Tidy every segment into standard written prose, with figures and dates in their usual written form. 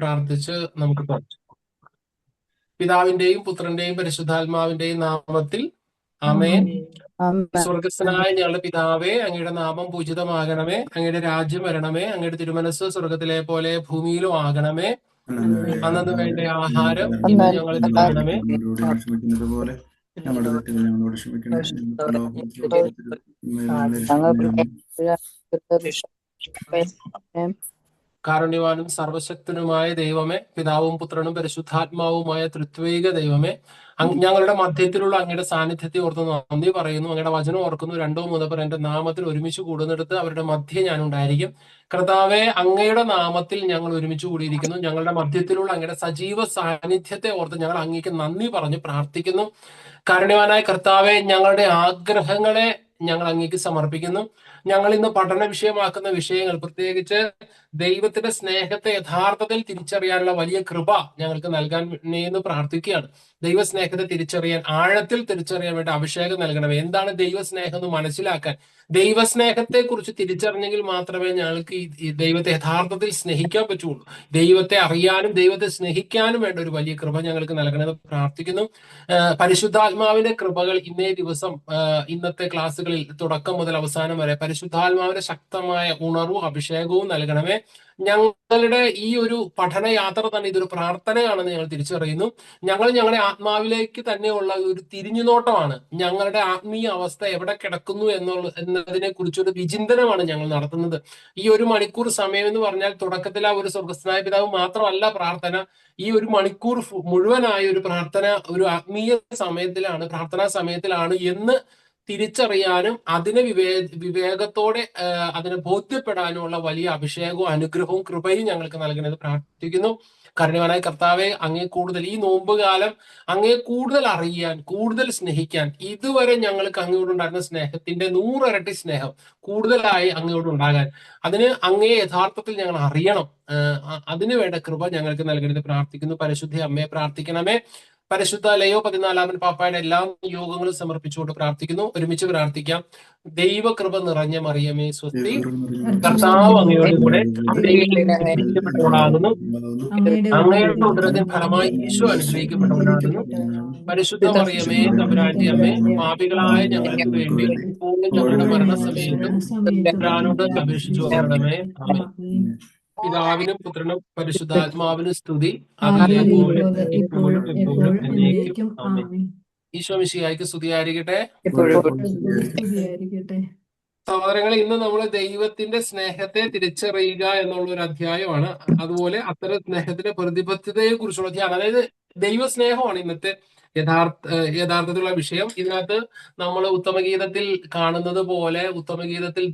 പ്രാർത്ഥിച്ച് നമുക്ക് തുടങ്ങാം. പിതാവിന്റെയും പുത്രന്റെയും പരിശുദ്ധാത്മാവിന്റെയും നാമത്തിൽ ആമേൻ. സ്വർഗസ്ഥനായ ഞങ്ങളുടെ പിതാവേ, അങ്ങയുടെ നാമം പൂജിതമാകണമേ, അങ്ങയുടെ രാജ്യം വരണമേ, അങ്ങയുടെ തിരുമനസ് സ്വർഗത്തിലെ പോലെ ഭൂമിയിലും ആകണമേ. അന്നു വേണ്ട ആഹാരം ഇന്ന് ഞങ്ങൾക്ക് തരണമേ. ക്ഷമിക്കുന്നത് പോലെ നമ്മുടെ തെറ്റുകൾ ഞങ്ങളോട് ക്ഷമിക്കണേ. കാരുണ്യവാനും സർവശക്തനുമായ ദൈവമേ, പിതാവും പുത്രനും പരിശുദ്ധാത്മാവുമായ ത്രിത്വൈക ദൈവമേ, ഞങ്ങളുടെ മധ്യത്തിലുള്ള അങ്ങയുടെ സാന്നിധ്യത്തെ ഓർത്ത് നന്ദി പറയുന്നു. അങ്ങയുടെ വചനം ഓർക്കുന്നു. 2-3 പേർ എന്റെ നാമത്തിൽ ഒരുമിച്ച് കൂടുന്നിടത്ത് അവരുടെ മധ്യ ഞാൻ ഉണ്ടായിരിക്കും. കർത്താവെ, അങ്ങയുടെ നാമത്തിൽ ഞങ്ങൾ ഒരുമിച്ച് കൂടിയിരിക്കുന്നു. ഞങ്ങളുടെ മധ്യത്തിലുള്ള അങ്ങയുടെ സജീവ സാന്നിധ്യത്തെ ഓർത്ത് ഞങ്ങൾ അങ്ങേക്ക് നന്ദി പറഞ്ഞ് പ്രാർത്ഥിക്കുന്നു. കാരുണ്യവാനായ കർത്താവെ, ഞങ്ങളുടെ ആഗ്രഹങ്ങളെ ഞങ്ങൾ അങ്ങേക്ക് സമർപ്പിക്കുന്നു. ഞങ്ങൾ ഇന്ന് പഠന വിഷയമാക്കുന്ന വിഷയങ്ങൾ, പ്രത്യേകിച്ച് ദൈവത്തിന്റെ സ്നേഹത്തെ യഥാർത്ഥത്തിൽ തിരിച്ചറിയാനുള്ള വലിയ കൃപ ഞങ്ങൾക്ക് നൽകാൻ എന്ന് പ്രാർത്ഥിക്കുകയാണ്. ദൈവസ്നേഹത്തെ തിരിച്ചറിയാൻ, ആഴത്തിൽ തിരിച്ചറിയാൻ വേണ്ടി അഭിഷേകം നൽകണമേ. എന്താണ് ദൈവസ്നേഹം എന്ന് മനസ്സിലാക്കാൻ, ദൈവസ്നേഹത്തെ കുറിച്ച് തിരിച്ചറിഞ്ഞെങ്കിൽ മാത്രമേ ഞങ്ങൾക്ക് ഈ ദൈവത്തെ യഥാർത്ഥത്തിൽ സ്നേഹിക്കാൻ പറ്റുള്ളൂ. ദൈവത്തെ അറിയാനും ദൈവത്തെ സ്നേഹിക്കാനും വേണ്ട ഒരു വലിയ കൃപ ഞങ്ങൾക്ക് നൽകണമെന്ന് പ്രാർത്ഥിക്കുന്നു. പരിശുദ്ധാത്മാവിന്റെ കൃപകൾ ഇന്നേ ദിവസം, ഇന്നത്തെ ക്ലാസ്സുകളിൽ തുടക്കം മുതൽ അവസാനം വരെ പരിശുദ്ധാത്മാവിന്റെ ശക്തമായ ഉണർവും അഭിഷേകവും നൽകണമേ. ഞങ്ങളുടെ ഈ ഒരു പഠനയാത്ര തന്നെ ഇതൊരു പ്രാർത്ഥനയാണെന്ന് ഞങ്ങൾ തിരിച്ചറിയുന്നു. ഞങ്ങളുടെ ആത്മാവിലേക്ക് തന്നെയുള്ള ഒരു തിരിഞ്ഞുനോട്ടമാണ്. ഞങ്ങളുടെ ആത്മീയ അവസ്ഥ എവിടെ കിടക്കുന്നു എന്നതിനെ കുറിച്ചൊരു വിചിന്തനമാണ് ഞങ്ങൾ നടത്തുന്നത്. ഈ 1 മണിക്കൂർ സമയം എന്ന് പറഞ്ഞാൽ തുടക്കത്തിൽ ആ ഒരു സ്വർഗസ്ഥനായ പിതാവ് മാത്രമല്ല പ്രാർത്ഥന. ഈ 1 മണിക്കൂർ മുഴുവനായ ഒരു പ്രാർത്ഥന ഒരു ആത്മീയ സമയത്തിലാണ്, പ്രാർത്ഥനാ സമയത്തിലാണ് എന്ന് തിരിച്ചറിയാനും അതിനെ വിവേകത്തോടെ അതിനെ ബോധ്യപ്പെടാനുമുള്ള വലിയ അഭിഷേകവും അനുഗ്രഹവും കൃപയും ഞങ്ങൾക്ക് നൽകണമെന്ന് പ്രാർത്ഥിക്കുന്നു. കാരുണ്യവാനായ കർത്താവെ, അങ്ങേ കൂടുതൽ ഈ നോമ്പുകാലം അങ്ങേ കൂടുതൽ അറിയാൻ, കൂടുതൽ സ്നേഹിക്കാൻ, ഇതുവരെ ഞങ്ങൾക്ക് അങ്ങയോടുണ്ടായിരുന്ന സ്നേഹത്തിന്റെ 100 ഇരട്ടി സ്നേഹം കൂടുതലായി അങ്ങയോടുണ്ടാകാൻ, അതിന് അങ്ങേ യഥാർത്ഥത്തിൽ ഞങ്ങൾ അറിയണം. അതിനു വേണ്ട കൃപ ഞങ്ങൾക്ക് നൽകണമെന്ന് പ്രാർത്ഥിക്കുന്നു. പരിശുദ്ധ അമ്മയെ പ്രാർത്ഥിക്കണമേ. പരിശുദ്ധ ലയോ 14 പാപ്പായുടെ എല്ലാ യോഗങ്ങളും സമർപ്പിച്ചുകൊണ്ട് പ്രാർത്ഥിക്കുന്നു. ഒരുമിച്ച് പ്രാർത്ഥിക്കാം. ദൈവകൃപ നിറഞ്ഞ മറിയമേ സ്വസ്തി, കർത്താവ് അങ്ങയോട് കൂടെ അനുഗ്രഹിക്കപ്പെട്ടവളാകുന്നു. അങ്ങയുടെ ഉദരത്തിൻ ഫലമായി ഈശോ അനുഗ്രഹിക്കപ്പെട്ടവനാകുന്നു. പരിശുദ്ധ മറിയമേ തമ്പുരാന്റെ അമ്മേ, പാപികളായ ഞങ്ങൾക്ക് വേണ്ടി ഇപ്പോഴും ഞങ്ങളുടെ മരണസമയത്തും തമ്പുരാനോട് അപേക്ഷിച്ചു കൊള്ളണമേ. ആമേൻ. പിതാവിനും പുത്രനും പരിശുദ്ധാത്മാവിനും സ്തുതി, അതിലെ പോലെ ഇപ്പോഴും എപ്പോഴും എന്നേക്കും. ആമേൻ. ഈശോ മിശിഹായ്ക്ക് സ്തുതിയായിരിക്കട്ടെ. സഹോദരങ്ങളെ, ഇന്ന് നമ്മൾ ദൈവത്തിന്റെ സ്നേഹത്തെ തിരിച്ചറിയുക എന്നുള്ള ഒരു അധ്യായമാണ്. അതുപോലെ അത്തരം സ്നേഹത്തിന്റെ പ്രതിബദ്ധതയെ കുറിച്ചുള്ള ധ്യാനം. അതായത് ദൈവസ്നേഹമാണ് ഇന്നത്തെ യഥാർത്ഥത്തിലുള്ള വിഷയം. ഇതിനകത്ത് നമ്മൾ ഉത്തമഗീതത്തിൽ കാണുന്നത് പോലെ, ഉത്തമഗീതത്തിൽ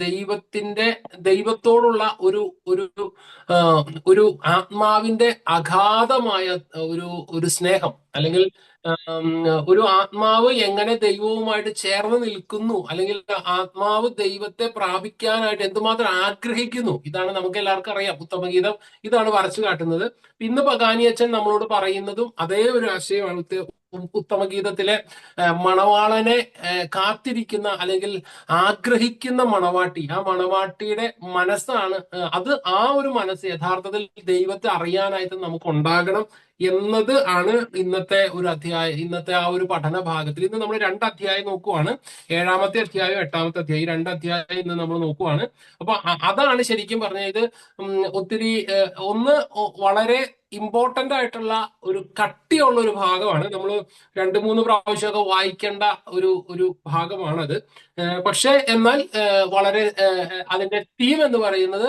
ദൈവത്തോടുള്ള ഒരു ഒരു ഒരു ആത്മാവിന്റെ അഗാധമായ ഒരു സ്നേഹം, അല്ലെങ്കിൽ ഒരു ആത്മാവ് എങ്ങനെ ദൈവവുമായിട്ട് ചേർന്ന് നിൽക്കുന്നു, അല്ലെങ്കിൽ ആത്മാവ് ദൈവത്തെ പ്രാപിക്കാനായിട്ട് എന്തുമാത്രം ആഗ്രഹിക്കുന്നു, ഇതാണ് നമുക്ക് എല്ലാവർക്കും അറിയാം. ഉത്തമഗീതം ഇതാണ് വരച്ചു കാട്ടുന്നത്. ഇന്ന് പകാനിയച്ചൻ നമ്മളോട് പറയുന്നതും അതേ ഒരു ആശയമാണ്. ഉത്തമഗീതത്തിലെ മണവാളനെ കാത്തിരിക്കുന്ന അല്ലെങ്കിൽ ആഗ്രഹിക്കുന്ന മണവാട്ടി, ആ മണവാട്ടിയുടെ മനസ്സാണ് അത്. ആ ഒരു മനസ്സ് യഥാർത്ഥത്തിൽ ദൈവത്തെ അറിയാനായിട്ട് നമുക്ക് ഉണ്ടാകണം എന്നത് ആണ് ഇന്നത്തെ ഒരു അധ്യായം, ഇന്നത്തെ ആ ഒരു പഠന ഭാഗത്തിൽ. ഇന്ന് നമ്മൾ 2 അധ്യായം നോക്കുവാണ്. 7-ാമത്തെ അധ്യായം, 8-ാമത്തെ അധ്യായം, 2 അധ്യായം ഇന്ന് നമ്മൾ നോക്കുവാണ്. അപ്പൊ അതാണ് ശരിക്കും പറഞ്ഞാൽ ഇത് ഒത്തിരി വളരെ ഇമ്പോർട്ടന്റ് ആയിട്ടുള്ള ഒരു കട്ടിയുള്ള ഒരു ഭാഗമാണ്. നമ്മൾ 2-3 പ്രാവശ്യമൊക്കെ വായിക്കേണ്ട ഒരു ഭാഗമാണത്. പക്ഷെ എന്നാൽ വളരെ അതിന്റെ തീം എന്ന് പറയുന്നത്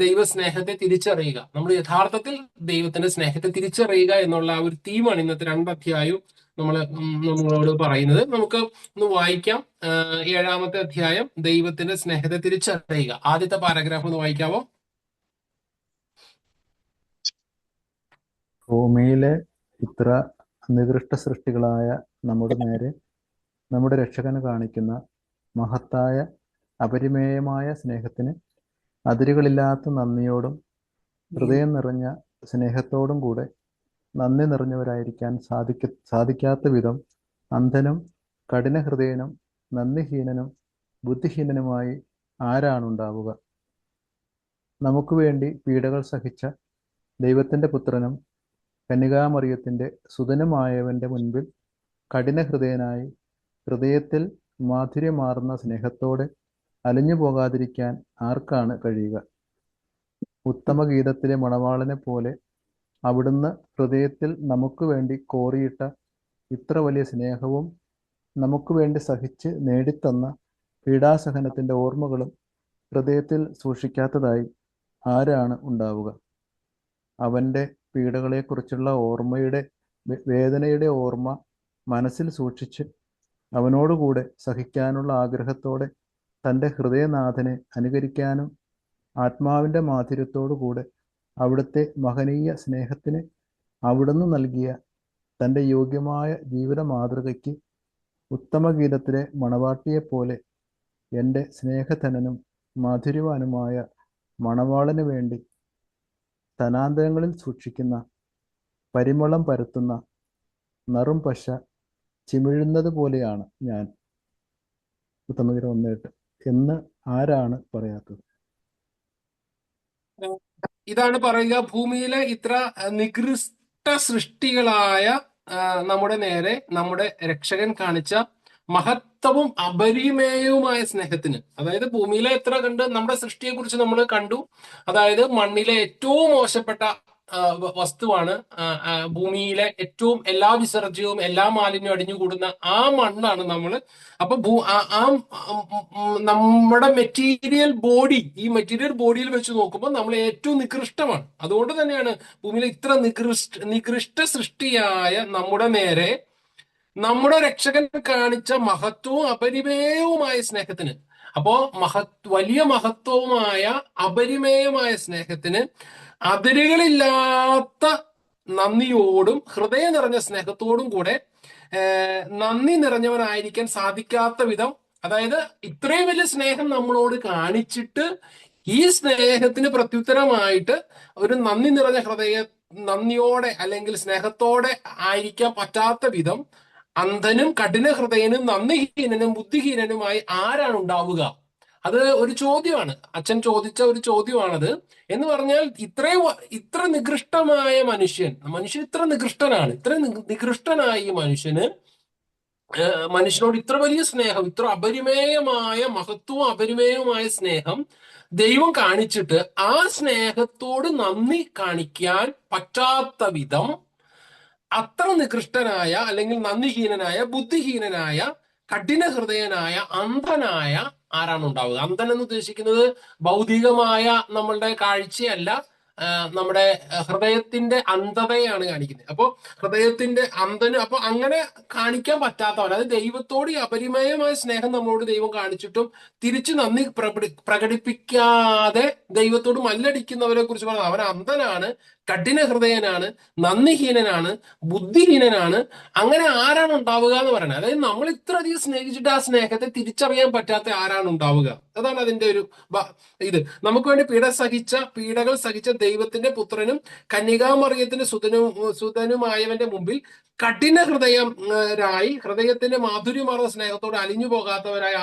ദൈവസ്നേഹത്തെ തിരിച്ചറിയുക, നമ്മൾ യഥാർത്ഥത്തിൽ ദൈവത്തിന്റെ സ്നേഹത്തെ തിരിച്ചറിയുക എന്നുള്ള ആ ഒരു തീമാണ് ഇന്നത്തെ 2 അധ്യായവും നമ്മളോട് പറയുന്നത്. നമുക്ക് ഒന്ന് വായിക്കാം. 7-ാമത്തെ അധ്യായം, ദൈവത്തിന്റെ സ്നേഹത്തെ തിരിച്ചറിയുക. ആദ്യത്തെ പാരഗ്രാഫ് ഒന്ന് വായിക്കാവോ? ഭൂമിയിലെ ഇത്ര നികൃഷ്ട സൃഷ്ടികളായ നമ്മുടെ നേരെ നമ്മുടെ രക്ഷകന് കാണിക്കുന്ന മഹത്തായ അപരിമേയമായ സ്നേഹത്തിന് അതിരുകളില്ലാത്ത നന്ദിയോടും ഹൃദയം നിറഞ്ഞ സ്നേഹത്തോടും കൂടെ നന്ദി നിറഞ്ഞവരായിരിക്കാൻ സാധിക്കാത്ത വിധം അന്ധനും കഠിനഹൃദയനും നന്ദിഹീനനും ബുദ്ധിഹീനനുമായി ആരാണുണ്ടാവുക? നമുക്ക് വേണ്ടി പീഡകൾ സഹിച്ച ദൈവത്തിൻ്റെ പുത്രനും കന്യകാമറിയത്തിൻ്റെ സുതനുമായവൻ്റെ മുൻപിൽ കഠിനഹൃദയനായി ഹൃദയത്തിൽ മാധുര്യമാർന്ന സ്നേഹത്തോടെ അലിഞ്ഞു പോകാതിരിക്കാൻ ആർക്കാണ് കഴിയുക? ഉത്തമഗീതത്തിലെ മണവാളനെ പോലെ അവിടുന്ന് ഹൃദയത്തിൽ നമുക്ക് വേണ്ടി കോറിയിട്ട ഇത്ര വലിയ സ്നേഹവും നമുക്ക് വേണ്ടി സഹിച്ച് നേടിത്തന്ന പീഡാസഹനത്തിൻ്റെ ഓർമ്മകളും ഹൃദയത്തിൽ സൂക്ഷിക്കാത്തതായി ആരാണ് ഉണ്ടാവുക? അവൻ്റെ പീഡകളെക്കുറിച്ചുള്ള വേദനയുടെ ഓർമ്മ മനസ്സിൽ സൂക്ഷിച്ച് അവനോടുകൂടെ സഹിക്കാനുള്ള ആഗ്രഹത്തോടെ തൻ്റെ ഹൃദയനാഥനെ അനുകരിക്കാനും ആത്മാവിൻ്റെ മാധുര്യത്തോടുകൂടെ അവിടുത്തെ മഹനീയ സ്നേഹത്തിന് അവിടുന്ന് നൽകിയ തൻ്റെ യോഗ്യമായ ജീവിത മാതൃകയ്ക്ക് ഉത്തമഗീതത്തിലെ മണവാട്ടിയെപ്പോലെ എൻ്റെ സ്നേഹധനനും മാധുര്യവാനുമായ മണവാളന് വേണ്ടി തനാന്തരങ്ങളിൽ സൂക്ഷിക്കുന്ന പരിമളം പരത്തുന്ന നറും പശ ചിമിഴുന്നത് പോലെയാണ് ഞാൻ. ഉത്തമഗീതം 1:8 എന്ന് ആരാണ് പറയാത്തത്? ഇതാണ് പറയുക, ഭൂമിയിലെ ഇത്ര നികൃഷ്ട സൃഷ്ടികളായ നമ്മുടെ നേരെ നമ്മുടെ രക്ഷകൻ കാണിച്ച മഹത്വവും അപരിമേയവുമായ സ്നേഹത്തിന്. അതായത് ഭൂമിയിലെ എത്ര കണ്ട് നമ്മുടെ സൃഷ്ടിയെ കുറിച്ച് നമ്മൾ കണ്ടു. അതായത് മണ്ണിലെ ഏറ്റവും മോശപ്പെട്ട വസ്തുവാണ് ഭൂമിയിലെ ഏറ്റവും എല്ലാ വിസർജ്യവും എല്ലാ മാലിന്യവും അടിഞ്ഞുകൂടുന്ന ആ മണ്ണാണ് നമ്മൾ. അപ്പൊ നമ്മുടെ മെറ്റീരിയൽ ബോഡി, ഈ മെറ്റീരിയൽ ബോഡിയിൽ വെച്ച് നോക്കുമ്പോൾ നമ്മൾ ഏറ്റവും നികൃഷ്ടമാണ്. അതുകൊണ്ട് തന്നെയാണ് ഭൂമിയിലെ ഇത്ര നികൃഷ്ട സൃഷ്ടിയായ നമ്മുടെ നേരെ നമ്മുടെ രക്ഷകൻ കാണിച്ച മഹത്വവും അപരിമേയവുമായ സ്നേഹത്തിന്. അപ്പോ വലിയ മഹത്വവുമായ അപരിമേയമായ സ്നേഹത്തിന് അതിരുകളില്ലാത്ത നന്ദിയോടും ഹൃദയം നിറഞ്ഞ സ്നേഹത്തോടും കൂടെ നന്ദി നിറഞ്ഞവനായിരിക്കാൻ സാധിക്കാത്ത വിധം, അതായത് ഇത്രയും വലിയ സ്നേഹം നമ്മളോട് കാണിച്ചിട്ട് ഈ സ്നേഹത്തിന് പ്രത്യുത്തരമായിട്ട് ഒരു നന്ദി നിറഞ്ഞ നന്ദിയോടെ അല്ലെങ്കിൽ സ്നേഹത്തോടെ ആയിരിക്കാൻ പറ്റാത്ത വിധം അന്ധനും കഠിന ഹൃദയനും നന്ദിഹീനനും ബുദ്ധിഹീനനുമായി ആരാണ് ഉണ്ടാവുക? അത് ഒരു ചോദ്യമാണ്. അച്ഛൻ ചോദിച്ച ഒരു ചോദ്യമാണത്. എന്ന് പറഞ്ഞാൽ ഇത്ര നികൃഷ്ടമായ മനുഷ്യൻ ഇത്ര നികൃഷ്ടനാണ്. ഇത്ര നികൃഷ്ടനായ ഈ മനുഷ്യനോട് ഇത്ര വലിയ സ്നേഹം, ഇത്ര അപരിമേയമായ മഹത്വവും അപരിമേയവുമായ സ്നേഹം ദൈവം കാണിച്ചിട്ട് ആ സ്നേഹത്തോട് നന്ദി കാണിക്കാൻ പറ്റാത്ത വിധം അത്ര നികൃഷ്ടനായ അല്ലെങ്കിൽ നന്ദിഹീനനായ ബുദ്ധിഹീനനായ കഠിന ഹൃദയനായ അന്ധനായ ആരാണ് ഉണ്ടാവുക? അന്ധൻ എന്ന് ഉദ്ദേശിക്കുന്നത് ഭൗതികമായ നമ്മളുടെ കാഴ്ചയല്ല, നമ്മുടെ ഹൃദയത്തിന്റെ അന്ധതയാണ് കാണിക്കുന്നത്. അപ്പൊ ഹൃദയത്തിന്റെ അന്ധന്, അപ്പൊ അങ്ങനെ കാണിക്കാൻ പറ്റാത്തവൻ, അതായത് ദൈവത്തോട് ഈ അപരിമേയമായ സ്നേഹം നമ്മളോട് ദൈവം കാണിച്ചിട്ടും തിരിച്ചു നന്ദി പ്രകടിപ്പിക്കാതെ ദൈവത്തോട് മല്ലടിക്കുന്നവരെ കുറിച്ച് പറഞ്ഞത് അവൻ അന്ധനാണ്, കഠിന ഹൃദയനാണ്, നന്ദിഹീനനാണ്, ബുദ്ധിഹീനനാണ്. അങ്ങനെ ആരാണ് ഉണ്ടാവുക എന്ന് പറയുന്നത്? അതായത് നമ്മൾ ഇത്രയധികം സ്നേഹിച്ചിട്ട് ആ സ്നേഹത്തെ തിരിച്ചറിയാൻ പറ്റാത്ത ആരാണ് ഉണ്ടാവുക? അതാണ് അതിന്റെ ഒരു ഇത്. നമുക്ക് വേണ്ടി പീഡകൾ സഹിച്ച ദൈവത്തിന്റെ പുത്രനും കന്യകാമറിയത്തിന്റെ സുതനുമായവന്റെ മുമ്പിൽ കഠിന ഹൃദയത്തിന്റെ മാധുര്യമാർന്ന സ്നേഹത്തോട് അലിഞ്ഞു പോകാത്തവരായി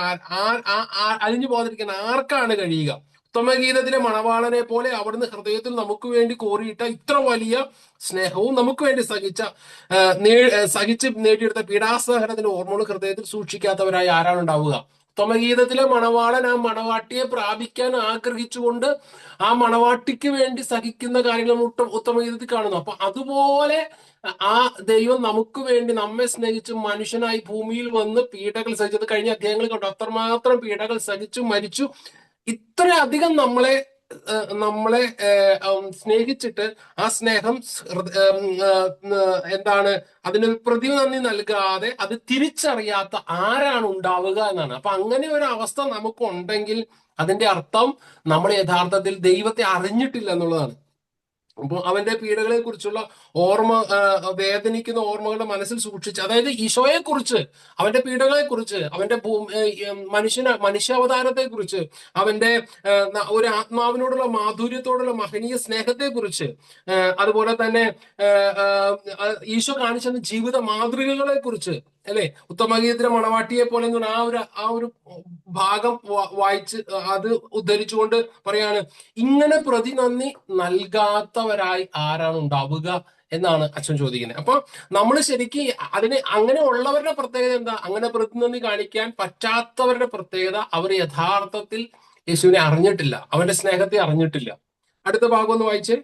അലിഞ്ഞു പോകാതിരിക്കുന്ന ആർക്കാണ് കഴിയുക? ഉത്തമഗീതത്തിലെ മണവാളനെ പോലെ അവിടുന്ന് ഹൃദയത്തിൽ നമുക്ക് വേണ്ടി കോറിയിട്ട ഇത്ര വലിയ സ്നേഹവും നമുക്ക് വേണ്ടി സഹിച്ച് നേടിയെടുത്ത പീഡാസഹനത്തിന്റെ ഓർമ്മകൾ ഹൃദയത്തിൽ സൂക്ഷിക്കാത്തവരായി ആരാണ് ഉണ്ടാവുക? ഉത്തമഗീതത്തിലെ മണവാളൻ ആ മണവാട്ടിയെ പ്രാപിക്കാൻ ആഗ്രഹിച്ചുകൊണ്ട് ആ മണവാട്ടിക്ക് വേണ്ടി സഹിക്കുന്ന കാര്യങ്ങൾ ഉത്തമഗീതത്തിൽ കാണുന്നു. അപ്പൊ അതുപോലെ ആ ദൈവം നമുക്ക് വേണ്ടി നമ്മെ സ്നേഹിച്ച് മനുഷ്യനായി ഭൂമിയിൽ വന്ന് പീഡകൾ സഹിച്ചത് കഴിഞ്ഞ അധ്യായങ്ങൾ കണ്ടു. അത്രമാത്രം പീഡകൾ സഹിച്ചു മരിച്ചു. ഇത്രയധികം നമ്മളെ സ്നേഹിച്ചിട്ട് ആ സ്നേഹം എന്താണ് അതിനൊരു പ്രതിനന്ദി നൽകാതെ അത് തിരിച്ചറിയാത്ത ആരാണ് ഉണ്ടാവുക എന്നാണ്. അപ്പൊ അങ്ങനെ ഒരു അവസ്ഥ നമുക്കുണ്ടെങ്കിൽ അതിന്റെ അർത്ഥം നമ്മൾ യഥാർത്ഥത്തിൽ ദൈവത്തെ അറിഞ്ഞിട്ടില്ല എന്നുള്ളതാണ്. അപ്പോൾ അവന്റെ പീഡകളെ കുറിച്ചുള്ള വേദനിക്കുന്ന ഓർമ്മകളുടെ മനസ്സിൽ സൂക്ഷിച്ച്, അതായത് ഈശോയെ കുറിച്ച്, അവന്റെ പീഡകളെ കുറിച്ച്, അവന്റെ മനുഷ്യാവതാരത്തെ കുറിച്ച്, അവന്റെ ഒരു ആത്മാവിനോടുള്ള മാധുര്യത്തോടുള്ള മഹനീയ സ്നേഹത്തെ കുറിച്ച്, അതുപോലെ തന്നെ ഈശോ കാണിച്ച ജീവിത മാതൃകകളെ കുറിച്ച്, അല്ലെ, ഉത്തമഗീതത്തിലെ മണവാട്ടിയെ പോലെ ആ ഒരു ഭാഗം വായിച്ച് അത് ഉദ്ധരിച്ചുകൊണ്ട് പറയാണ്, ഇങ്ങനെ പ്രതിനന്ദി നൽകാത്ത പറ്റാത്തവരായി ആരാണ് ഉണ്ടാവുക എന്നാണ് അച്ഛൻ ചോദിക്കുന്നത്. അപ്പൊ നമ്മൾ ശരിക്കും അതിന് അങ്ങനെ ഉള്ളവരുടെ പ്രത്യേകത എന്താ? അങ്ങനെ പ്രതിനിധി കാണിക്കാൻ പറ്റാത്തവരുടെ പ്രത്യേകത അവർ യഥാർത്ഥത്തിൽ യേശുവിനെ അറിഞ്ഞിട്ടില്ല, അവന്റെ സ്നേഹത്തെ അറിഞ്ഞിട്ടില്ല. അടുത്ത ഭാഗം ഒന്ന് വായിച്ചേ.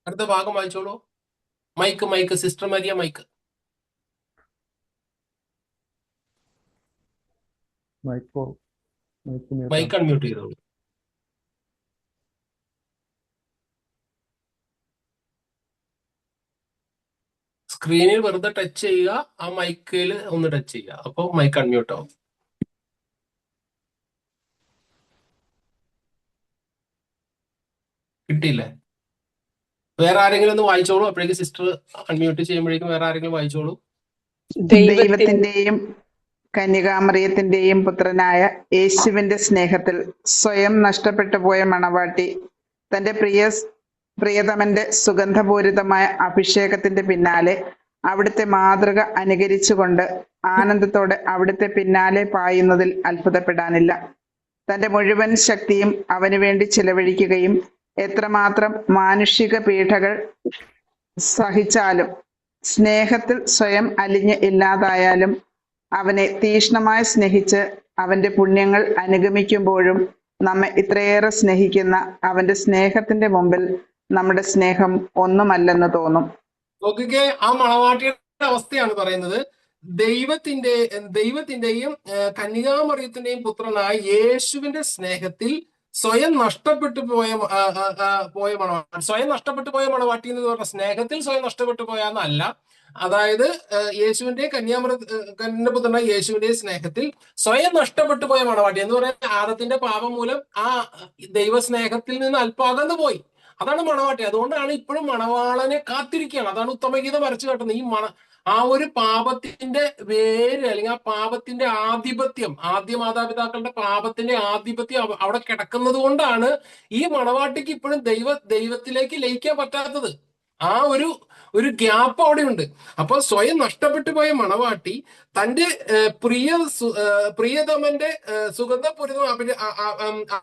അടുത്ത ഭാഗം വായിച്ചോളൂ. Mic sister Maria mic mic unmute ചെയ്തോളൂ. സ്ക്രീനിൽ വെറുതെ ടച്ച് ചെയ്യുക, ആ മൈക്കിൽ ഒന്ന് ടച്ച് ചെയ്യുക, അപ്പോൾ മൈക്ക് അൺമ്യൂട്ട് ആവും. കിട്ടിയില്ലേ? വേറെ ആരെങ്കിലും ഒന്ന് വായിച്ചോളൂ. അപ്പോഴേക്കും സിസ്റ്റർ അൺമ്യൂട്ട് ചെയ്യുമ്പോഴേക്കും വേറെ ആരെങ്കിലും വായിച്ചോളൂ. ദൈവത്തിന്റെയും കന്യകാമറിയത്തിന്റെയും പുത്രനായ യേശുവിന്റെ സ്നേഹത്തിൽ സ്വയം നഷ്ടപ്പെട്ടു പോയ മണവാട്ടി തന്റെ പ്രിയതമന്റെ സുഗന്ധപൂരിതമായ അഭിഷേകത്തിന്റെ പിന്നാലെ അവിടുത്തെ മാതൃക അനുകരിച്ചുകൊണ്ട് ആനന്ദത്തോടെ അവിടുത്തെ പിന്നാലെ പായുന്നതിൽ അത്ഭുതപ്പെടാനില്ല. തന്റെ മുഴുവൻ ശക്തിയും അവന് വേണ്ടി ചിലവഴിക്കുകയും എത്രമാത്രം മാനുഷിക പീഡകൾ സഹിച്ചാലും സ്നേഹത്തിൽ സ്വയം അലിഞ്ഞ് ഇല്ലാതായാലും അവനെ തീക്ഷ്ണമായി സ്നേഹിച്ച് അവന്റെ പുണ്യങ്ങൾ അനുഗമിക്കുമ്പോഴും നമ്മെ ഇത്രയേറെ സ്നേഹിക്കുന്ന അവന്റെ സ്നേഹത്തിന്റെ മുമ്പിൽ നമ്മുടെ സ്നേഹം ഒന്നുമല്ലെന്ന് തോന്നും. നോക്കിക്കേ, ആ മണവാട്ടിയുടെ അവസ്ഥയാണ് പറയുന്നത്. ദൈവത്തിന്റെയും കന്യകാമറിയത്തിന്റെയും പുത്രനായ യേശുവിന്റെ സ്നേഹത്തിൽ സ്വയം നഷ്ടപ്പെട്ടു പോയ മണവാട്ടി. സ്വയം നഷ്ടപ്പെട്ടു പോയ മണവാട്ടി എന്ന് പറഞ്ഞ സ്നേഹത്തിൽ സ്വയം നഷ്ടപ്പെട്ടു പോയാന്നല്ല. അതായത് യേശുവിന്റെയും കന്യപുത്രനായ യേശുവിന്റെയും സ്നേഹത്തിൽ സ്വയം നഷ്ടപ്പെട്ടു പോയ മണവാട്ടി എന്ന് പറയുന്നത് ആദത്തിന്റെ പാപം മൂലം ആ ദൈവസ്നേഹത്തിൽ നിന്ന് അല്പാകന്നു പോയി. അതാണ് മണവാട്ടി. അതുകൊണ്ടാണ് ഇപ്പോഴും മണവാളനെ കാത്തിരിക്കുകയാണ്. അതാണ് ഉത്തമഗീതം വരച്ചു കാട്ടുന്നത്. ആ ഒരു പാപത്തിന്റെ വേര്, അല്ലെങ്കിൽ ആ പാപത്തിന്റെ ആധിപത്യം, ആദ്യ മാതാപിതാക്കളുടെ പാപത്തിന്റെ ആധിപത്യം അവിടെ കിടക്കുന്നത് കൊണ്ടാണ് ഈ മണവാട്ടിക്ക് ഇപ്പോഴും ദൈവത്തിലേക്ക് ലയിക്കാൻ പറ്റാത്തത്. ആ ഒരു ഗ്യാപ്പ് അവിടെയുണ്ട്. അപ്പൊ സ്വയം നഷ്ടപ്പെട്ടു പോയ മണവാട്ടി തന്റെ പ്രിയതമന്റെ സുഗന്ധപൂരിത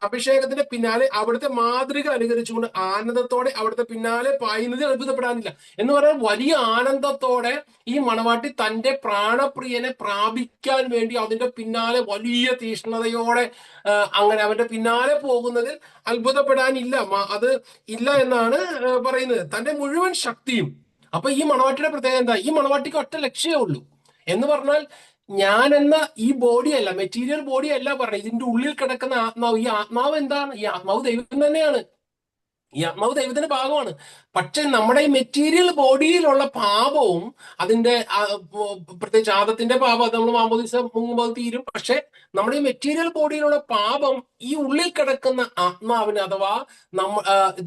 അഭിഷേകത്തിന്റെ പിന്നാലെ അവിടുത്തെ മാതൃക അനുകരിച്ചുകൊണ്ട് ആനന്ദത്തോടെ അവിടുത്തെ പിന്നാലെ പായുന്നതിൽ അത്ഭുതപ്പെടാനില്ല എന്ന് പറഞ്ഞാൽ വലിയ ആനന്ദത്തോടെ ഈ മണവാട്ടി തന്റെ പ്രാണപ്രിയനെ പ്രാപിക്കാൻ വേണ്ടി അതിന്റെ പിന്നാലെ വലിയ തീഷ്ണതയോടെ അങ്ങനെ അവന്റെ പിന്നാലെ പോകുന്നതിൽ അത്ഭുതപ്പെടാനില്ല. അത് ഇല്ല എന്നാണ് പറയുന്നത്. തന്റെ മുഴുവൻ ശക്തിയും. അപ്പൊ ഈ മണവാട്ടിയുടെ പ്രത്യേകത എന്താ? ഈ മണവാട്ടിക്ക് ഒറ്റ ലക്ഷ്യമേ ഉള്ളൂ എന്ന് പറഞ്ഞാൽ, ഞാൻ എന്ന ഈ ബോഡിയല്ല, മെറ്റീരിയൽ ബോഡി അല്ല പറഞ്ഞത്, ഇതിന്റെ ഉള്ളിൽ കിടക്കുന്ന ആത്മാവ്. ഈ ആത്മാവ് എന്താണ്? ഈ ആത്മാവ് ദൈവം തന്നെയാണ്. ഈ ആത്മാവ് ദൈവത്തിന്റെ ഭാഗമാണ്. പക്ഷെ നമ്മുടെ ഈ മെറ്റീരിയൽ ബോഡിയിലുള്ള പാപവും അതിന്റെ പ്രത്യേകിച്ച് ആദത്തിന്റെ പാപം, അത് നമ്മൾ മാമോദീസ മുങ്ങുമ്പോൾ തീരും. പക്ഷെ നമ്മുടെ ഈ മെറ്റീരിയൽ ബോഡിയിലുള്ള പാപം ഈ ഉള്ളിൽ കിടക്കുന്ന ആത്മാവിന്, അഥവാ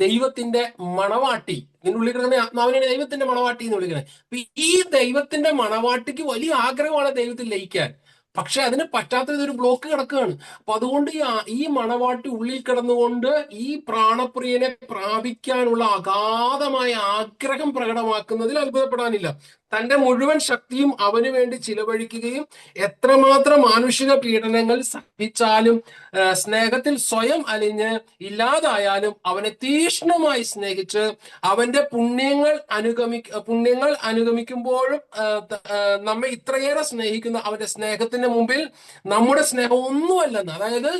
ദൈവത്തിന്റെ മണവാട്ടി, ഇതിനുള്ളിൽ കിടക്കുന്ന ആത്മാവിനെ ദൈവത്തിന്റെ മണവാട്ടി എന്ന് വിളിക്കുന്നത്. അപ്പൊ ഈ ദൈവത്തിന്റെ മണവാട്ടിക്ക് വലിയ ആഗ്രഹമാണ് ദൈവത്തിൽ ലയിക്കാൻ. പക്ഷെ അതിന് പറ്റാത്ത ഇതൊരു ബ്ലോക്ക് കിടക്കുകയാണ്. അപ്പൊ അതുകൊണ്ട് ഈ മണവാട്ടി ഉള്ളിൽ കിടന്നുകൊണ്ട് ഈ പ്രാണപ്രിയനെ പ്രാപിക്കാനുള്ള അഗാധമായ ആഗ്രഹം പ്രകടമാക്കുന്നതിൽ അത്ഭുതപ്പെടാനില്ല. തന്റെ മുഴുവൻ ശക്തിയും അവന് വേണ്ടി ചിലവഴിക്കുകയും എത്രമാത്രം മാനുഷിക പീഡനങ്ങൾ സഹിച്ചാലും സ്നേഹത്തിൽ സ്വയം അലിഞ്ഞ് ഇല്ലാതായാലും അവനെ തീക്ഷ്ണമായി സ്നേഹിച്ച് അവന്റെ പുണ്യങ്ങൾ അനുഗമിക്കുമ്പോഴും നമ്മെ ഇത്രയേറെ സ്നേഹിക്കുന്ന അവന്റെ സ്നേഹത്തിന്റെ മുമ്പിൽ നമ്മുടെ സ്നേഹം ഒന്നുമല്ലെന്ന്. അതായത്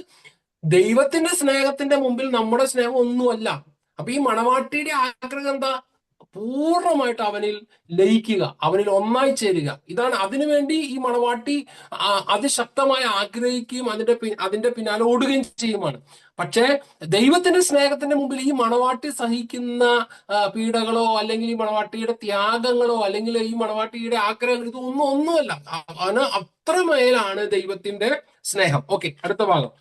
ദൈവത്തിന്റെ സ്നേഹത്തിന്റെ മുമ്പിൽ നമ്മുടെ സ്നേഹം ഒന്നുമല്ല. അപ്പൊ ഈ മണവാട്ടിയുടെ ആഗ്രഹം എന്താ? പൂർണ്ണമായിട്ട് അവനിൽ ലയിക്കുക, അവനിൽ ഒന്നായി ചേരുക. ഇതാണ്. അതിനുവേണ്ടി ഈ മണവാട്ടി അതിശക്തമായി ആഗ്രഹിക്കുകയും അതിന്റെ പിന്നാലെ ഓടുകയും ചെയ്യുമാണ്. പക്ഷേ ദൈവത്തിന്റെ സ്നേഹത്തിന്റെ മുമ്പിൽ ഈ മണവാട്ടി സഹിക്കുന്ന പീഡകളോ അല്ലെങ്കിൽ ഈ മണവാട്ടിയുടെ ത്യാഗങ്ങളോ അല്ലെങ്കിൽ ഈ മണവാട്ടിയുടെ ആഗ്രഹങ്ങൾ ഒന്നുമല്ല. അവന് അത്രമേലാണ് ദൈവത്തിന്റെ സ്നേഹം. ഓക്കെ, അടുത്ത ഭാഗം.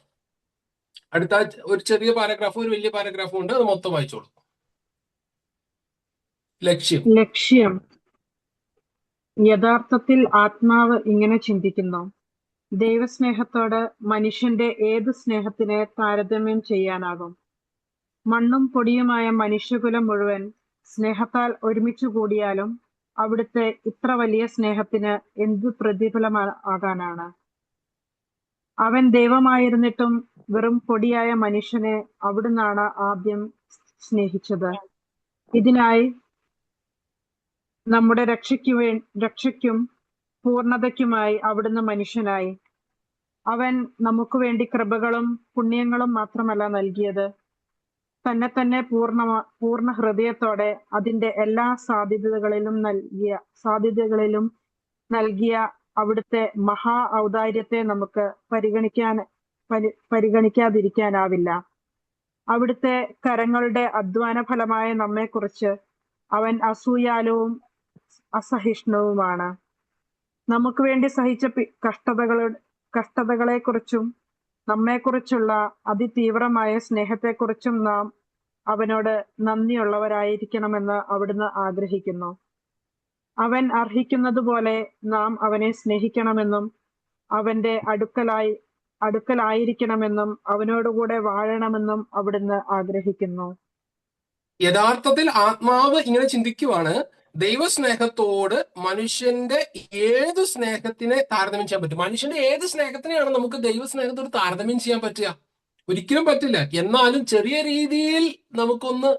അടുത്ത ഒരു ചെറിയ പാരഗ്രാഫും ഒരു വലിയ പാരഗ്രാഫും ഉണ്ട്. അത് മൊത്തം വായിച്ചോളൂ. ലക്ഷ്യം. യഥാർത്ഥത്തിൽ ആത്മാവ് ഇങ്ങനെ ചിന്തിക്കുന്നു: ദൈവസ്നേഹത്തോട് മനുഷ്യന്റെ ഏത് സ്നേഹത്തിനെ താരതമ്യം ചെയ്യാനാകും? മണ്ണും പൊടിയുമായ മനുഷ്യകുലം മുഴുവൻ സ്നേഹത്താൽ ഒരുമിച്ചു കൂടിയാലും അവിടുത്തെ ഇത്ര വലിയ സ്നേഹത്തിന് എന്ത് പ്രതിഫലമാകാനാണ്? അവൻ ദൈവമായിരുന്നിട്ടും വെറും പൊടിയായ മനുഷ്യനെ അവിടുന്നാണ് ആദ്യം സ്നേഹിച്ചത്. ഇതിനായി നമ്മുടെ രക്ഷയ്ക്കും പൂർണ്ണതയ്ക്കുമായി അവിടുന്ന് മനുഷ്യനായി. അവൻ നമുക്ക് വേണ്ടി കൃപകളും പുണ്യങ്ങളും മാത്രമല്ല നൽകിയത്, തന്നെ പൂർണ്ണ ഹൃദയത്തോടെ അതിന്റെ എല്ലാ സാധ്യതകളിലും നൽകിയ അവിടുത്തെ മഹാ ഔദാര്യത്തെ നമുക്ക് പരിഗണിക്കാതിരിക്കാനാവില്ല. അവിടുത്തെ കരങ്ങളുടെ അധ്വാന ഫലമായ നമ്മെക്കുറിച്ച് അവൻ അസൂയാലുവും അസഹിഷ്ണുവുമാണ്. നമുക്ക് വേണ്ടി സഹിച്ച കഷ്ടതകളെക്കുറിച്ചും നമ്മെക്കുറിച്ചുള്ള അതിതീവ്രമായ സ്നേഹത്തെക്കുറിച്ചും നാം അവനോട് നന്ദിയുള്ളവരായിരിക്കണമെന്ന് അവിടുന്ന് ആഗ്രഹിക്കുന്നു. അവൻ അർഹിക്കുന്നതുപോലെ നാം അവനെ സ്നേഹിക്കണമെന്നും അവന്റെ അടുക്കലായിരിക്കണമെന്നും അവനോടുകൂടെ വാഴണമെന്നും അവിടുന്ന് ആഗ്രഹിക്കുന്നു. യഥാർത്ഥത്തിൽ ആത്മാവ് ഇങ്ങനെ ചിന്തിക്കുവാണ്, ദൈവസ്നേഹത്തോട് മനുഷ്യന്റെ ഏത് സ്നേഹത്തിനെ താരതമ്യം ചെയ്യാൻ പറ്റും? മനുഷ്യന്റെ ഏത് സ്നേഹത്തിനെയാണ് നമുക്ക് ദൈവസ്നേഹത്തോട് താരതമ്യം ചെയ്യാൻ പറ്റുക? ഒരിക്കലും പറ്റില്ല. എന്നാലും ചെറിയ രീതിയിൽ നമുക്കൊന്ന്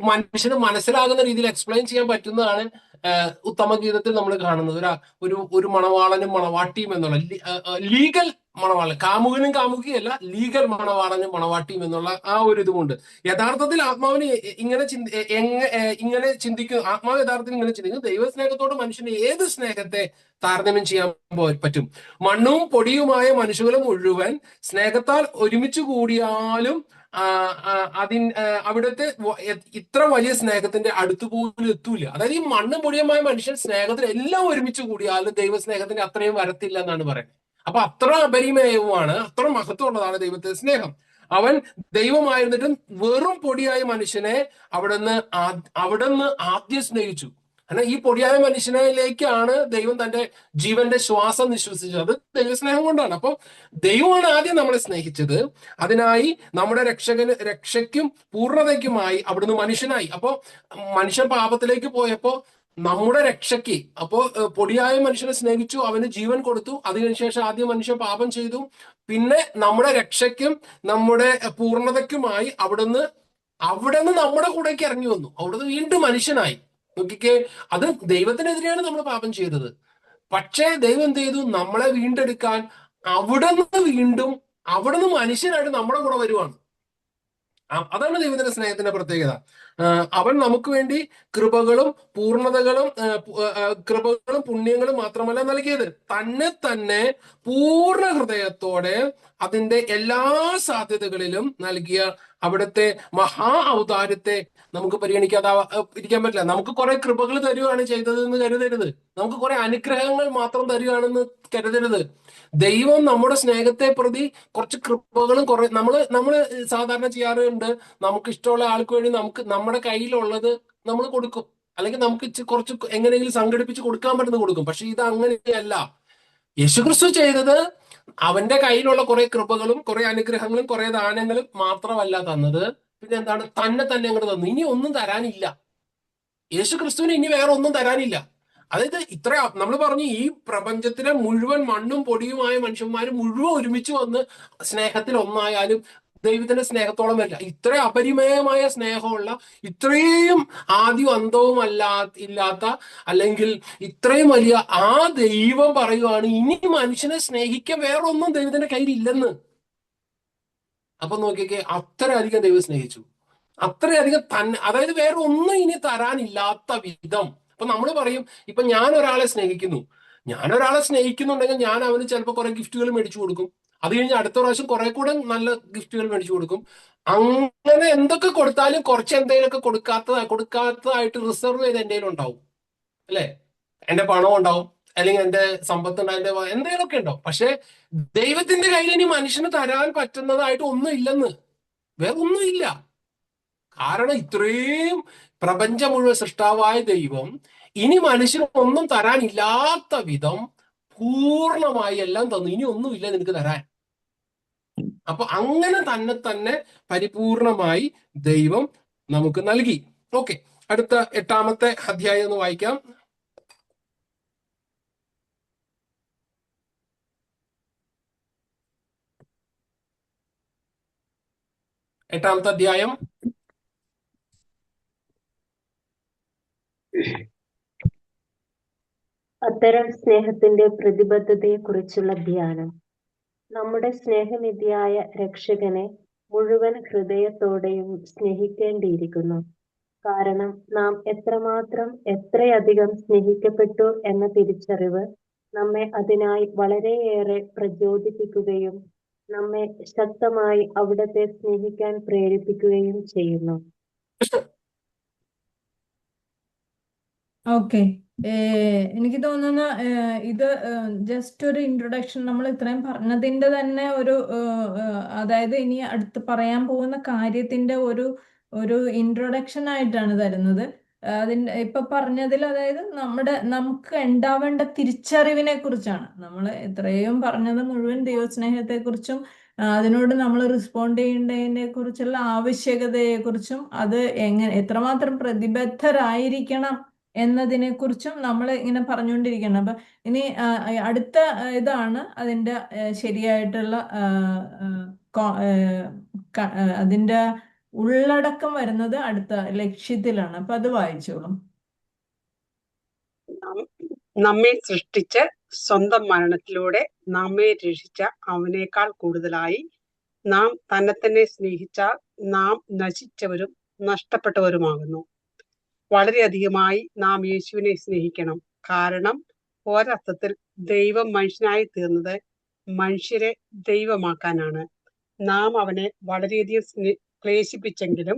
മനുഷ്യന് മനസ്സിലാകുന്ന രീതിയിൽ എക്സ്പ്ലെയിൻ ചെയ്യാൻ പറ്റുന്നതാണ് ഉത്തമഗീതത്തിൽ നമ്മൾ കാണുന്നത്. ഒരു മണവാളനും മണവാട്ടിയും എന്നുള്ള ലീഗൽ മണവാളൻ, കാമുകനും കാമുകിയല്ല, ലീഗൽ മണവാളനും മണവാട്ടിയും എന്നുള്ള ആ ഒരു ഇതുകൊണ്ട് യഥാർത്ഥത്തിൽ ആത്മാവിന് ഇങ്ങനെ ചിന്തിക്കും. ആത്മാവ് യഥാർത്ഥത്തിൽ ഇങ്ങനെ ചിന്തിക്കും, ദൈവസ്നേഹത്തോട് മനുഷ്യന് ഏത് സ്നേഹത്തെ താരതമ്യം ചെയ്യാൻ പറ്റും? മണ്ണും പൊടിയുമായ മനുഷ്യരും മുഴുവൻ സ്നേഹത്താൽ ഒരുമിച്ച് കൂടിയാലും അവിടുത്തെ ഇത്ര വലിയ സ്നേഹത്തിന്റെ അടുത്തുപോലും എത്തൂല. അതായത് ഈ മണ്ണും പൊടിയുമായ മനുഷ്യൻ സ്നേഹത്തിൽ എല്ലാം ഒരുമിച്ച് കൂടിയാലും ദൈവസ്നേഹത്തിന്റെ അത്രയും വരത്തില്ല എന്നാണ് പറയുന്നത്. അപ്പൊ അത്ര അപരിമേയവുമാണ്, അത്ര മഹത്വമുള്ളതാണ് ദൈവത്തെ സ്നേഹം. അവൻ ദൈവമായിരുന്നിട്ടും വെറും പൊടിയായ മനുഷ്യനെ അവിടുന്ന് ആദ്യം സ്നേഹിച്ചു. കാരണം ഈ പൊടിയായ മനുഷ്യനിലേക്കാണ് ദൈവം തന്റെ ജീവന്റെ ശ്വാസം നിശ്വസിച്ചത്. അത് ദൈവസ്നേഹം കൊണ്ടാണ്. അപ്പൊ ദൈവമാണ് ആദ്യം നമ്മളെ സ്നേഹിച്ചത്. അതിനായി നമ്മുടെ രക്ഷയ്ക്കും പൂർണ്ണതയ്ക്കുമായി അവിടുന്ന് മനുഷ്യനായി. അപ്പോ മനുഷ്യൻ പാപത്തിലേക്ക് പോയപ്പോ നമ്മുടെ രക്ഷയ്ക്ക്, അപ്പോ പൊടിയായ മനുഷ്യനെ സ്നേഹിച്ചു, അവന് ജീവൻ കൊടുത്തു. അതിനുശേഷം ആദ്യം മനുഷ്യൻ പാപം ചെയ്തു. പിന്നെ നമ്മുടെ രക്ഷയ്ക്കും നമ്മുടെ പൂർണ്ണതയ്ക്കുമായി അവിടുന്ന് നമ്മുടെ കൂടേക്ക് ഇറങ്ങി വന്നു. അവിടുന്ന് വീണ്ടും മനുഷ്യനായി. നോക്കിക്കേ, അത് ദൈവത്തിനെതിരെയാണ് നമ്മൾ പാപം ചെയ്തത്. പക്ഷേ ദൈവം എന്ത് ചെയ്തു? നമ്മളെ വീണ്ടെടുക്കാൻ അവിടുന്ന് മനുഷ്യനായിട്ട് നമ്മുടെ കൂടെ വരുവാണ്. അതാണ് ദൈവത്തിന്റെ സ്നേഹത്തിന്റെ പ്രത്യേകത. അവൻ നമുക്ക് വേണ്ടി കൃപകളും പുണ്യങ്ങളും മാത്രമല്ല നൽകിയത്, തന്നെ പൂർണ്ണ ഹൃദയത്തോടെ അതിന്റെ എല്ലാ സാധ്യതകളിലും നൽകിയ അവിടുത്തെ മഹാ ഔദാര്യത്തെ നമുക്ക് പരിഗണിക്കാതെ ഇരിക്കാൻ പറ്റില്ല. നമുക്ക് കുറെ കൃപകൾ തരുവാണ് ചെയ്തതെന്ന് കരുതരുത്. നമുക്ക് കുറെ അനുഗ്രഹങ്ങൾ മാത്രം തരുകയാണെന്ന് കരുതരുത്. ദൈവം നമ്മുടെ സ്നേഹത്തെ പ്രതി കുറച്ച് കൃപകളും നമ്മള് സാധാരണ ചെയ്യാറുണ്ട്. നമുക്ക് ഇഷ്ടമുള്ള ആൾക്ക് വേണ്ടി നമ്മുടെ കയ്യിലുള്ളത് നമ്മൾ കൊടുക്കും, അല്ലെങ്കിൽ നമുക്ക് കുറച്ച് എങ്ങനെയെങ്കിലും സംഘടിപ്പിച്ച് കൊടുക്കാൻ പറ്റുന്നത് കൊടുക്കും. പക്ഷെ ഇത് അങ്ങനെയല്ല. യേശുക്രിസ്തു ചെയ്തത് അവന്റെ കയ്യിലുള്ള കുറെ കൃപകളും കുറെ അനുഗ്രഹങ്ങളും കുറെ ദാനങ്ങളും മാത്രമല്ല തന്നത്, പിന്നെ എന്താണ്? തന്നെ അങ്ങോട്ട് തന്നു. ഇനി ഒന്നും തരാനില്ല. യേശുക്രിസ്തുവിന് ഇനി വേറെ ഒന്നും തരാനില്ല. അതായത് നമ്മൾ പറഞ്ഞു, ഈ പ്രപഞ്ചത്തിലെ മുഴുവൻ മണ്ണും പൊടിയുമായ മനുഷ്യന്മാരും മുഴുവൻ ഒരുമിച്ച് വന്ന് സ്നേഹത്തിൽ ഒന്നായാലും ദൈവത്തിന്റെ സ്നേഹത്തോളം വരില്ല. ഇത്ര അപരിമേയമായ സ്നേഹമുള്ള, ഇത്രയും ആദ്യം അന്തവും ഇല്ലാത്ത, അല്ലെങ്കിൽ ഇത്രയും വലിയ ആ ദൈവം പറയുവാണ് ഇനി മനുഷ്യനെ സ്നേഹിക്കാൻ വേറെ ഒന്നും ദൈവത്തിന്റെ കയ്യിൽ ഇല്ലെന്ന്. അപ്പൊ നോക്കിക്കേ, അത്രയധികം ദൈവം സ്നേഹിച്ചു, അത്രയധികം അതായത് വേറെ ഒന്നും ഇനി തരാനില്ലാത്ത വിധം. അപ്പൊ നമ്മൾ പറയും, ഇപ്പൊ ഞാൻ ഒരാളെ സ്നേഹിക്കുന്നുണ്ടെങ്കിൽ ഞാൻ അവന് ചിലപ്പോൾ കുറെ ഗിഫ്റ്റുകൾ മേടിച്ചു കൊടുക്കും. അത് കഴിഞ്ഞ് അടുത്ത പ്രാവശ്യം കുറെ കൂടെ നല്ല ഗിഫ്റ്റുകൾ മേടിച്ചു കൊടുക്കും. അങ്ങനെ എന്തൊക്കെ കൊടുത്താലും കുറച്ച് എന്തെങ്കിലുമൊക്കെ കൊടുക്കാത്തതായിട്ട് റിസർവ് ചെയ്ത് എൻ്റെ ഉണ്ടാവും, അല്ലെ? എന്റെ പണം ഉണ്ടാവും, അല്ലെങ്കിൽ എന്റെ സമ്പത്ത് ഉണ്ടാവും, എന്തെങ്കിലുമൊക്കെ ഉണ്ടാവും. പക്ഷെ ദൈവത്തിന്റെ കയ്യിൽ ഇനി മനുഷ്യന് തരാൻ പറ്റുന്നതായിട്ട് ഒന്നും ഇല്ലെന്ന്, വേറെ ഒന്നുമില്ല. കാരണം ഇത്രയും പ്രപഞ്ചം മുഴുവൻ സൃഷ്ടാവായ ദൈവം ഇനി മനുഷ്യന് ഒന്നും തരാനില്ലാത്ത വിധം പൂർണ്ണമായി എല്ലാം തന്നു. ഇനി ഒന്നുമില്ല നിനക്ക് തരാൻ. അപ്പൊ അങ്ങനെ തന്നെ പരിപൂർണമായി ദൈവം നമുക്ക് നൽകി. ഓക്കെ, അടുത്ത 8-ാമത്തെ അധ്യായം ഒന്ന് വായിക്കാം. 8-ാമത്തെ അധ്യായം. അത്തരം സ്നേഹത്തിന്റെ പ്രതിബദ്ധതയെക്കുറിച്ചുള്ള ധ്യാനം. നമ്മുടെ സ്നേഹനിധിയായ രക്ഷകനെ മുഴുവൻ ഹൃദയത്തോടെയും സ്നേഹിക്കേണ്ടിയിരിക്കുന്നു. കാരണം നാം എത്രയധികം സ്നേഹിക്കപ്പെട്ടു എന്ന തിരിച്ചറിവ് നമ്മെ അതിനായി വളരെയേറെ പ്രചോദിപ്പിക്കുകയും നമ്മെ ശക്തമായി അവിടത്തെ സ്നേഹിക്കാൻ പ്രേരിപ്പിക്കുകയും ചെയ്യുന്നു. ഓക്കെ, എനിക്ക് തോന്നുന്നു ഇത് ജസ്റ്റ് ഒരു ഇൻട്രൊഡക്ഷൻ. നമ്മൾ ഇത്രയും പറഞ്ഞതിന്റെ തന്നെ ഒരു അതായത് ഇനി അടുത്ത് പറയാൻ പോകുന്ന കാര്യത്തിന്റെ ഒരു ഇൻട്രൊഡക്ഷൻ ആയിട്ടാണ് തരുന്നത്. അതിന്റെ ഇപ്പൊ പറഞ്ഞതിൽ അതായത് നമുക്ക് ഉണ്ടാവേണ്ട തിരിച്ചറിവിനെ കുറിച്ചാണ്. നമ്മൾ ഇത്രയും പറഞ്ഞത് മുഴുവൻ ദൈവസ്നേഹത്തെ കുറിച്ചും അതിനോട് നമ്മൾ റെസ്പോണ്ട് ചെയ്യേണ്ടതിനെ കുറിച്ചുള്ള ആവശ്യകതയെ കുറിച്ചും അത് എത്രമാത്രം പ്രതിബദ്ധരായിരിക്കണം എന്നതിനെ കുറിച്ചും നമ്മൾ ഇങ്ങനെ പറഞ്ഞുകൊണ്ടിരിക്കണം. അപ്പൊ ഇനി അടുത്ത ഇതാണ് അതിന്റെ ശരിയായിട്ടുള്ള അതിന്റെ ഉള്ളടക്കം വരുന്നത് അടുത്ത ലക്ഷ്യത്തിലാണ്. അപ്പൊ അത് വായിച്ചോളും. നമ്മെ സൃഷ്ടിച്ച് സ്വന്തം മരണത്തിലൂടെ നമ്മെ രക്ഷിച്ച അവനേക്കാൾ കൂടുതലായി നാം തന്നെ സ്നേഹിച്ചാൽ നാം നശിച്ചവരും നഷ്ടപ്പെട്ടവരുമാകുന്നു. വളരെയധികമായി നാം യേശുവിനെ സ്നേഹിക്കണം. കാരണം ഒരർത്ഥത്തിൽ ദൈവം മനുഷ്യനായി തീർന്നത് മനുഷ്യരെ ദൈവമാക്കാനാണ്. നാം അവനെ വളരെയധികം ക്ലേശിപ്പിച്ചെങ്കിലും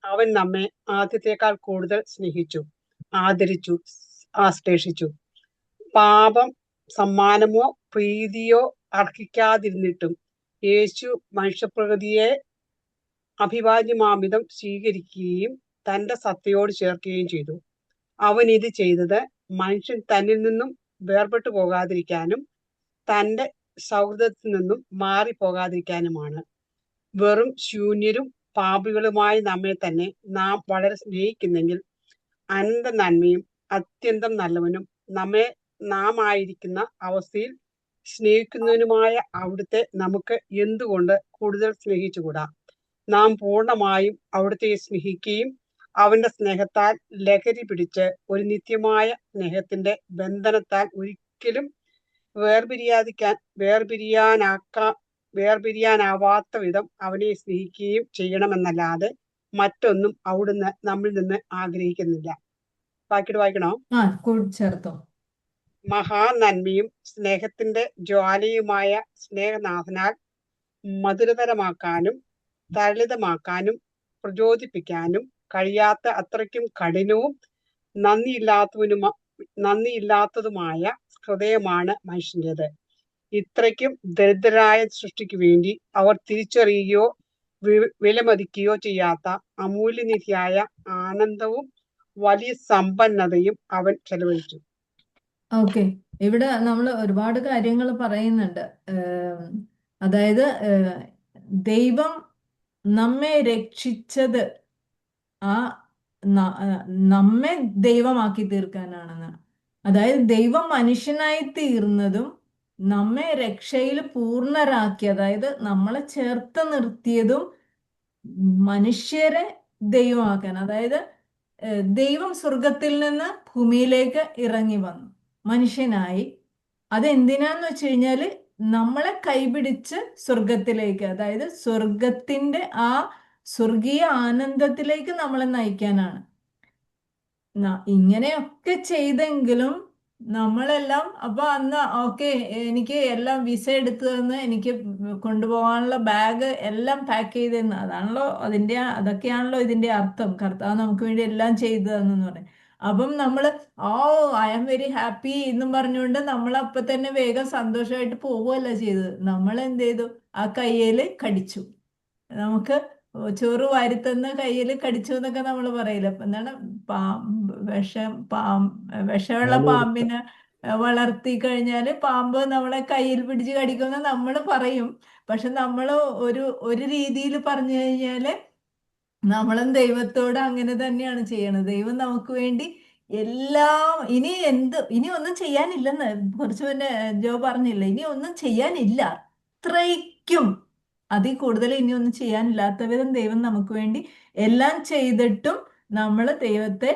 അവൻ നമ്മെ ആദ്യത്തേക്കാൾ കൂടുതൽ സ്നേഹിച്ചു, ആദരിച്ചു, ആശ്ലേഷിച്ചു. പാപം സമ്മാനമോ പ്രീതിയോ അർഹിക്കാതിരുന്നിട്ടും യേശു മനുഷ്യപ്രകൃതിയെ അഭിവാജ്യമാമിതം സ്വീകരിക്കുകയും തന്റെ സത്തയോട് ചേർക്കുകയും ചെയ്തു. അവൻ ഇത് ചെയ്തത് മനുഷ്യൻ തന്നിൽ നിന്നും വേർപെട്ടു പോകാതിരിക്കാനും തന്റെ സൗഹൃദത്തിൽ നിന്നും മാറിപ്പോകാതിരിക്കാനുമാണ്. വെറും ശൂന്യരും പാപികളുമായി നമ്മെ തന്നെ നാം വളരെ സ്നേഹിക്കുന്നെങ്കിൽ അനന്ത നന്മയും അത്യന്തം നല്ലവനും നാം ആയിരിക്കുന്ന അവസ്ഥയിൽ സ്നേഹിക്കുന്നതിനുമായ അവിടുത്തെ നമുക്ക് എന്തുകൊണ്ട് കൂടുതൽ സ്നേഹിച്ചുകൂടാ? നാം പൂർണ്ണമായും അവിടുത്തെ സ്നേഹിക്കുകയും അവന്റെ സ്നേഹത്താൽ ലഹരി പിടിച്ച് ഒരു നിത്യമായ സ്നേഹത്തിന്റെ ബന്ധനത്താൽ ഒരിക്കലും വേർപിരിയാനാവാത്ത വിധം അവനെ സ്നേഹിക്കുകയും ചെയ്യണമെന്നല്ലാതെ മറ്റൊന്നും അവിടുന്ന് നമ്മിൽ നിന്ന് ആഗ്രഹിക്കുന്നില്ല. വായിക്കണോ? ചേർത്തോ. മഹാനന്മയും സ്നേഹത്തിന്റെ ജ്വാലയുമായ സ്നേഹനാഥനാൽ മധുരതരമാക്കാനും തരളിതമാക്കാനും പ്രചോദിപ്പിക്കാനും കഴിയാത്ത അത്രയ്ക്കും കഠിനവും നന്ദിയില്ലാത്തതുമായ ഹൃദയമാണ് മനുഷ്യൻ്റെത്. ഇത്രയ്ക്കും ദരിദ്രരായ സൃഷ്ടിക്ക് വേണ്ടി അവർ തിരിച്ചറിയുകയോ വിലമതിക്കുകയോ ചെയ്യാത്ത അമൂല്യനിധിയായ ആനന്ദവും വലിയ സമ്പന്നതയും അവൻ ചെലവഴിച്ചു. ഓക്കെ, ഇവിടെ നമ്മൾ ഒരുപാട് കാര്യങ്ങൾ പറയുന്നുണ്ട്. അതായത് ദൈവം നമ്മെ രക്ഷിച്ചത് നമ്മെ ദൈവമാക്കി തീർക്കാനാണെന്ന്. അതായത് ദൈവം മനുഷ്യനായി തീർന്നതും നമ്മെ രക്ഷയിൽ പൂർണ്ണരാക്കി, അതായത് നമ്മളെ ചേർത്ത് നിർത്തിയതും മനുഷ്യരെ ദൈവമാക്കാൻ. അതായത് ദൈവം സ്വർഗത്തിൽ നിന്ന് ഭൂമിയിലേക്ക് ഇറങ്ങി വന്നു മനുഷ്യനായി. അതെന്തിനാന്ന് വെച്ച് കഴിഞ്ഞാല് നമ്മളെ കൈപിടിച്ച് സ്വർഗത്തിലേക്ക്, അതായത് സ്വർഗത്തിന്റെ ആ സ്വർഗീയ ആനന്ദത്തിലേക്ക് നമ്മളെ നയിക്കാനാണ്. ഇങ്ങനെയൊക്കെ ചെയ്തെങ്കിലും നമ്മളെല്ലാം അപ്പൊ അന്ന് ഓക്കെ, എനിക്ക് എല്ലാം വിസ എടുത്തു തന്ന് എനിക്ക് കൊണ്ടുപോകാനുള്ള ബാഗ് എല്ലാം പാക്ക് ചെയ്ത് തന്നു. അതൊക്കെയാണല്ലോ ഇതിന്റെ അർത്ഥം. കർത്താവ് നമുക്ക് വേണ്ടി എല്ലാം ചെയ്തു തന്നെന്ന് പറയും. അപ്പം നമ്മൾ ഐ ആം വെരി ഹാപ്പി എന്നും പറഞ്ഞുകൊണ്ട് നമ്മൾ അപ്പൊ തന്നെ വേഗം സന്തോഷമായിട്ട് പോവുകയല്ല ചെയ്തത്. നമ്മൾ എന്ത് ചെയ്തു? ആ കയ്യില് കടിച്ചു. നമുക്ക് ചോറ് വാരിത്തന്ന കയ്യിൽ കടിച്ചു എന്നൊക്കെ നമ്മൾ പറയില്ല. എന്താണ് വിഷമുള്ള പാമ്പിനെ വളർത്തി കഴിഞ്ഞാല് പാമ്പ് നമ്മളെ കയ്യിൽ പിടിച്ച് കടിക്കുമെന്ന് നമ്മൾ പറയും. പക്ഷെ നമ്മൾ ഒരു രീതിയിൽ പറഞ്ഞു കഴിഞ്ഞാല് നമ്മളും ദൈവത്തോട് അങ്ങനെ തന്നെയാണ് ചെയ്യണത്. ദൈവം നമുക്ക് വേണ്ടി എല്ലാം ഇനി ഒന്നും ചെയ്യാനില്ലെന്ന് കുറച്ച് മുന്നേ ജോ പറഞ്ഞില്ല. ഇനി ഒന്നും ചെയ്യാനില്ല, അത്രയ്ക്കും അതിൽ കൂടുതൽ ഇനി ഒന്നും ചെയ്യാനില്ലാത്ത വിധം ദൈവം നമുക്ക് വേണ്ടി എല്ലാം ചെയ്തിട്ടും നമ്മൾ ദൈവത്തെ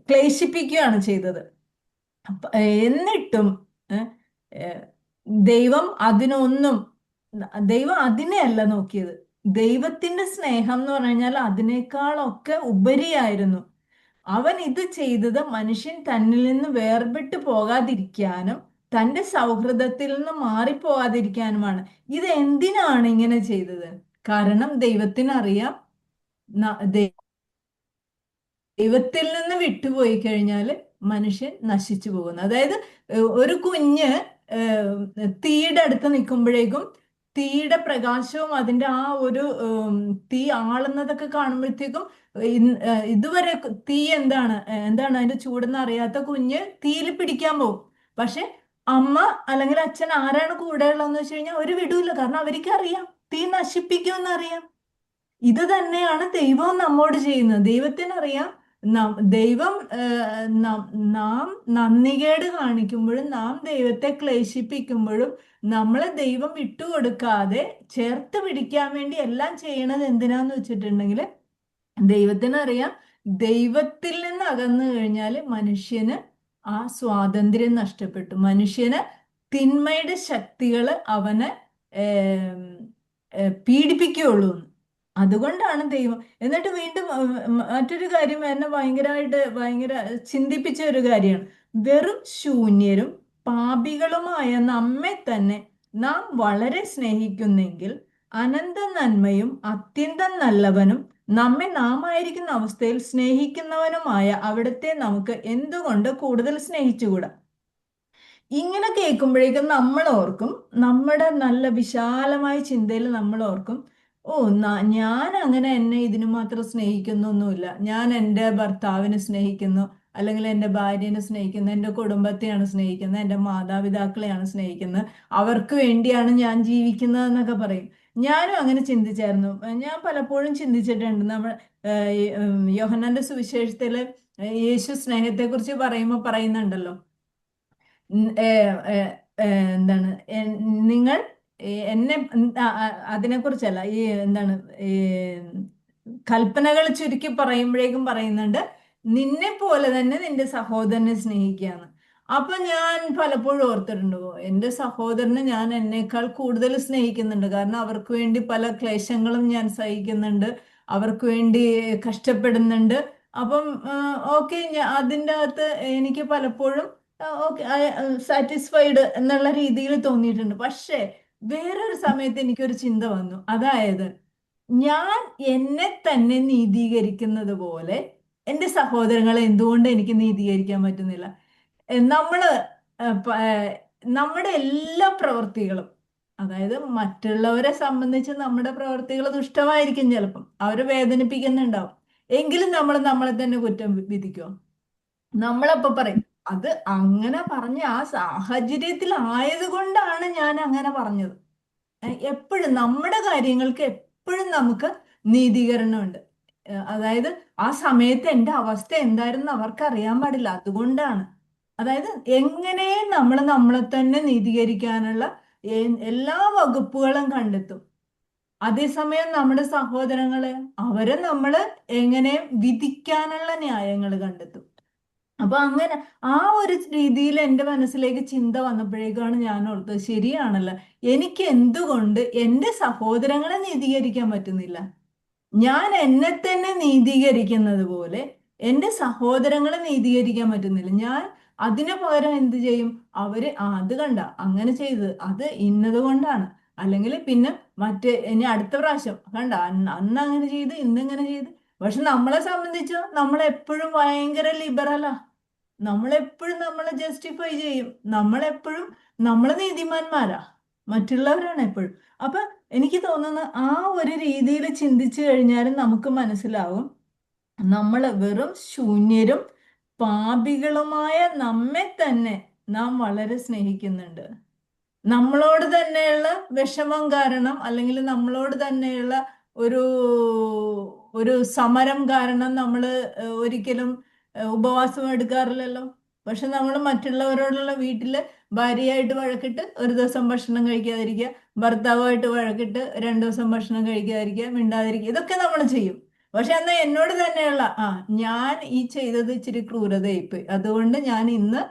ക്ലേശിപ്പിക്കുകയാണ് ചെയ്തത്. എന്നിട്ടും ദൈവം ദൈവം അതിനെയല്ല നോക്കിയത്. ദൈവത്തിന്റെ സ്നേഹം എന്ന് പറഞ്ഞു കഴിഞ്ഞാൽ അതിനേക്കാളൊക്കെ ഉപരിയായിരുന്നു. അവൻ ഇത് ചെയ്തത് മനുഷ്യൻ തന്നിൽ നിന്ന് വേർപെട്ടു പോകാതിരിക്കാനും തന്റെ സൗഹൃദത്തിൽ നിന്ന് മാറിപ്പോകാതിരിക്കാനുമാണ്. ഇത് എന്തിനാണ് ഇങ്ങനെ ചെയ്തത്? കാരണം ദൈവത്തിനറിയാം ദൈവത്തിൽ നിന്ന് വിട്ടുപോയി കഴിഞ്ഞാൽ മനുഷ്യൻ നശിച്ചു പോകുന്നു. അതായത് ഒരു കുഞ്ഞ് തീയുടെ അടുത്ത് നിൽക്കുമ്പോഴേക്കും തീയുടെ പ്രകാശവും അതിന്റെ ആ ഒരു തീ ആളുന്നതൊക്കെ കാണുമ്പോഴത്തേക്കും ഇതുവരെ തീ എന്താണ് അതിന്റെ ചൂടെന്ന് അറിയാത്ത കുഞ്ഞ് തീയിൽ പിടിക്കാൻ പോകും. പക്ഷെ അമ്മ അല്ലെങ്കിൽ അച്ഛൻ ആരാണ് കൂടെ ഉള്ളതെന്ന് വെച്ച് കഴിഞ്ഞാൽ അവര് വിടൂല. കാരണം അവർക്ക് അറിയാം തീ നശിപ്പിക്കുമെന്ന് അറിയാം. ഇത് തന്നെയാണ് ദൈവം നമ്മോട് ചെയ്യുന്നത്. ദൈവത്തിനറിയാം ദൈവം നാം നന്ദികേട് കാണിക്കുമ്പോഴും നാം ദൈവത്തെ ക്ലേശിപ്പിക്കുമ്പോഴും നമ്മളെ ദൈവം വിട്ടുകൊടുക്കാതെ ചേർത്ത് പിടിക്കാൻ വേണ്ടി എല്ലാം ചെയ്യണത് എന്തിനാന്ന് വെച്ചിട്ടുണ്ടെങ്കിൽ ദൈവത്തിനറിയാം ദൈവത്തിൽ നിന്ന് അകന്നു കഴിഞ്ഞാൽ മനുഷ്യന് ആ സ്വാതന്ത്ര്യം നഷ്ടപ്പെട്ടു. മനുഷ്യന് തിന്മയുടെ ശക്തികൾ അവനെ പീഡിപ്പിക്കുകയുള്ളൂ. അതുകൊണ്ടാണ് ദൈവം. എന്നിട്ട് വീണ്ടും മറ്റൊരു കാര്യം എന്നെ ഭയങ്കര ചിന്തിപ്പിച്ച ഒരു കാര്യമാണ്. വെറും ശൂന്യരും പാപികളുമായ നമ്മെ തന്നെ നാം വളരെ സ്നേഹിക്കുന്നെങ്കിൽ അനന്ത നന്മയും അത്യന്തം നല്ലവനും നമ്മെ നാമായിരിക്കുന്ന അവസ്ഥയിൽ സ്നേഹിക്കുന്നവനുമായ അവിടുത്തെ നമുക്ക് എന്തുകൊണ്ട് കൂടുതൽ സ്നേഹിച്ചുകൂടാ? ഇങ്ങനെ കേൾക്കുമ്പോഴേക്കും നമ്മൾ ഓർക്കും, നമ്മുടെ നല്ല വിശാലമായ ചിന്തയിൽ നമ്മൾ ഓർക്കും, ഞാൻ അങ്ങനെ എന്നെ ഇതിനു മാത്രം സ്നേഹിക്കുന്നൊന്നുമില്ല. ഞാൻ എൻ്റെ ഭർത്താവിനെ സ്നേഹിക്കുന്നു, അല്ലെങ്കിൽ എൻ്റെ ഭാര്യനെ സ്നേഹിക്കുന്നു, എൻ്റെ കുടുംബത്തെയാണ് സ്നേഹിക്കുന്നത്, എൻ്റെ മാതാപിതാക്കളെയാണ് സ്നേഹിക്കുന്നത്, അവർക്ക് വേണ്ടിയാണ് ഞാൻ ജീവിക്കുന്നത് എന്നൊക്കെ പറയും. ഞാനും അങ്ങനെ ചിന്തിച്ചായിരുന്നു. ഞാൻ പലപ്പോഴും ചിന്തിച്ചിട്ടുണ്ട്. നമ്മൾ യോഹന്നാന്റെ സുവിശേഷത്തില് യേശു സ്നേഹത്തെക്കുറിച്ച് പറയുന്നുണ്ടല്ലോ, എന്താണ് നിങ്ങൾ എന്നെ അതിനെക്കുറിച്ചല്ല, ഈ കൽപ്പനകൾ ചുരുക്കി പറയുമ്പോഴേക്കും പറയുന്നുണ്ട്, നിന്നെ പോലെ തന്നെ നിന്റെ സഹോദരനെ സ്നേഹിക്കുകയാണ്. അപ്പൊ ഞാൻ പലപ്പോഴും ഓർത്തിട്ടുണ്ടോ, എൻ്റെ സഹോദരനെ ഞാൻ എന്നേക്കാൾ കൂടുതൽ സ്നേഹിക്കുന്നുണ്ട്. കാരണം അവർക്ക് വേണ്ടി പല ക്ലേശങ്ങളും ഞാൻ സഹിക്കുന്നുണ്ട്, അവർക്ക് വേണ്ടി കഷ്ടപ്പെടുന്നുണ്ട്. അപ്പം ഓക്കെ, അതിൻ്റെ അകത്ത് എനിക്ക് പലപ്പോഴും ഓക്കെ സാറ്റിസ്ഫൈഡ് എന്നുള്ള രീതിയിൽ തോന്നിയിട്ടുണ്ട്. പക്ഷേ വേറൊരു സമയത്ത് എനിക്കൊരു ചിന്ത വന്നു. അതായത് ഞാൻ എന്നെ തന്നെ നീതീകരിക്കുന്നത് പോലെ എൻ്റെ സഹോദരങ്ങളെ എന്തുകൊണ്ട് എനിക്ക് നീതീകരിക്കാൻ പറ്റുന്നില്ല? നമ്മുടെ എല്ലാ പ്രവൃത്തികളും, അതായത് മറ്റുള്ളവരെ സംബന്ധിച്ച് നമ്മുടെ പ്രവൃത്തികൾ ദുഷ്ടമായിരിക്കും, ചിലപ്പം അവരെ വേദനിപ്പിക്കുന്നുണ്ടാവും, എങ്കിലും നമ്മളെ തന്നെ കുറ്റം വിധിക്കുമോ? നമ്മളപ്പോ പറയും അത് അങ്ങനെ പറഞ്ഞ ആ സാഹചര്യത്തിൽ ആയതുകൊണ്ടാണ് ഞാൻ അങ്ങനെ പറഞ്ഞത്. എപ്പോഴും നമ്മുടെ കാര്യങ്ങൾക്ക് എപ്പോഴും നമുക്ക് നീതീകരണമുണ്ട്. അതായത് ആ സമയത്ത് എൻ്റെ അവസ്ഥ എന്തായിരുന്നു അവർക്ക് അറിയാൻ പാടില്ല, അതുകൊണ്ടാണ്. അതായത് എങ്ങനെ നമ്മളെ തന്നെ നീതീകരിക്കാനുള്ള എല്ലാ വകുപ്പുകളും കണ്ടെത്തും. അതേസമയം നമ്മുടെ സഹോദരങ്ങളെ അവരെ നമ്മൾ എങ്ങനെ വിധിക്കാനുള്ള ന്യായങ്ങൾ കണ്ടെത്തും. അപ്പൊ അങ്ങനെ ആ ഒരു രീതിയിൽ എൻ്റെ മനസ്സിലേക്ക് ചിന്ത വന്നപ്പോഴേക്കാണ് ഞാൻ ഓർത്തത്, ശരിയാണല്ലോ, എനിക്ക് എന്തുകൊണ്ട് എൻ്റെ സഹോദരങ്ങളെ നീതീകരിക്കാൻ പറ്റുന്നില്ല? ഞാൻ എന്നെ തന്നെ നീതീകരിക്കുന്നത് പോലെ എൻ്റെ സഹോദരങ്ങളെ നീതീകരിക്കാൻ പറ്റുന്നില്ല. ഞാൻ അതിനു പകരം എന്ത് ചെയ്യും? അത് കണ്ട അങ്ങനെ ചെയ്ത് അത് ഇന്നത് കൊണ്ടാണ്, അല്ലെങ്കിൽ പിന്നെ ഇനി അടുത്ത പ്രാവശ്യം കണ്ട അന്ന് അങ്ങനെ ചെയ്ത് ഇന്നിങ്ങനെ ചെയ്ത്. പക്ഷെ നമ്മളെ സംബന്ധിച്ചോ നമ്മളെപ്പോഴും ഭയങ്കര ലിബറലാ. നമ്മളെപ്പോഴും നമ്മളെ ജസ്റ്റിഫൈ ചെയ്യും, നമ്മളെപ്പോഴും നമ്മളെ നീതിമാന്മാരാ, മറ്റുള്ളവരാണ് എപ്പോഴും. അപ്പൊ എനിക്ക് തോന്നുന്നു ആ ഒരു രീതിയിൽ ചിന്തിച്ചു കഴിഞ്ഞാലും നമുക്ക് മനസ്സിലാവും, നമ്മൾ വെറും ശൂന്യരും പാപികളുമായ നമ്മെ തന്നെ നാം വളരെ സ്നേഹിക്കുന്നുണ്ട്. നമ്മളോട് തന്നെയുള്ള വിഷമം കാരണം, അല്ലെങ്കിൽ നമ്മളോട് തന്നെയുള്ള ഒരു സമരം കാരണം നമ്മൾ ഒരിക്കലും ഉപവാസം എടുക്കാറില്ലല്ലോ. പക്ഷെ നമ്മൾ മറ്റുള്ളവരോടുള്ള വീട്ടില് ഭാര്യയായിട്ട് വഴക്കിട്ട് ഒരു ദിവസം ഭക്ഷണം കഴിക്കാതിരിക്കുക, ഭർത്താവുമായിട്ട് വഴക്കിട്ട് 2 ദിവസം ഭക്ഷണം കഴിക്കാതിരിക്കുക, മിണ്ടാതിരിക്കുക, ഇതൊക്കെ നമ്മൾ ചെയ്യും. പക്ഷെ എന്നാൽ എന്നോട് തന്നെയുള്ള ഞാൻ ഈ ചെയ്തത് ഇച്ചിരി ക്രൂരതയായിപ്പോയി, അതുകൊണ്ട് ഞാൻ ഇന്ന്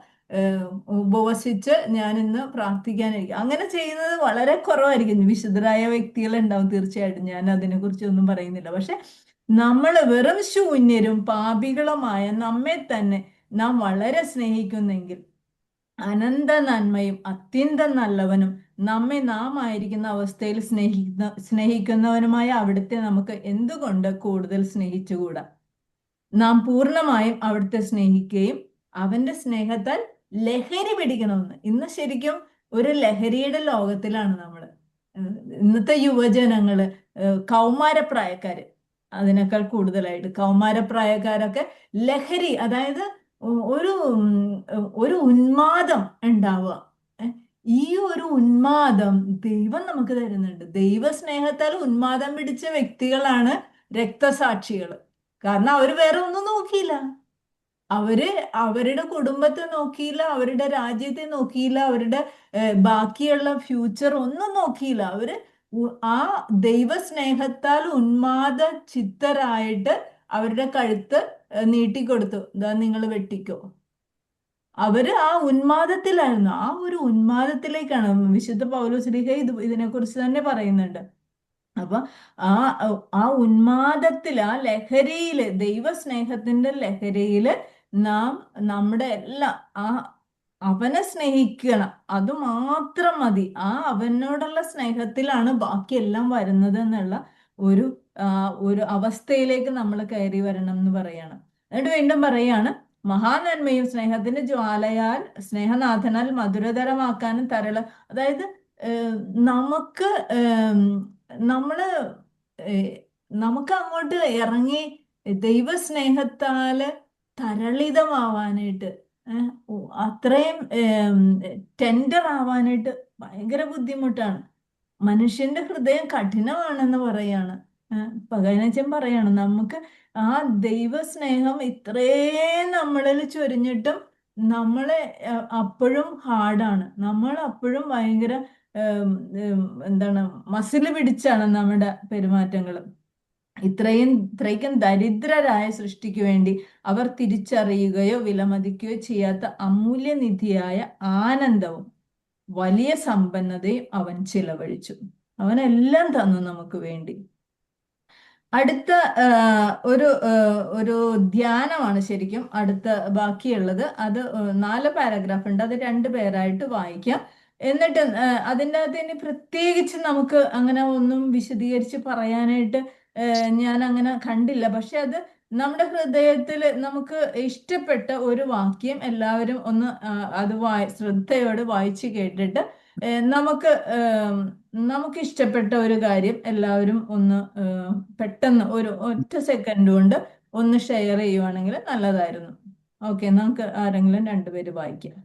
ഉപവസിച്ച് ഞാൻ ഇന്ന് പ്രാർത്ഥിക്കാനായിരിക്കും. അങ്ങനെ ചെയ്യുന്നത് വളരെ കുറവായിരിക്കും. വിശുദ്ധരായ വ്യക്തികളുണ്ടാവും തീർച്ചയായിട്ടും, ഞാൻ അതിനെക്കുറിച്ചൊന്നും പറയുന്നില്ല. പക്ഷെ നമ്മൾ വെറും ശൂന്യരും പാപികളുമായ നമ്മെ തന്നെ നാം വളരെ സ്നേഹിക്കുന്നെങ്കിൽ അനന്ത നന്മയും അത്യന്തം നല്ലവനും നമ്മെ നാം ആയിരിക്കുന്ന അവസ്ഥയിൽ സ്നേഹിക്കുന്നവനുമായ അവിടുത്തെ നമുക്ക് എന്തുകൊണ്ട് കൂടുതൽ സ്നേഹിച്ചുകൂടാ? നാം പൂർണ്ണമായും അവിടുത്തെ സ്നേഹിക്കുകയും അവന്റെ സ്നേഹത്താൽ ലഹരി പിടിക്കണമെന്ന്. ഇന്ന് ശരിക്കും ഒരു ലഹരിയുടെ ലോകത്തിലാണ് നമ്മൾ. ഇന്നത്തെ യുവജനങ്ങള്, കൗമാരപ്രായക്കാര്, അതിനേക്കാൾ കൂടുതലായിട്ട് കൗമാരപ്രായക്കാരൊക്കെ ലഹരി, അതായത് ഒരു ഉന്മാദം ഉണ്ടാവുക. ഈ ഒരു ഉന്മാദം ദൈവം നമുക്ക് തരുന്നുണ്ട്. ദൈവസ്നേഹത്താൽ ഉന്മാദം പിടിച്ച വ്യക്തികളാണ് രക്തസാക്ഷികൾ. കാരണം അവര് വേറെ ഒന്നും നോക്കിയില്ല. അവരുടെ കുടുംബത്തെ നോക്കിയില്ല, അവരുടെ രാജ്യത്തെ നോക്കിയില്ല, അവരുടെ ബാക്കിയുള്ള ഫ്യൂച്ചർ ഒന്നും നോക്കിയില്ല. അവര് ആ ദൈവസ്നേഹത്താൽ ഉന്മാദ ചിത്തരായിട്ട് അവരുടെ കഴുത്ത് നീട്ടിക്കൊടുത്തു, ഇതാ നിങ്ങൾ വെട്ടിക്കോ. അവര് ആ ഉന്മാദത്തിലായിരുന്നു. ആ ഒരു ഉന്മാദത്തിലേക്കാണ് വിശുദ്ധ പൗലോസ്ലീഹ ഇതിനെക്കുറിച്ച് തന്നെ പറയുന്നുണ്ട്. അപ്പൊ ആ ഉന്മാദത്തിൽ, ആ ലഹരിയില്, ദൈവസ്നേഹത്തിന്റെ ലഹരിയില് നാം നമ്മുടെ എല്ലാം അവനെ സ്നേഹിക്കണം, അത് മാത്രം മതി. അവനോടുള്ള സ്നേഹത്തിലാണ് ബാക്കിയെല്ലാം വരുന്നത് എന്നുള്ള ഒരു അവസ്ഥയിലേക്ക് നമ്മൾ കയറി വരണം എന്ന് പറയാണ്. എന്നിട്ട് വീണ്ടും പറയാണ്, മഹാനന്മയും സ്നേഹത്തിന്റെ ജ്വാലയാൽ സ്നേഹനാഥനാൽ മധുരതരമാക്കാനും അതായത് നമുക്ക് അങ്ങോട്ട് ഇറങ്ങി ദൈവസ്നേഹത്താല് തരളിതമാവാനായിട്ട്, അത്രയും ടെൻഡർ ആവാനായിട്ട് ഭയങ്കര ബുദ്ധിമുട്ടാണ്. മനുഷ്യന്റെ ഹൃദയം കഠിനമാണെന്ന് പറയാണ്. പകനച്ചൻ പറയാണ്, നമുക്ക് ആ ദൈവസ്നേഹം ഇത്രയും നമ്മളിൽ ചൊരിഞ്ഞിട്ടും നമ്മളെ അപ്പോഴും ഹാർഡാണ്. നമ്മൾ അപ്പോഴും ഭയങ്കര മസില് പിടിച്ചാണ് നമ്മുടെ പെരുമാറ്റങ്ങൾ. ഇത്രയ്ക്കും ദരിദ്രരായ സൃഷ്ടിക്ക് വേണ്ടി അവർ തിരിച്ചറിയുകയോ വിലമതിക്കുകയോ ചെയ്യാത്ത അമൂല്യനിധിയായ ആനന്ദവും വലിയ സമ്പന്നതയും അവൻ ചിലവഴിച്ചു. അവനെല്ലാം തന്നു നമുക്ക് വേണ്ടി. അടുത്ത ഒരു ധ്യാനമാണ് ശരിക്കും അടുത്ത ബാക്കിയുള്ളത്. അത് 4 പാരഗ്രാഫ് ഉണ്ട്, അത് 2 പേരായിട്ട് വായിക്കാം. എന്നിട്ട് അതിൻ്റെ അകത്ത് ഇനി പ്രത്യേകിച്ച് നമുക്ക് അങ്ങനെ ഒന്നും വിശദീകരിച്ച് പറയാനായിട്ട് ഞാൻ അങ്ങനെ കണ്ടില്ല. പക്ഷെ അത് നമ്മുടെ ഹൃദയത്തിൽ നമുക്ക് ഇഷ്ടപ്പെട്ട ഒരു വാക്യം എല്ലാവരും ഒന്ന് അത് ശ്രദ്ധയോടെ വായിച്ച് കേട്ടിട്ട് നമുക്ക് ഇഷ്ടപ്പെട്ട ഒരു കാര്യം എല്ലാവരും ഒന്ന് പെട്ടെന്ന് ഒരു ഒറ്റ സെക്കൻഡ് കൊണ്ട് ഒന്ന് ഷെയർ ചെയ്യുവാണെങ്കിൽ നല്ലതായിരുന്നു. ഓക്കെ, നമുക്ക് ആരെങ്കിലും 2 പേര് വായിക്കാം.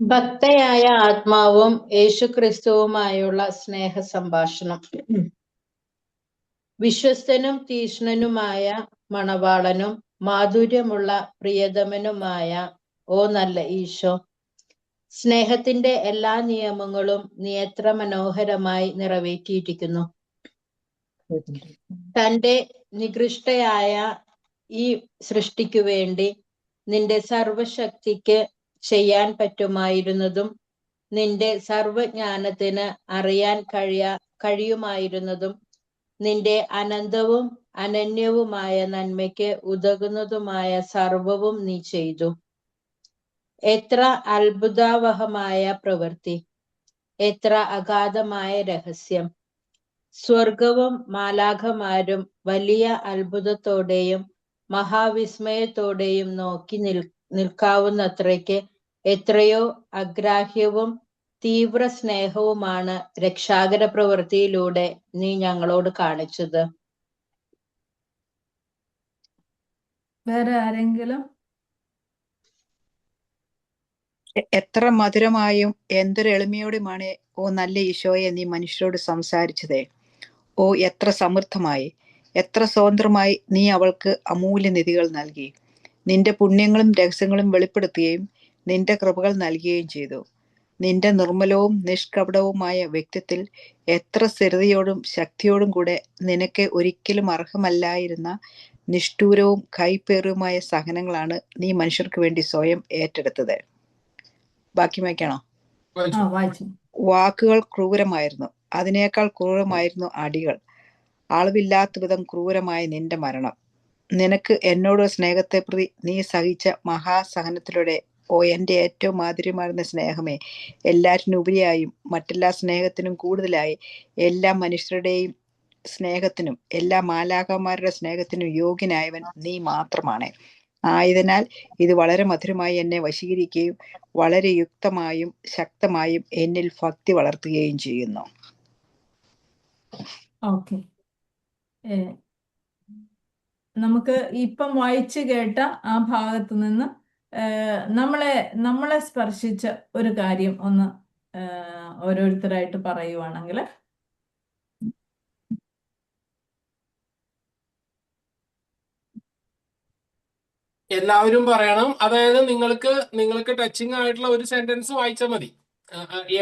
ഭക്തയായ ആത്മാവും യേശുക്രിസ്തുവുമായുള്ള സ്നേഹ സംഭാഷണം. വിശ്വസ്തനും തീക്ഷ്ണനുമായ മണവാളനും മാധുര്യമുള്ള പ്രിയതമനുമായ ഓ നല്ല ഈശോ, സ്നേഹത്തിന്റെ എല്ലാ നിയമങ്ങളും നീ എത്ര മനോഹരമായി നിറവേറ്റിയിരിക്കുന്നു. തന്റെ നികൃഷ്ടയായ ഈ സൃഷ്ടിക്കു വേണ്ടി നിന്റെ സർവശക്തിക്ക് ചെയ്യാൻ പറ്റുമായിരുന്നതും നിന്റെ സർവജ്ഞാനത്തിന് അറിയാൻ കഴിയുമായിരുന്നതും നിന്റെ അനന്തവും അനന്യവുമായ നന്മയ്ക്ക് ഉതകുന്നതുമായ സർവവും നീ ചെയ്തു. എത്ര അത്ഭുതാവഹമായ പ്രവൃത്തി, എത്ര അഗാധമായ രഹസ്യം. സ്വർഗവും മാലാഖമാരും വലിയ അത്ഭുതത്തോടെയും മഹാവിസ്മയത്തോടെയും നോക്കി നിൽക്കാവുന്നത്രയ്ക്ക് എത്രയോ അഗ്രാഹ്യവും തീവ്ര സ്നേഹവുമാണ് രക്ഷാകര പ്രവൃത്തിയിലൂടെ നീ ഞങ്ങളോട് കാണിച്ചത്. വേറെ ആരെങ്കിലും? എത്ര മധുരമായും എന്തൊരു എളിമയോടുമാണ് ഓ നല്ല ഈശോയെ നീ മനുഷ്യരോട് സംസാരിച്ചതേ. ഓ എത്ര സമൃദ്ധമായി, എത്ര സ്വതന്ത്രമായി നീ അവൾക്ക് അമൂല്യ നിധികൾ നൽകി. നിന്റെ പുണ്യങ്ങളും രഹസ്യങ്ങളും വെളിപ്പെടുത്തുകയും നിന്റെ കൃപകൾ നൽകുകയും ചെയ്തു. നിന്റെ നിർമ്മലവും നിഷ്കപടവുമായ വ്യക്തിത്വത്തിൽ എത്ര സ്ഥിരതയോടും ശക്തിയോടും കൂടെ നിനക്ക് ഒരിക്കലും അർഹമല്ലായിരുന്ന നിഷ്ഠൂരവും കൈപ്പേറിയുമായ സഹനങ്ങളാണ് നീ മനുഷ്യർക്ക് വേണ്ടി സ്വയം ഏറ്റെടുത്തത്. ബാക്കി വായിക്കണോ? വായിച്ചു. വായിച്ചു. വാക്കുകൾ ക്രൂരമായിരുന്നു, അതിനേക്കാൾ ക്രൂരമായിരുന്നു അടികൾ. അളവില്ലാത്ത വിധം ക്രൂരമായ നിന്റെ മരണം. നിനക്ക് എന്നോട് സ്നേഹത്തെ പ്രതി നീ സഹിച്ച മഹാസഹനത്തിലൂടെ, ഓ എൻ്റെ ഏറ്റവും മാധുര്യമാർന്ന സ്നേഹമേ, എല്ലാറ്റിനുപരിയായും മറ്റെല്ലാ സ്നേഹത്തിനും കൂടുതലായി എല്ലാ മനുഷ്യരുടെയും സ്നേഹത്തിനും എല്ലാ മാലാഖമാരുടെ സ്നേഹത്തിനും യോഗ്യനായവൻ നീ മാത്രമാണ്. ആയതിനാൽ ഇത് വളരെ മധുരമായി എന്നെ വശീകരിക്കുകയും വളരെ യുക്തമായും ശക്തമായും എന്നിൽ ഭക്തി വളർത്തുകയും ചെയ്യുന്നു. ഓക്കെ, നമുക്ക് ഇപ്പം വായിച്ചു കേട്ട ആ ഭാഗത്ത് നിന്ന് നമ്മളെ സ്പർശിച്ച ഒരു കാര്യം ഒന്ന് ഓരോരുത്തരായിട്ട് പറയുവാണെങ്കിൽ. എല്ലാവരും പറയണം. അതായത് നിങ്ങൾക്ക് ടച്ചിങ് ആയിട്ടുള്ള ഒരു സെന്റൻസ് വായിച്ചാൽ മതി.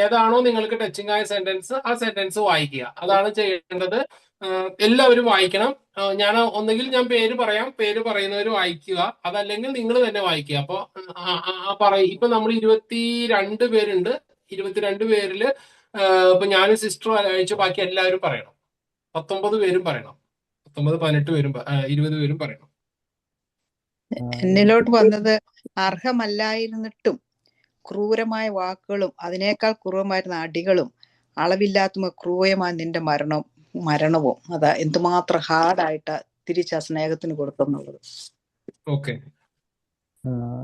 ഏതാണോ നിങ്ങൾക്ക് ടച്ചിങ് ആയ സെന്റൻസ്, ആ സെന്റൻസ് വായിക്കുക. അതാണ് ചെയ്യേണ്ടത്. എല്ലാവരും വായിക്കണം. ഒന്നുകിൽ ഞാൻ പേര് പറയാം, പേര് പറയുന്നവർ വായിക്കുക, അതല്ലെങ്കിൽ നിങ്ങൾ തന്നെ വായിക്കുക. അപ്പൊ ഇപ്പൊ നമ്മൾ 22 പേരുണ്ട്. 22 പേരില് ഇപ്പൊ ഞാനും സിസ്റ്റർ അയച്ചു, ബാക്കി എല്ലാവരും പറയണം. 19 പേരും പറയണം. 19, 18 പേരും 20 പേരും പറയണം. എന്നിലോട്ട് വന്നത് അർഹമല്ലായിരുന്നിട്ടും ക്രൂരമായ വാക്കുകളും അതിനേക്കാൾ ക്രൂരമായിരുന്ന അടികളും അളവില്ലാത്ത ക്രൂരമായ നിന്റെ മരണവും. അതാ എന്തുമാത്രം ഹാർഡായിട്ട് തിരിച്ച് ആ സ്നേഹത്തിന് കൊടുക്കുന്നുള്ളത്. ഓക്കെ,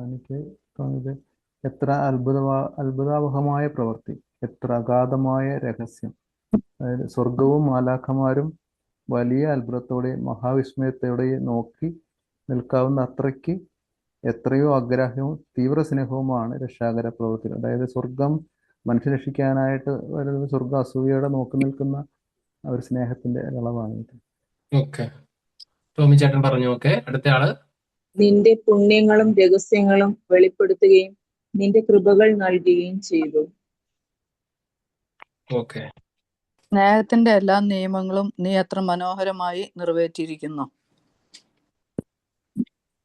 എനിക്ക് തോന്നിയത് എത്ര അത്ഭുതാവഹമായ പ്രവൃത്തി, എത്ര അഗാധമായ രഹസ്യം. അതായത് സ്വർഗവും മാലാഖമാരും വലിയ അത്ഭുതത്തോടെയും മഹാവിസ്മയത്തോടെയും നോക്കി നിൽക്കാവുന്ന അത്രയ്ക്ക് എത്രയോ അഗ്രാഹ്യവും തീവ്ര സ്നേഹവുമാണ് രക്ഷാകര പ്രവൃത്തി. അതായത് സ്വർഗം മനുഷ്യ രക്ഷിക്കാനായിട്ട് വരുന്നത് സ്വർഗ അസൂയയോടെ നോക്കി നിൽക്കുന്ന ഒരു സ്നേഹത്തിന്റെ അളവാണ് ഇത്. ഓക്കെ, ടോമി ചേട്ടൻ പറഞ്ഞു. ഓക്കെ, അടുത്ത ആള്. നിന്റെ പുണ്യങ്ങളും രഹസ്യങ്ങളും വെളിപ്പെടുത്തുകയും നിന്റെ കൃപകൾ നൽകുകയും ചെയ്തു. ഓക്കെ, സ്നേഹത്തിന്റെ എല്ലാ നിയമങ്ങളും നീ എത്ര മനോഹരമായി നിറവേറ്റിയിരിക്കുന്നു.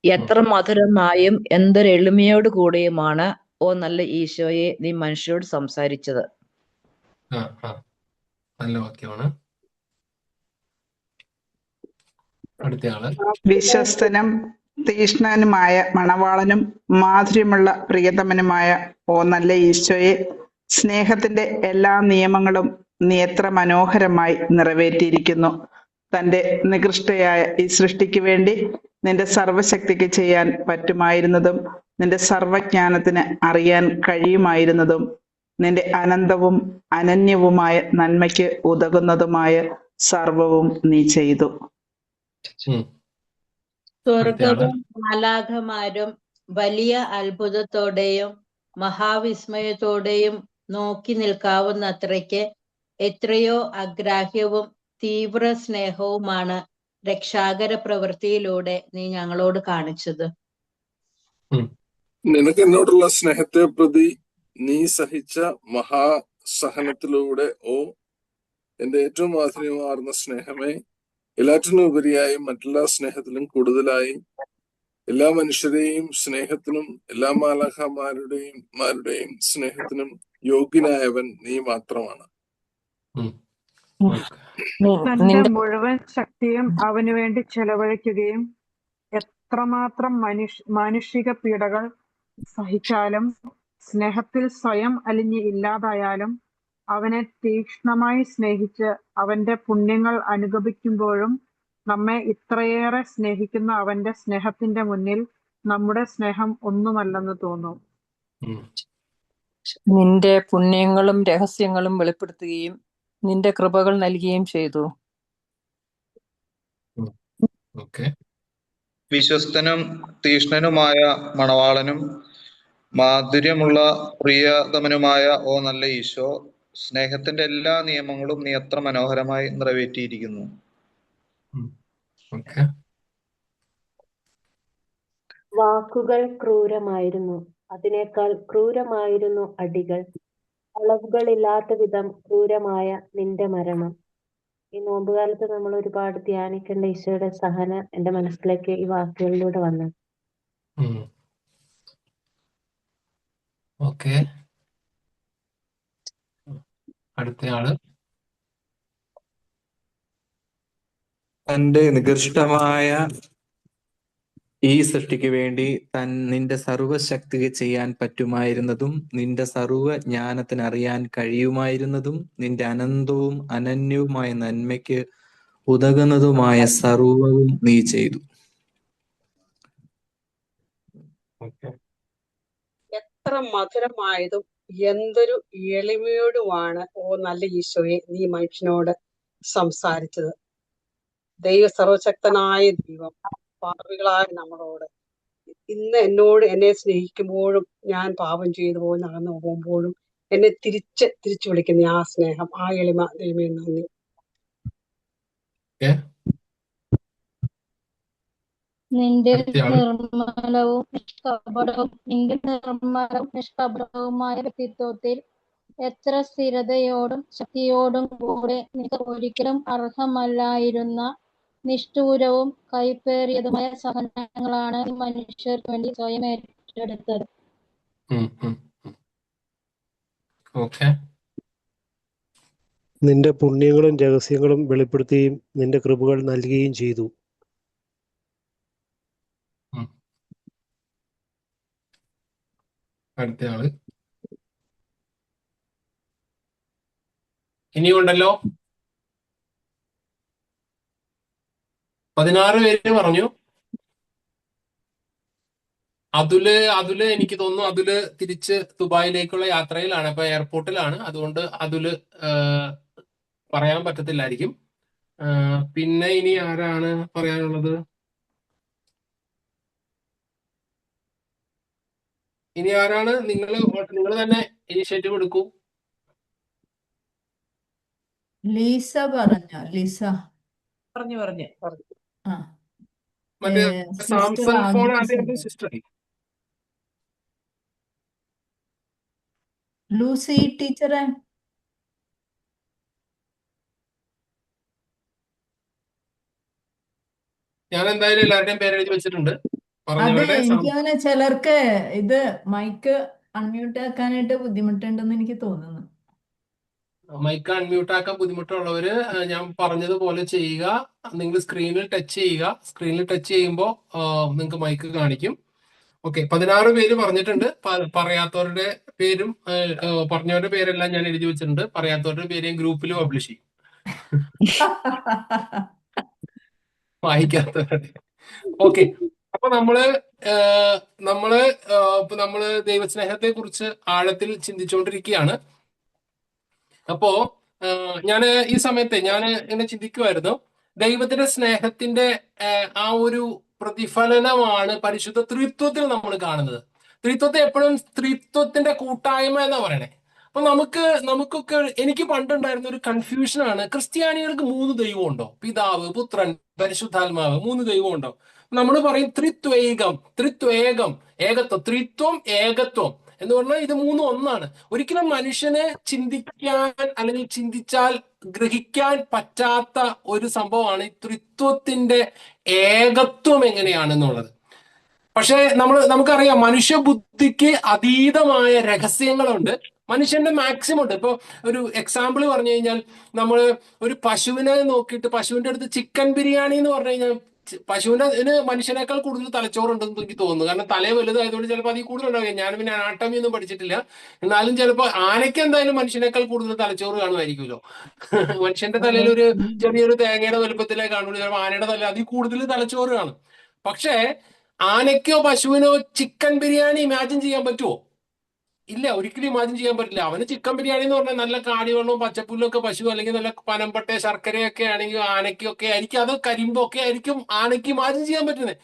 എത്ര മധുരമായും എന്തൊരു എളിമയോട് കൂടിയുമാണ്, ഓ നല്ല ഈശോയെ, നീ മനുഷ്യരോട് സംസാരിച്ചത്. നല്ല വാക്യമാണ്. അടുത്ത ആള്. വിശ്വസ്തനും തീക്ഷ്ണനുമായ മണവാളനും മാധുര്യമുള്ള പ്രിയതമനുമായ ഓ നല്ല ഈശോയെ, സ്നേഹത്തിന്റെ എല്ലാ നിയമങ്ങളും നീ എത്ര മനോഹരമായി നിറവേറ്റിയിരിക്കുന്നു. തന്റെ നികൃഷ്ടയായ ഈ സൃഷ്ടിക്ക് വേണ്ടി നിന്റെ സർവശക്തിക്ക് ചെയ്യാൻ പറ്റുമായിരുന്നതും നിന്റെ സർവജ്ഞാനത്തിന് അറിയാൻ കഴിയുമായിരുന്നതും നിന്റെ അനന്തവും അനന്യവുമായ നന്മയ്ക്ക് ഉതകുന്നതുമായ സർവവും നീ ചെയ്തു. സ്വർഗവും മാലാഖമാരും വലിയ അത്ഭുതത്തോടെയും മഹാവിസ്മയത്തോടെയും നോക്കി നിൽക്കാവുന്ന അത്രയ്ക്ക് എത്രയോ അഗ്രാഹ്യവും തീവ്ര സ്നേഹവുമാണ് രക്ഷാകര പ്രവൃത്തിയിലൂടെ നീ ഞങ്ങളോട് കാണിച്ചത്. നിനക്ക് എന്നോടുള്ള സ്നേഹത്തെ പ്രതി നീ സഹിച്ച മഹാസഹനത്തിലൂടെ, ഓ എന്റെ ഏറ്റവും മാധുര്യമാർന്ന സ്നേഹമേ, എല്ലാറ്റിനും ഉപരിയായും മറ്റെല്ലാ സ്നേഹത്തിലും കൂടുതലായി എല്ലാ മനുഷ്യരെയും സ്നേഹത്തിനും എല്ലാ മാലാഖമാരുടെയും സ്നേഹത്തിനും യോഗ്യനായവൻ നീ മാത്രമാണ്. തന്റെ മുഴുവൻ ശക്തിയും അവനു വേണ്ടി ചെലവഴിക്കുകയും എത്രമാത്രം മാനുഷിക പീഡകൾ സഹിച്ചാലും സ്നേഹത്തിൽ സ്വയം അലിഞ്ഞ് ഇല്ലാതായാലും അവനെ തീക്ഷ്ണമായി സ്നേഹിച്ച് അവന്റെ പുണ്യങ്ങൾ അനുഗമിക്കുമ്പോഴും നമ്മെ ഇത്രയേറെ സ്നേഹിക്കുന്ന അവന്റെ സ്നേഹത്തിന്റെ മുന്നിൽ നമ്മുടെ സ്നേഹം ഒന്നുമല്ലെന്ന് തോന്നും. നിന്റെ പുണ്യങ്ങളും രഹസ്യങ്ങളും വെളിപ്പെടുത്തുകയും നിന്റെ കൃപകൾ നൽകുകയും ചെയ്തു. വിശ്വസ്തനും തീക്ഷ്ണനുമായ മണവാളനും മാധുര്യമുള്ള പ്രിയതമനുമായ ഓ നല്ല ഈശോ, സ്നേഹത്തിന്റെ എല്ലാ നിയമങ്ങളും നീ എത്ര മനോഹരമായി നിറവേറ്റിയിരിക്കുന്നു. വാക്കുകൾ ക്രൂരമായിരുന്നു, അതിനേക്കാൾ ക്രൂരമായിരുന്നു അടികൾ. അളവുകളില്ലാത്ത വിധം ക്രൂരമായ നിന്റെ മരണം. ഈ നോമ്പുകാലത്ത് നമ്മൾ ഒരുപാട് ധ്യാനിക്കേണ്ട ഈശോയുടെ സഹനം എന്റെ മനസ്സിലേക്ക് ഈ വാക്കുകളിലൂടെ വന്നു. ഓക്കെ, അടുത്തയാള്. തന്റെ നികൃഷ്ടമായ ഈ സൃഷ്ടിക്ക് വേണ്ടി നിന്റെ സർവശക്തി ചെയ്യാൻ പറ്റുമായിരുന്നതും നിന്റെ സർവ്വ ജ്ഞാനത്തിന് അറിയാൻ കഴിയുമായിരുന്നതും നിന്റെ അനന്തവും അനന്യവുമായ നന്മയ്ക്ക് ഉതകുന്നതുമായ സർവവും നീ ചെയ്തു. എത്ര മധുരമായതും എന്തൊരു എളിമയോടുമാണ് ഓ നല്ല ഈശോയെ നീ മനുഷ്യനോട് സംസാരിച്ചത്. ദൈവ സർവശക്തനായ ദൈവം പാപികളായ നമ്മളോട് ഇന്ന് എന്നെ സ്നേഹിക്കുമ്പോഴും ഞാൻ പാപം ചെയ്തു പോയി നടന്നു പോകുമ്പോഴും എന്നെ തിരിച്ചു വിളിക്കുന്ന ആ സ്നേഹം, ആ എളിമ, ദൈവമേ നന്ദി. നിന്റെ നിർമ്മലവും നിഷ്കപടവുമായ വ്യക്തിത്വത്തിൽ എത്ര സ്ഥിരതയോടും ശക്തിയോടും കൂടെ നിനക്ക് ഒരിക്കലും അർഹമല്ലായിരുന്ന നിഷ്ഠൂരവും കൈപ്പേറിയതുമായ സഹനങ്ങളാണ് ഈ മനുഷ്യർക്ക് വേണ്ടി സ്വയം ഏറ്റെടുത്തത്. നിന്റെ പുണ്യങ്ങളും രഹസ്യങ്ങളും വെളിപ്പെടുത്തുകയും നിന്റെ കൃപകൾ നൽകുകയും ചെയ്തു. അടുത്തയാള്. ഇനിയുണ്ടല്ലോ 16 പേര് പറഞ്ഞു. അതുല് എനിക്ക് തോന്നുന്നു അതുല് തിരിച്ച് ദുബായിലേക്കുള്ള യാത്രയിലാണ്, ഇപ്പൊ എയർപോർട്ടിലാണ്. അതുകൊണ്ട് അതുല് പറയാൻ പറ്റത്തില്ലായിരിക്കും. പിന്നെ ഇനി ആരാണ് പറയാനുള്ളത്? ഇനി ആരാണ്? നിങ്ങൾ തന്നെ ഇനിഷ്യേറ്റീവ് എടുക്കൂ. ലീസ പറഞ്ഞോ? ലീസ പറഞ്ഞു ആ മറ്റേ സിസ്റ്റർ സാംസൺ ഫോൺ ആദ്യം ആദ്യം സിസ്റ്റർ. ലൂസി ടീച്ചറെ. ഞാൻ എന്തായാലും എല്ലാവരുടെയും പേരെഴുതി വെച്ചിട്ടുണ്ട്. അതെ, പറഞ്ഞവരുടെ എനിക്ക് അങ്ങനെ ചിലർക്ക് ഇത് മൈക്ക് അൺമ്യൂട്ട് ആക്കാനായിട്ട് ബുദ്ധിമുട്ടുണ്ടെന്ന് എനിക്ക് തോന്നുന്നു. മൈക്ക് അൺമ്യൂട്ട് ആക്കാൻ ബുദ്ധിമുട്ടുള്ളവര് ഞാൻ പറഞ്ഞതുപോലെ ചെയ്യുക. നിങ്ങൾ സ്ക്രീനിൽ ടച്ച് ചെയ്യുക. സ്ക്രീനിൽ ടച്ച് ചെയ്യുമ്പോൾ നിങ്ങൾക്ക് മൈക്ക് കാണിക്കും. ഓക്കെ, 16 പേര് പറഞ്ഞിട്ടുണ്ട്. പറയാത്തവരുടെ പേരും പറഞ്ഞവരുടെ പേരെല്ലാം ഞാൻ എഴുതി വെച്ചിട്ടുണ്ട്. പറയാത്തവരുടെ പേരെയും ഗ്രൂപ്പിൽ പബ്ലിഷ് ചെയ്യും. വായിക്കാത്തവരുടെ. ഓക്കെ, അപ്പൊ നമ്മള് ദൈവസ്നേഹത്തെ കുറിച്ച് ആഴത്തിൽ ചിന്തിച്ചുകൊണ്ടിരിക്കുകയാണ്. അപ്പോ ഞാൻ ഈ സമയത്ത് ഞാൻ ഇങ്ങനെ ചിന്തിക്കുമായിരുന്നു, ദൈവത്തിന്റെ സ്നേഹത്തിന്റെ ആ ഒരു പ്രതിഫലനമാണ് പരിശുദ്ധ ത്രിത്വത്തിൽ നമ്മൾ കാണുന്നത്. ത്രിത്വത്തെ എപ്പോഴും ത്രിത്വത്തിന്റെ കൂട്ടായ്മ എന്നാ പറയണേ. അപ്പൊ നമുക്കൊക്കെ എനിക്ക് പണ്ടുണ്ടായിരുന്ന ഒരു കൺഫ്യൂഷനാണ്, ക്രിസ്ത്യാനികൾക്ക് 3 ദൈവം ഉണ്ടോ? പിതാവ്, പുത്രൻ, പരിശുദ്ധാത്മാവ്, 3 ദൈവം ഉണ്ടോ? നമ്മൾ പറയും ത്രിത്വേകം, ഏകത്വം, ത്രിത്വം, ഏകത്വം എന്ന് പറഞ്ഞാൽ ഇത് 3 ഒന്നാണ്. ഒരിക്കലും മനുഷ്യന് ചിന്തിക്കാൻ അല്ലെങ്കിൽ ചിന്തിച്ചാൽ ഗ്രഹിക്കാൻ പറ്റാത്ത ഒരു സംഭവമാണ് ഈ ത്രിത്വത്തിന്റെ ഏകത്വം എങ്ങനെയാണെന്നുള്ളത്. പക്ഷെ നമുക്കറിയാം മനുഷ്യ ബുദ്ധിക്ക് അതീതമായ രഹസ്യങ്ങളുണ്ട്. മനുഷ്യന്റെ മാക്സിമം ഉണ്ട്. ഇപ്പൊ ഒരു എക്സാമ്പിൾ പറഞ്ഞു കഴിഞ്ഞാൽ, നമ്മൾ ഒരു പശുവിനെ നോക്കിയിട്ട് പശുവിന്റെ അടുത്ത് ചിക്കൻ ബിരിയാണി എന്ന് പറഞ്ഞു കഴിഞ്ഞാൽ പശുവിന് മനുഷ്യനേക്കാൾ കൂടുതൽ തലച്ചോറുണ്ടെന്ന് എനിക്ക് തോന്നുന്നു. കാരണം തല വലുതായതുകൊണ്ട് ചിലപ്പോൾ അതിൽ കൂടുതൽ ഉണ്ടാവുക. ഞാൻ പിന്നെ അനാട്ടമി ഒന്നും പഠിച്ചിട്ടില്ല. എന്നാലും ചിലപ്പോൾ ആനയ്ക്ക് എന്തായാലും മനുഷ്യനേക്കാൾ കൂടുതൽ തലച്ചോറ് കാണുമായിരിക്കുമല്ലോ. മനുഷ്യന്റെ തലയിൽ ഒരു ചെറിയൊരു തേങ്ങയുടെ വലുപ്പത്തിലേ കാണുള്ളൂ. ചിലപ്പോൾ ആനയുടെ തല അതിൽ കൂടുതൽ തലച്ചോറ് കാണും. പക്ഷേ ആനയ്ക്കോ പശുവിനോ ചിക്കൻ ബിരിയാണി ഇമാജിൻ ചെയ്യാൻ പറ്റുമോ? ഇല്ല, ഒരിക്കലും ഇമാജിൻ ചെയ്യാൻ പറ്റില്ല. അവന് ചിക്കൻ ബിരിയാണി എന്ന് പറഞ്ഞാൽ നല്ല കാടിവെള്ളവും പച്ചപ്പുല്ലൊക്കെ പശു, അല്ലെങ്കിൽ നല്ല പനമ്പട്ട ശർക്കരയൊക്കെ ആണെങ്കിൽ ആനയ്ക്കൊക്കെ ആയിരിക്കും, അത് കരിമ്പൊക്കെ ആയിരിക്കും ആനയ്ക്ക് ഇമാജിൻ ചെയ്യാൻ പറ്റുന്നത്.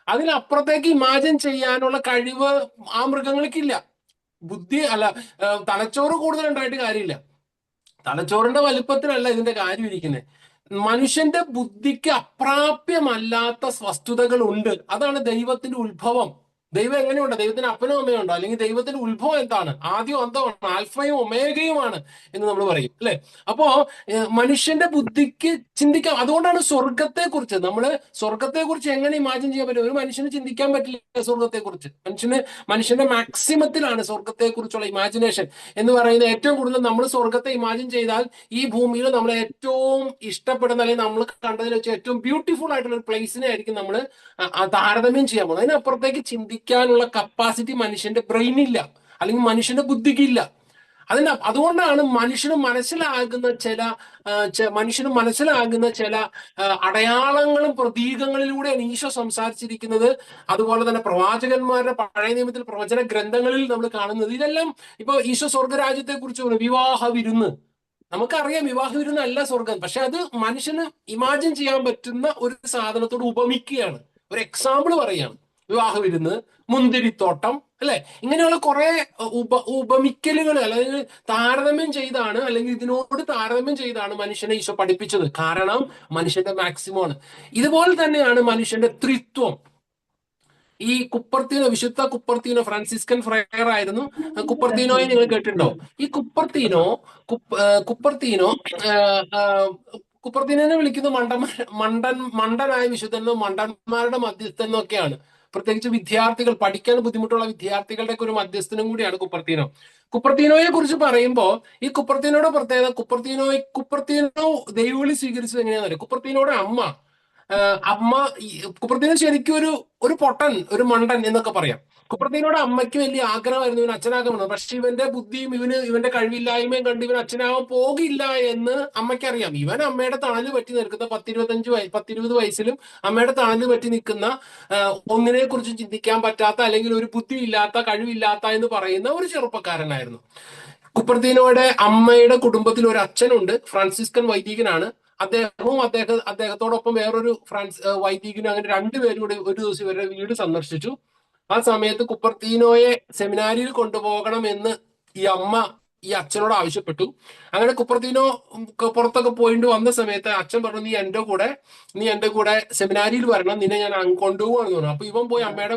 അതിനപ്പുറത്തേക്ക് ഇമാജിൻ ചെയ്യാനുള്ള കഴിവ് ആ മൃഗങ്ങൾക്കില്ല. തലച്ചോറ് കൂടുതൽ ഉണ്ടായിട്ട് കാര്യമില്ല. തലച്ചോറിന്റെ വലുപ്പത്തിലല്ല ഇതിന്റെ കാര്യം ഇരിക്കുന്നത്. മനുഷ്യന്റെ ബുദ്ധിക്ക് അപ്രാപ്യമല്ലാത്ത വസ്തുതകൾ ഉണ്ട്. അതാണ് ദൈവത്തിന്റെ ഉത്ഭവം. ദൈവം എങ്ങനെയുണ്ട്? ദൈവത്തിന് അപ്പനും അമ്മയും ഉണ്ടോ? അല്ലെങ്കിൽ ദൈവത്തിന്റെ ഉത്ഭവം എന്താണ്? ആദ്യം അന്തമാണ്, ആൽഫയും ഒമേഗയുമാണ് എന്ന് നമ്മൾ പറയും, അല്ലെ? അപ്പോ മനുഷ്യന്റെ ബുദ്ധിക്ക് ചിന്തിക്കാം. അതുകൊണ്ടാണ് സ്വർഗത്തെ കുറിച്ച് എങ്ങനെ ഇമാജിൻ ചെയ്യാൻ പറ്റും? ഒരു മനുഷ്യന് ചിന്തിക്കാൻ പറ്റില്ല സ്വർഗത്തെ കുറിച്ച്. മനുഷ്യന്റെ മാക്സിമത്തിലാണ് സ്വർഗത്തെ കുറിച്ചുള്ള ഇമാജിനേഷൻ എന്ന് പറയുന്നത്. ഏറ്റവും കൂടുതൽ നമ്മൾ സ്വർഗത്തെ ഇമാജിൻ ചെയ്താൽ ഈ ഭൂമിയിൽ നമ്മൾ ഏറ്റവും ഇഷ്ടപ്പെടുന്ന, അല്ലെങ്കിൽ നമ്മൾ കണ്ടതിൽ വെച്ച് ഏറ്റവും ബ്യൂട്ടിഫുൾ ആയിട്ടുള്ള ഒരു പ്ലേസിനെ ആയിരിക്കും നമ്മൾ താരതമ്യം ചെയ്യാൻ പോകുന്നത്. അതിനപ്പുറത്തേക്ക് ചിന്തിക്കാനുള്ള കപ്പാസിറ്റി മനുഷ്യന്റെ ബ്രെയിനില്ല, അല്ലെങ്കിൽ മനുഷ്യന്റെ ബുദ്ധിക്കില്ല. അതുകൊണ്ടാണ് മനുഷ്യന് മനസ്സിലാകുന്ന ചില അടയാളങ്ങളും പ്രതീകങ്ങളിലൂടെയാണ് ഈശോ സംസാരിച്ചിരിക്കുന്നത്. അതുപോലെ തന്നെ പ്രവാചകന്മാരുടെ പഴയ നിയമത്തിൽ പ്രവചന ഗ്രന്ഥങ്ങളിൽ നമ്മൾ കാണുന്നത്. ഇതെല്ലാം ഇപ്പൊ ഈശോ സ്വർഗരാജ്യത്തെ കുറിച്ച് വിവാഹ വിരുന്ന്, നമുക്കറിയാം വിവാഹ വിരുന്നല്ല സ്വർഗം, പക്ഷെ അത് മനുഷ്യന് ഇമാജിൻ ചെയ്യാൻ പറ്റുന്ന ഒരു സാധനത്തോട് ഉപമിക്കുകയാണ്. ഒരു എക്സാമ്പിൾ പറയാണ്. വിവാഹ വിരുന്ന്, മുന്തിരിത്തോട്ടം, അല്ലെ? ഇങ്ങനെയുള്ള കുറെ ഉപമിക്കലുകൾ അല്ലെങ്കിൽ താരതമ്യം ചെയ്താണ്, അല്ലെങ്കിൽ ഇതിനോട് താരതമ്യം ചെയ്താണ് മനുഷ്യനെ ഈശോ പഠിപ്പിച്ചത്. കാരണം മനുഷ്യന്റെ മാക്സിമം ആണ്. ഇതുപോലെ തന്നെയാണ് മനുഷ്യന്റെ ത്രിത്വം. ഈ വിശുദ്ധ കുപ്പർത്തീനോ ഫ്രാൻസിസ്കൻ ഫ്രയർ ആയിരുന്നു. കുപ്പർത്തീനോയെ നിങ്ങൾ കേട്ടിട്ടുണ്ടോ? ഈ കുപ്പർത്തീനോനെ വിളിക്കുന്ന മണ്ടനായ വിശുദ്ധനോ മണ്ടന്മാരുടെ മധ്യസ്ഥനോ ഒക്കെയാണ്. പ്രത്യേകിച്ച് വിദ്യാർത്ഥികൾ, പഠിക്കാൻ ബുദ്ധിമുട്ടുള്ള വിദ്യാർത്ഥികളുടെ ഒക്കെ ഒരു മധ്യസ്ഥനും കൂടിയാണ് കുപ്പർത്തീനോയെ കുറിച്ച് പറയുമ്പോൾ ഈ കുപ്പർത്തീനോയുടെ പ്രത്യേകത, കുപ്പർത്തീനോ ദൈവവിളി സ്വീകരിച്ചത് എങ്ങനെയാണെന്ന് അറിയാം. കുപ്പർത്തീനോയുടെ അമ്മ കുപ്പർത്തീനോ ശരിക്കും ഒരു പൊട്ടൻ, ഒരു മണ്ടൻ എന്നൊക്കെ പറയാം. കുപ്പർത്തീനോയുടെ അമ്മയ്ക്ക് വലിയ ആഗ്രഹമായിരുന്നു ഇവൻ അച്ഛനാകണമെന്ന്. പക്ഷെ ഇവന്റെ ബുദ്ധിയും ഇവന്റെ കഴിവില്ലായ്മയും കണ്ട് ഇവൻ അച്ഛനാവാൻ പോകില്ല എന്ന് അമ്മയ്ക്കറിയാം. ഇവൻ അമ്മയുടെ തണല് പറ്റി നിൽക്കുന്ന 10-20 വയസ്സിലും അമ്മയുടെ തണല് പറ്റി നിൽക്കുന്ന, ഒന്നിനെ കുറിച്ച് ചിന്തിക്കാൻ പറ്റാത്ത, അല്ലെങ്കിൽ ഒരു ബുദ്ധി ഇല്ലാത്ത, കഴിവില്ലാത്ത എന്ന് പറയുന്ന ഒരു ചെറുപ്പക്കാരനായിരുന്നു. കുപ്പർത്തീനോയുടെ അമ്മയുടെ കുടുംബത്തിൽ ഒരു അച്ഛനുണ്ട്, ഫ്രാൻസിസ്കൻ വൈദികനാണ്. അദ്ദേഹത്തോടൊപ്പം വേറൊരു വൈദികനും, അങ്ങനെ രണ്ടുപേരും കൂടി ഒരു ദിവസം ഇവരുടെ വീട് സന്ദർശിച്ചു. ആ സമയത്ത് കുപ്പർത്തീനോയെ സെമിനാരിയിൽ കൊണ്ടുപോകണം എന്ന് ഈ അമ്മ ഈ അച്ഛനോട് ആവശ്യപ്പെട്ടു. അങ്ങനെ കുപ്പർത്തീനോ പുറത്തൊക്കെ പോയിട്ട് വന്ന സമയത്ത് അച്ഛൻ പറഞ്ഞു, നീ എന്റെ കൂടെ സെമിനാരിയിൽ വരണം, നിന്നെ ഞാൻ കൊണ്ടുപോകാന്ന് പറഞ്ഞു. അപ്പൊ ഇവൻ പോയി അമ്മയുടെ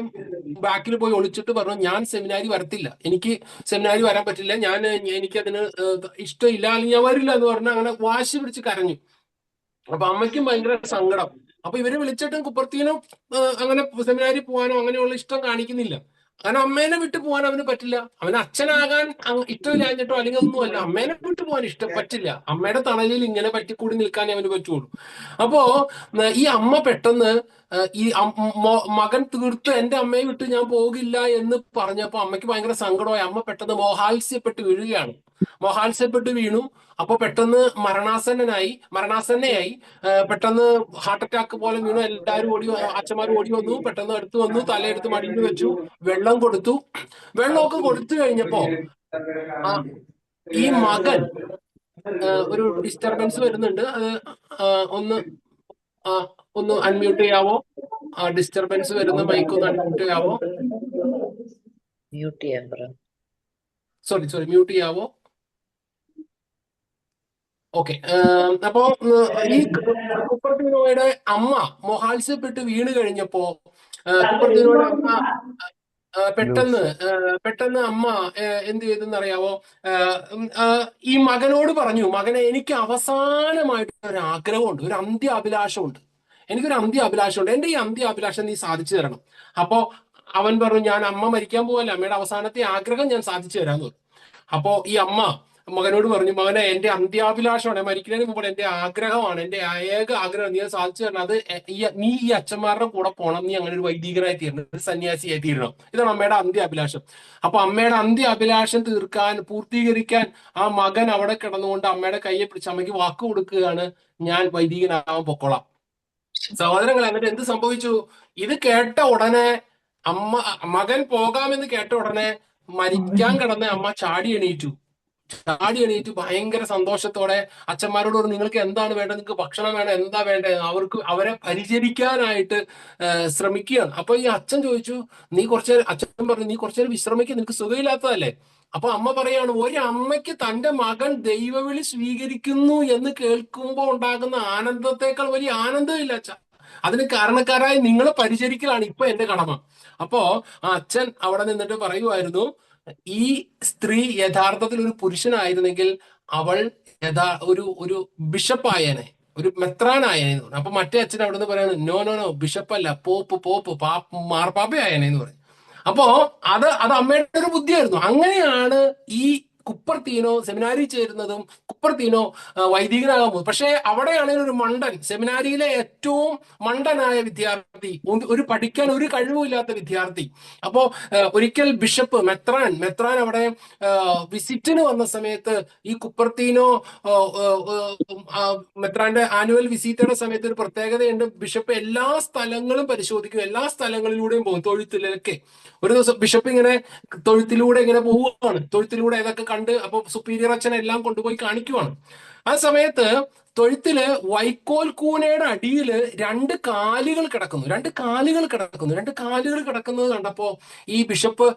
ബാക്കിൽ പോയി ഒളിച്ചിട്ട് പറഞ്ഞു, ഞാൻ സെമിനാരി വരത്തില്ല, എനിക്ക് സെമിനാരി വരാൻ പറ്റില്ല, എനിക്കതിന് ഇഷ്ടമില്ല, അല്ലെങ്കിൽ ഞാൻ വരില്ല എന്ന് പറഞ്ഞു. അങ്ങനെ വാശി പിടിച്ച് കരഞ്ഞു. അപ്പൊ അമ്മയ്ക്കും ഭയങ്കര സങ്കടം. അപ്പൊ ഇവര് വിളിച്ചിട്ടും കുപ്പർത്തീനോ അങ്ങനെ സെമിനാരി പോകാനോ അങ്ങനെയുള്ള ഇഷ്ടം കാണിക്കുന്നില്ല. കാരണം അമ്മേനെ വിട്ടു പോകാൻ അവന് പറ്റില്ല. അവന് അച്ഛനാകാൻ ഇഷ്ടമില്ലാഞ്ഞിട്ടോ അല്ലെങ്കിൽ ഒന്നുമല്ല, അമ്മേനെ വിട്ടു പോകാൻ പറ്റില്ല. അമ്മയുടെ തണലിൽ ഇങ്ങനെ പറ്റിക്കൂടി നിൽക്കാനേ അവന് പറ്റുള്ളൂ. അപ്പോ ഈ അമ്മ പെട്ടെന്ന് ഈ മകൻ തീർത്ത് എന്റെ അമ്മയെ വിട്ട് ഞാൻ പോകില്ല എന്ന് പറഞ്ഞപ്പോ അമ്മയ്ക്ക് ഭയങ്കര സങ്കടമായി. അമ്മ പെട്ടെന്ന് മോഹാത്സ്യപ്പെട്ട് വീണു. അപ്പൊ പെട്ടെന്ന് മരണാസന്നയായി. പെട്ടെന്ന് ഹാർട്ട് അറ്റാക്ക് പോലെ വീണു. എല്ലാവരും അച്ഛന്മാർ ഓടി വന്നു, പെട്ടെന്ന് അടുത്ത് വന്നു, തലയെടുത്ത് മടിയിൽ വെച്ചു, വെള്ളമൊക്കെ കൊടുത്തു കഴിഞ്ഞപ്പോ ഈ മകൻ ഒരു ഡിസ്റ്റർബൻസ് വരുന്നുണ്ട്. അത് ഒന്ന് അൺമ്യൂട്ട് ചെയ്യാവോ? ഡിസ്റ്റർബൻസ് വരുന്ന മൈക്ക് ഒന്ന് അൺമ്യൂട്ട് ചെയ്യാവോ? സോറി മ്യൂട്ട് ചെയ്യാവോ? ഓക്കെ. അപ്പോ ഈ കുപ്പർത്തീനോയുടെ അമ്മ മോഹാത്സ്യപ്പെട്ട് വീണ് കഴിഞ്ഞപ്പോ കുപ്പർത്തീനോയുടെ അമ്മ പെട്ടെന്ന് അമ്മ എന്ത് ചെയ്തെന്നറിയാവോ? ഈ മകനോട് പറഞ്ഞു, മകനെ, എനിക്ക് അവസാനമായിട്ട് ഒരു ആഗ്രഹമുണ്ട്, ഒരു അന്ത്യാഭിലാഷമുണ്ട്. എന്റെ ഈ അന്ത്യാഭിലാഷം നീ സാധിച്ചു തരണം. അപ്പോ അവൻ പറഞ്ഞു, ഞാൻ അമ്മ മരിക്കാൻ പോവല്ല, അമ്മയുടെ അവസാനത്തെ ആഗ്രഹം ഞാൻ സാധിച്ചു തരാന്ന് പറഞ്ഞു. അപ്പോ ഈ അമ്മ മകനോട് പറഞ്ഞു, മകനെ, എന്റെ അന്ത്യാഭിലാഷമാണ്, മരിക്കുന്നതിന് മുമ്പ് എന്റെ ആഗ്രഹമാണ്, എന്റെ ഏക ആഗ്രഹം നീ സാധിച്ചു തരണം. അത് നീ ഈ അച്ഛന്മാരുടെ കൂടെ പോകണം, നീ അങ്ങനെ ഒരു വൈദികനായി തീരണം, ഒരു സന്യാസിയായി തീരണം. ഇതാണ് അമ്മയുടെ അന്ത്യാഭിലാഷം. അപ്പൊ അമ്മയുടെ അന്ത്യാഭിലാഷം പൂർത്തീകരിക്കാൻ ആ മകൻ അവിടെ കിടന്നുകൊണ്ട് അമ്മയുടെ കയ്യെ പിടിച്ച് അമ്മയ്ക്ക് വാക്ക് കൊടുക്കുകയാണ്, ഞാൻ വൈദികനാവാൻ പൊക്കോളാം. സഹോദരങ്ങൾ, എന്നിട്ട് എന്ത് സംഭവിച്ചു? ഇത് കേട്ട ഉടനെ മകൻ പോകാമെന്ന് കേട്ട ഉടനെ മരിക്കാൻ കിടന്ന അമ്മ ചാടി എണീറ്റു ഭയങ്കര സന്തോഷത്തോടെ അച്ഛന്മാരോട് പറഞ്ഞു, നിങ്ങൾക്ക് എന്താണ് വേണ്ടത്, നിങ്ങൾക്ക് ഭക്ഷണം വേണം, എന്താ വേണ്ടത്, അവരെ പരിചരിക്കാനായിട്ട് ശ്രമിക്കുകയാണ്. അപ്പൊ ഈ അച്ഛൻ ചോദിച്ചു, അച്ഛൻ പറഞ്ഞു, നീ കുറച്ചേരം വിശ്രമിക്കുക, നിനക്ക് സുഖമില്ലാത്തതല്ലേ, അപ്പൊ അമ്മ പറയാണ്, ഒരു അമ്മയ്ക്ക് തന്റെ മകൻ ദൈവവിളി സ്വീകരിക്കുന്നു എന്ന് കേൾക്കുമ്പോൾ ഉണ്ടാകുന്ന ആനന്ദത്തെക്കാൾ വലിയ ആനന്ദമില്ല അച്ഛ. അതിന് കാരണക്കാരായി നിങ്ങളെ പരിചരിക്കലാണ് ഇപ്പൊ എന്റെ കടമ. അപ്പോ ആ അച്ഛൻ അവിടെ നിന്നിട്ട് പറയുമായിരുന്നു, ഈ സ്ത്രീ യഥാർത്ഥത്തിൽ ഒരു പുരുഷനായിരുന്നെങ്കിൽ അവൾ ഒരു ബിഷപ്പായേനെ, ഒരു മെത്രാനായേനെ. അപ്പൊ മറ്റേ അച്ഛൻ അവിടെ നിന്ന് പറയാണ്, നോ നോ നോ, ബിഷപ്പല്ല, പോപ്പ് മാർപ്പാപ്പയായേനെ എന്ന് പറയും. അപ്പോ അത് അമ്മയുടെ ഒരു ബുദ്ധിയായിരുന്നു. അങ്ങനെയാണ് ഈ കുപ്പർത്തീനോ സെമിനാരി ചേരുന്നതും കുപ്പർത്തീനോ വൈദികനാകാൻ പോകും. പക്ഷെ അവിടെയാണെങ്കിൽ ഒരു മണ്ടൻ, സെമിനാരിയിലെ ഏറ്റവും മണ്ടനായ വിദ്യാർത്ഥി, ഒരു പഠിക്കാൻ ഒരു കഴിവുമില്ലാത്ത വിദ്യാർത്ഥി. അപ്പോ ഒരിക്കൽ ബിഷപ്പ് മെത്രാൻ അവിടെ വിസിറ്റിന് വന്ന സമയത്ത് ഈ കുപ്പർത്തീനോ മെത്രാന്റെ ആനുവൽ വിസിറ്റുടെ സമയത്ത് ഒരു പ്രത്യേകതയുണ്ട്. ബിഷപ്പ് എല്ലാ സ്ഥലങ്ങളും പരിശോധിക്കും, എല്ലാ സ്ഥലങ്ങളിലൂടെയും പോകും, തൊഴുത്തിലൊക്കെ. ഒരു ദിവസം ബിഷപ്പ് ഇങ്ങനെ തൊഴുത്തിലൂടെ ഇങ്ങനെ പോവുകയാണ്, തൊഴുത്തിലൂടെ ഏതൊക്കെ കണ്ട്, അപ്പൊ സുപ്പീരിയർ അച്ഛനെ എല്ലാം കൊണ്ടുപോയി കാണിക്കുവാണ്. ആ സമയത്ത് തൊഴുത്തില് വൈക്കോൽ കൂനയുടെ അടിയിൽ രണ്ട് കാലുകൾ കിടക്കുന്നത് കണ്ടപ്പോ ഈ ബിഷപ്പ്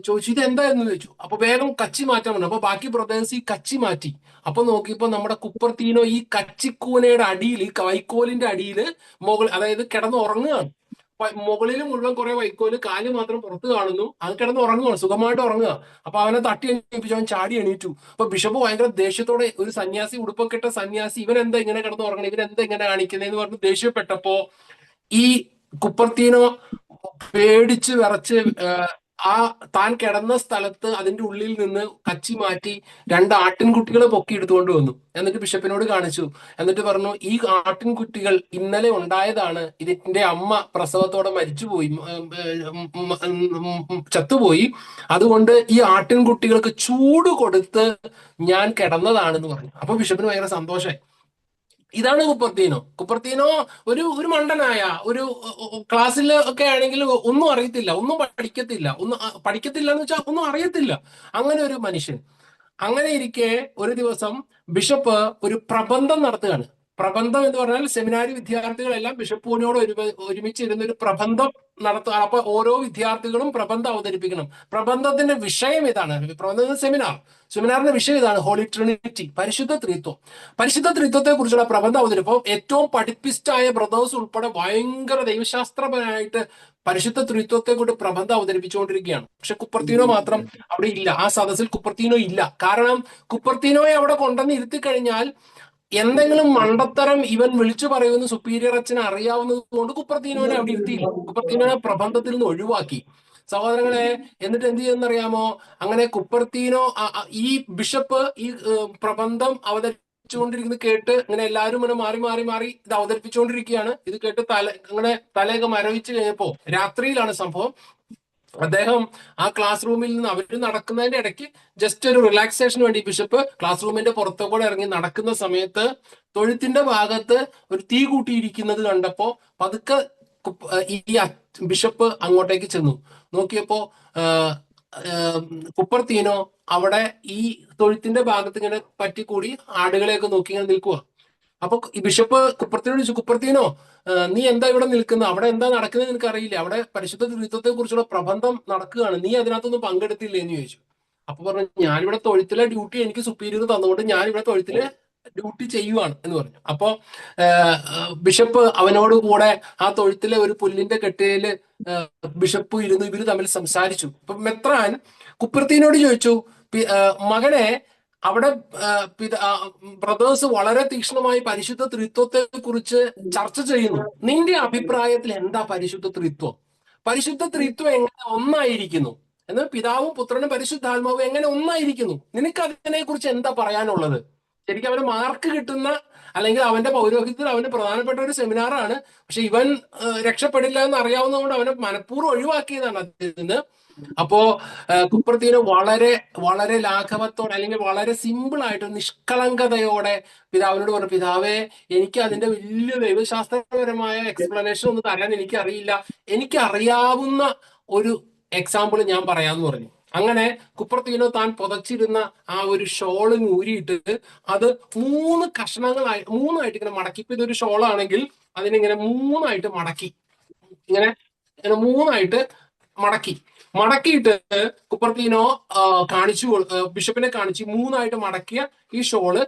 ചോദിച്ചു, ഇത് എന്തായിരുന്നു ചോദിച്ചു. അപ്പൊ വേഗം കച്ചി മാറ്റാൻ പറഞ്ഞു. അപ്പൊ ബാക്കി ബ്രദേഴ്സ് ഈ കച്ചി മാറ്റി. അപ്പൊ നോക്കിയപ്പോ നമ്മുടെ കുപ്പർത്തീനോ ഈ കച്ചിക്കൂനയുടെ അടിയിൽ, ഈ വൈക്കോലിന്റെ അടിയിൽ അതായത് കിടന്ന് ഉറങ്ങുകയാണ്. മുകളിൽ മുഴുവൻ കുറെ വൈക്കോല്, കാല് മാത്രം പുറത്ത് കാണുന്നു. അത് കിടന്ന് ഉറങ്ങുകയാണ്, സുഖമായിട്ട് ഉറങ്ങുക. അപ്പൊ അവനെ തട്ടി എണീപ്പിച്ചു, അവൻ ചാടി എണീറ്റു. അപ്പൊ ബിഷപ്പ് ഭയങ്കര ദേഷ്യത്തോടെ, ഒരു സന്യാസി, ഉടുപ്പൊക്കെ ഇട്ട സന്യാസി, ഇവൻ എന്താ ഇങ്ങനെ കിടന്ന് ഉറങ്ങണം, ഇവൻ എന്താ ഇങ്ങനെ കാണിക്കുന്നതെന്ന് പറഞ്ഞ് ദേഷ്യപ്പെട്ടപ്പോ ഈ കുപ്പർത്തീനോ പേടിച്ച് വിറച്ച് താൻ കിടന്ന സ്ഥലത്ത് അതിന്റെ ഉള്ളിൽ നിന്ന് കച്ചി മാറ്റി രണ്ട് ആട്ടിൻകുട്ടികളെ പൊക്കി എടുത്തുകൊണ്ട് വന്നു. എന്നിട്ട് ബിഷപ്പിനോട് കാണിച്ചു. എന്നിട്ട് പറഞ്ഞു, ഈ ആട്ടിൻകുട്ടികൾ ഇന്നലെ ഉണ്ടായതാണ്, ഇതിന്റെ അമ്മ പ്രസവത്തോടെ മരിച്ചുപോയി, ചത്തുപോയി. അതുകൊണ്ട് ഈ ആട്ടിൻകുട്ടികൾക്ക് ചൂട് കൊടുത്ത് ഞാൻ കിടന്നതാണെന്ന് പറഞ്ഞു. അപ്പൊ ബിഷപ്പിന് ഭയങ്കര സന്തോഷമായി. ഇതാണ് കുപ്പർത്തീനോ ഒരു മണ്ടനായ, ഒരു ക്ലാസ്സിൽ ഒക്കെ ആണെങ്കിൽ ഒന്നും അറിയത്തില്ല, ഒന്നും പഠിക്കത്തില്ല എന്ന് വെച്ചാൽ ഒന്നും അറിയത്തില്ല, അങ്ങനെ ഒരു മനുഷ്യൻ. അങ്ങനെ ഇരിക്കെ ഒരു ദിവസം ബിഷപ്പ് ഒരു പ്രബന്ധം നടത്തുകയാണ്. പ്രബന്ധം എന്ന് പറഞ്ഞാൽ സെമിനാരി വിദ്യാർത്ഥികളെല്ലാം ബിഷപ്പിനോട് ഒരുമിച്ചിരുന്ന് ഒരു പ്രബന്ധം നടത്തുക. അപ്പൊ ഓരോ വിദ്യാർത്ഥികളും പ്രബന്ധം അവതരിപ്പിക്കണം. പ്രബന്ധത്തിന്റെ വിഷയം ഇതാണ്. സെമിനാറിന്റെ വിഷയം ഇതാണ്, ഹോളി ട്രിനിറ്റി, പരിശുദ്ധ ത്രിത്വത്തെ കുറിച്ചുള്ള പ്രബന്ധം അവതരിപ്പം. ഏറ്റവും പഠിപ്പിസ്റ്റായ ബ്രദേഴ്സ് ഉൾപ്പെടെ ഭയങ്കര ദൈവശാസ്ത്രപരമായിട്ട് പരിശുദ്ധ ത്രിത്വത്തെ കൊണ്ട് പ്രബന്ധം അവതരിപ്പിച്ചുകൊണ്ടിരിക്കുകയാണ്. പക്ഷെ കുപ്പർത്തീനോ മാത്രം അവിടെ ഇല്ല, ആ സദസ്സിൽ കുപ്പർത്തീനോ ഇല്ല. കാരണം കുപ്പർത്തീനോയെ അവിടെ കൊണ്ടുവന്ന് ഇരുത്തി കഴിഞ്ഞാൽ എന്തെങ്കിലും മണ്ടത്തരം ഇവൻ വിളിച്ചു പറയുമെന്ന് സുപ്പീരിയർ അച്ഛന് അറിയാവുന്നത് കൊണ്ട് കുപ്പർത്തീനോനെ അവിടെ ഇരുത്തിയില്ല. കുപ്പർത്തീനോനെ പ്രബന്ധത്തിൽ നിന്ന് ഒഴിവാക്കി. സഹോദരങ്ങളെ, എന്നിട്ട് എന്ത് ചെയ്യുന്നറിയാമോ? അങ്ങനെ കുപ്പർത്തീനോ ഈ ബിഷപ്പ് ഈ പ്രബന്ധം അവതരിപ്പിച്ചുകൊണ്ടിരിക്കുന്നത് കേട്ട് ഇങ്ങനെ എല്ലാവരും ഇങ്ങനെ മാറി ഇത് അവതരിപ്പിച്ചുകൊണ്ടിരിക്കുകയാണ്. ഇത് കേട്ട് തലയൊക്കെ മരവിച്ച് കഴിഞ്ഞപ്പോ, രാത്രിയിലാണ് സംഭവം, അദ്ദേഹം ആ ക്ലാസ് റൂമിൽ നിന്ന് അവർ നടക്കുന്നതിന്റെ ഇടയ്ക്ക് ജസ്റ്റ് ഒരു റിലാക്സേഷന് വേണ്ടി ബിഷപ്പ് ക്ലാസ് റൂമിന്റെ പുറത്തുകൂടെ ഇറങ്ങി നടക്കുന്ന സമയത്ത് തൊഴുത്തിന്റെ ഭാഗത്ത് ഒരു തീ കൂട്ടിയിരിക്കുന്നത് കണ്ടപ്പോ പതുക്കെ ഈ ബിഷപ്പ് അങ്ങോട്ടേക്ക് ചെന്നു. നോക്കിയപ്പോ കുപ്പർത്തീനോ അവിടെ ഈ തൊഴുത്തിന്റെ ഭാഗത്ത് ഇങ്ങനെ പറ്റിക്കൂടി ആടുകളെയൊക്കെ നോക്കി ഇങ്ങനെ നിൽക്കുക. അപ്പൊ ഈ ബിഷപ്പ് കുപ്പർത്തീനോട് ചോദിച്ചു, കുപ്പർത്തീനോ, നീ എന്താ ഇവിടെ നിൽക്കുന്നത്? അവിടെ എന്താ നടക്കുന്നത് നിനക്ക് അറിയില്ല? അവിടെ പരിശുദ്ധ ത്രിത്വത്തെ കുറിച്ചുള്ള പ്രബന്ധം നടക്കുകയാണ്, നീ അതിനകത്തൊന്നും പങ്കെടുത്തില്ലേ എന്ന് ചോദിച്ചു. അപ്പൊ പറഞ്ഞു, ഞാനിവിടെ തൊഴുത്തിലെ ഡ്യൂട്ടി എനിക്ക് സുപ്പീരിയർ തന്നുകൊണ്ട് ഞാൻ ഇവിടെ തൊഴുത്തിലെ ഡ്യൂട്ടി ചെയ്യുവാണ് എന്ന് പറഞ്ഞു. അപ്പോ ബിഷപ്പ് അവനോട് കൂടെ ആ തൊഴുത്തിലെ ഒരു പുല്ലിന്റെ കെട്ടില് ബിഷപ്പ് ഇരുന്ന് ഇവര് തമ്മിൽ സംസാരിച്ചു. അപ്പൊ മെത്രാൻ കുപ്പർത്തീനോട് ചോദിച്ചു, മകനെ, അവിടെ ബ്രദേഴ്സ് വളരെ തീക്ഷ്ണമായി പരിശുദ്ധ ത്രിത്വത്തെ കുറിച്ച് ചർച്ച ചെയ്യുന്നു. നിന്റെ അഭിപ്രായത്തിൽ എന്താ പരിശുദ്ധ ത്രിത്വം? പരിശുദ്ധ ത്രിത്വം എങ്ങനെ ഒന്നായിരിക്കുന്നു എന്ന്, പിതാവും പുത്രനും പരിശുദ്ധാത്മാവും എങ്ങനെ ഒന്നായിരിക്കുന്നു? നിനക്ക് അതിനെ കുറിച്ച് എന്താ പറയാനുള്ളത്? ശരിക്കും അവന് മാർക്ക് കിട്ടുന്ന, അല്ലെങ്കിൽ അവന്റെ പൗരോഹിത്യത്തിൽ അവന് പ്രധാനപ്പെട്ട ഒരു സെമിനാറാണ്. പക്ഷെ ഇവൻ രക്ഷപ്പെടില്ല എന്ന് അറിയാവുന്നതുകൊണ്ട് അവനെ മനഃപൂർവ്വം ഒഴിവാക്കിയതാണ് അദ്ദേഹത്തിന്. അപ്പോ കുപ്പർത്തീനോ വളരെ വളരെ ലാഘവത്തോടെ, അല്ലെങ്കിൽ വളരെ സിമ്പിൾ ആയിട്ട് നിഷ്കളങ്കതയോടെ പിതാവിനോട് പറഞ്ഞു, പിതാവേ, എനിക്ക് അതിന്റെ വലിയ ദൈവശാസ്ത്രപരമായ എക്സ്പ്ലനേഷൻ ഒന്നും തരാൻ എനിക്കറിയില്ല, എനിക്കറിയാവുന്ന ഒരു എക്സാമ്പിൾ ഞാൻ പറയാന്ന് പറഞ്ഞു. അങ്ങനെ കുപ്പർത്തീനോ താൻ പുതച്ചിരുന്ന ആ ഒരു ഷോള് ഊരിയിട്ട് അത് മൂന്നായിട്ട് ഇങ്ങനെ മടക്കി. ഇപ്പൊ ഇതൊരു ഷോളാണെങ്കിൽ അതിനിങ്ങനെ മൂന്നായിട്ട് മടക്കി, ഇങ്ങനെ മൂന്നായിട്ട് മടക്കിയിട്ട് കുപ്പർത്തീനോ ബിഷപ്പിനെ കാണിച്ച് 3 മടക്കിയ ഈ ഷോള്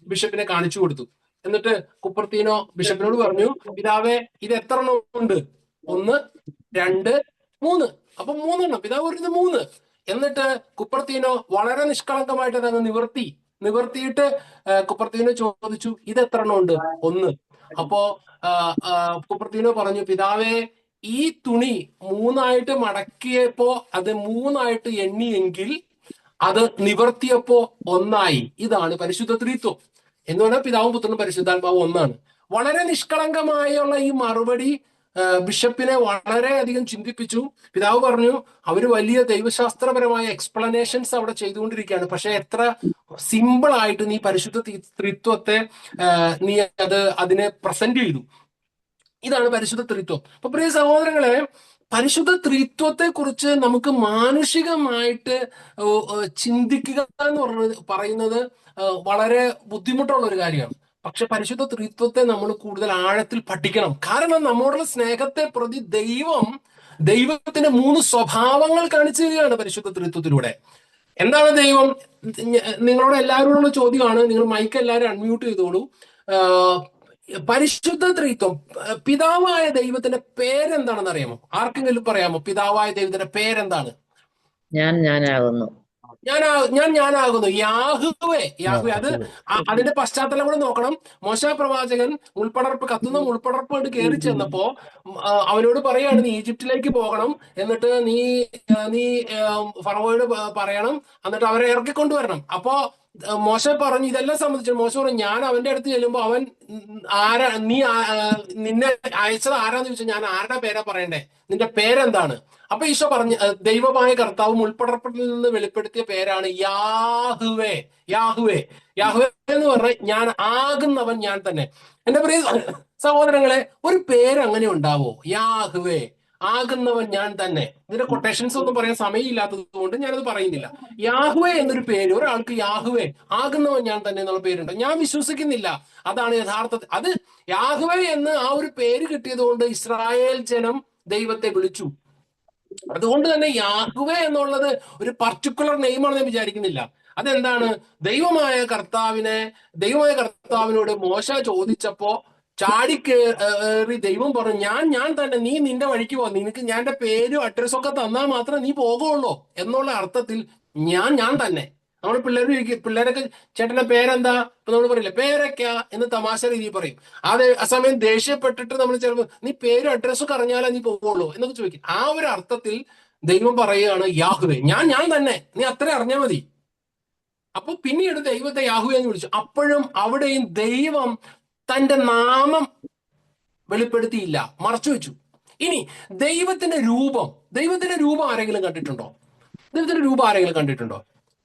ബിഷപ്പിനെ കാണിച്ചു കൊടുത്തു. എന്നിട്ട് കുപ്പർത്തീനോ ബിഷപ്പിനോട് പറഞ്ഞു, പിതാവേ ഇത് എത്ര എണ്ണം ഉണ്ട്? 1, 2, 3. അപ്പൊ 3 പിതാവ് ഒരു 3. എന്നിട്ട് കുപ്പർത്തീനോ വളരെ നിഷ്കളങ്കമായിട്ട് അതങ്ങ് നിവർത്തിയിട്ട് കുപ്പർത്തീനോ ചോദിച്ചു, ഇത് എത്ര എണ്ണം ഉണ്ട്? 1. അപ്പോ കുപ്പർത്തീനോ പറഞ്ഞു, പിതാവേ ഈ തുണി 3 മടക്കിയപ്പോ അത് 3 എണ്ണിയെങ്കിൽ അത് നിവർത്തിയപ്പോ 1. ഇതാണ് പരിശുദ്ധ ത്രിത്വം എന്ന് പറഞ്ഞാൽ പിതാവും പുത്രനും പരിശുദ്ധാത്മാവും ഒന്നാണ്. വളരെ നിഷ്കളങ്കമായുള്ള ഈ മറുപടി ബിഷപ്പിനെ വളരെയധികം ചിന്തിപ്പിച്ചു. പിതാവ് പറഞ്ഞു, അവര് വലിയ ദൈവശാസ്ത്രപരമായ എക്സ്പ്ലനേഷൻസ് അവിടെ ചെയ്തുകൊണ്ടിരിക്കുകയാണ്, പക്ഷെ എത്ര സിമ്പിൾ ആയിട്ട് നീ പരിശുദ്ധ ത്രിത്വത്തെ നീ അതിനെ പ്രസന്റ് ചെയ്തു. ഇതാണ് പരിശുദ്ധ ത്രിത്വം. അപ്പൊ പ്രിയ സഹോദരങ്ങളെ, പരിശുദ്ധ ത്രിത്വത്തെ കുറിച്ച് നമുക്ക് മാനുഷികമായിട്ട് ചിന്തിക്കുക എന്ന് പറയുന്നത് വളരെ ബുദ്ധിമുട്ടുള്ള ഒരു കാര്യമാണ്. പക്ഷെ പരിശുദ്ധ ത്രിത്വത്തെ നമ്മൾ കൂടുതൽ ആഴത്തിൽ പഠിക്കണം. കാരണം നമ്മോടുള്ള സ്നേഹത്തെ പ്രതി ദൈവത്തിന്റെ 3 സ്വഭാവങ്ങൾ കാണിച്ചു തരികയാണ് പരിശുദ്ധ ത്രിത്വത്തിലൂടെ. എന്താണ് ദൈവം? നിങ്ങളോട് എല്ലാവരോടുള്ള ചോദ്യമാണ്. നിങ്ങൾ മൈക്ക് എല്ലാവരും അൺമ്യൂട്ട് ചെയ്തോളൂ. പരിശുദ്ധ ത്രിത്വം, പിതാവായ ദൈവത്തിന്റെ പേരെന്താണെന്ന് അറിയാമോ? ആർക്കെങ്കിലും പറയാമോ പിതാവായ ദൈവത്തിന്റെ പേരെന്താണ്? ഞാനാകുന്നു. ഞാനാകുന്നു. യാഹ്വേ. അത് അതിന്റെ പശ്ചാത്തലം കൂടെ നോക്കണം. മോശ പ്രവാചകൻ കത്തുന്ന മുൾപ്പടർപ്പ് കൊണ്ട് കയറി ചെന്നപ്പോ അവനോട് പറയാണ്, നീ ഈജിപ്തിലേക്ക് പോകണം, എന്നിട്ട് നീ ഫറവോയോട് പറയണം, എന്നിട്ട് അവരെ ഇറക്കിക്കൊണ്ടുവരണം. അപ്പോ മോശ പറഞ്ഞു, ഇതെല്ലാം സംബന്ധിച്ചു മോശ പറഞ്ഞു, ഞാൻ അവന്റെ അടുത്ത് ചെല്ലുമ്പോ അവൻ നിന്നെ അയച്ചത് ആരാന്ന് ചോദിച്ചാൽ ഞാൻ ആരുടെ പേരാ പറയണ്ടേ? നിന്റെ പേരെന്താണ്? അപ്പൊ ഈശോ പറഞ്ഞു, ദൈവമായ കർത്താവ് മുൾപ്പടർപ്പിൽ നിന്ന് വെളിപ്പെടുത്തിയ പേരാണ് യാഹ്വേ. യാഹ്വേ എന്ന് പറഞ്ഞാൽ ഞാൻ ആകുന്നവൻ ഞാൻ തന്നെ. എന്റെ പ്രിയ സഹോദരങ്ങളെ, ഒരു പേര് അങ്ങനെ ഉണ്ടാവോ? യാഹ്വേ, ആകുന്നവൻ ഞാൻ തന്നെ. ഇതിന്റെ കൊട്ടേഷൻസ് ഒന്നും പറയാൻ സമയമില്ലാത്തത് കൊണ്ട് ഞാനത് പറയുന്നില്ല. യാഹ്വേ എന്നൊരു പേര്, ഒരാൾക്ക് യാഹ്വേ, ആകുന്നവൻ ഞാൻ തന്നെ എന്നുള്ള പേരുണ്ട്. ഞാൻ വിശ്വസിക്കുന്നില്ല അതാണ് യഥാർത്ഥത്തിൽ. അത് യാഹ്വേ എന്ന് ആ ഒരു പേര് കിട്ടിയത് കൊണ്ട് ഇസ്രായേൽ ജനം ദൈവത്തെ വിളിച്ചു. അതുകൊണ്ട് തന്നെ യാഹ്വേ എന്നുള്ളത് ഒരു പർട്ടിക്കുലർ നെയിമാണെന്ന് ഞാൻ വിചാരിക്കുന്നില്ല. അതെന്താണ്? ദൈവമായ കർത്താവിനോട് മോശ ചോദിച്ചപ്പോ ചാടിക്കേറി ദൈവം പറഞ്ഞു, ഞാൻ തന്നെ, നീ നിന്റെ വഴിക്ക് പോ, നിനക്ക് ഞാൻ എന്റെ പേരും അഡ്രസ്സും ഒക്കെ തന്നാൽ മാത്രമേ നീ പോകുള്ളൂ എന്നുള്ള അർത്ഥത്തിൽ ഞാൻ തന്നെ. നമ്മൾ പിള്ളേരൊക്കെ ചേട്ടന്റെ പേരെന്താ? ഇപ്പൊ നമ്മൾ പറയില്ലേ പേരൊക്ക എന്ന് തമാശ രീതിയിൽ പറയും. ആ സമയം ദേഷ്യപ്പെട്ടിട്ട് നമ്മൾ ചിലപ്പോൾ നീ പേരും അഡ്രസ്സൊക്കെ അറിഞ്ഞാലേ നീ പോകുള്ളൂ എന്നൊക്കെ ചോദിക്കും. ആ ഒരു അർത്ഥത്തിൽ ദൈവം പറയുകയാണ് യാഹ്വേ, ഞാൻ തന്നെ, നീ അത്ര അറിഞ്ഞാൽ മതി. അപ്പൊ പിന്നീട് ദൈവത്തെ യാഹ്വേ എന്ന് വിളിച്ചു. അപ്പോഴും അവിടെയും ദൈവം തന്റെ നാമം വെളിപ്പെടുത്തിയില്ല, മറച്ചു വെച്ചു. ഇനി ദൈവത്തിന്റെ രൂപം ആരെങ്കിലും കണ്ടിട്ടുണ്ടോ?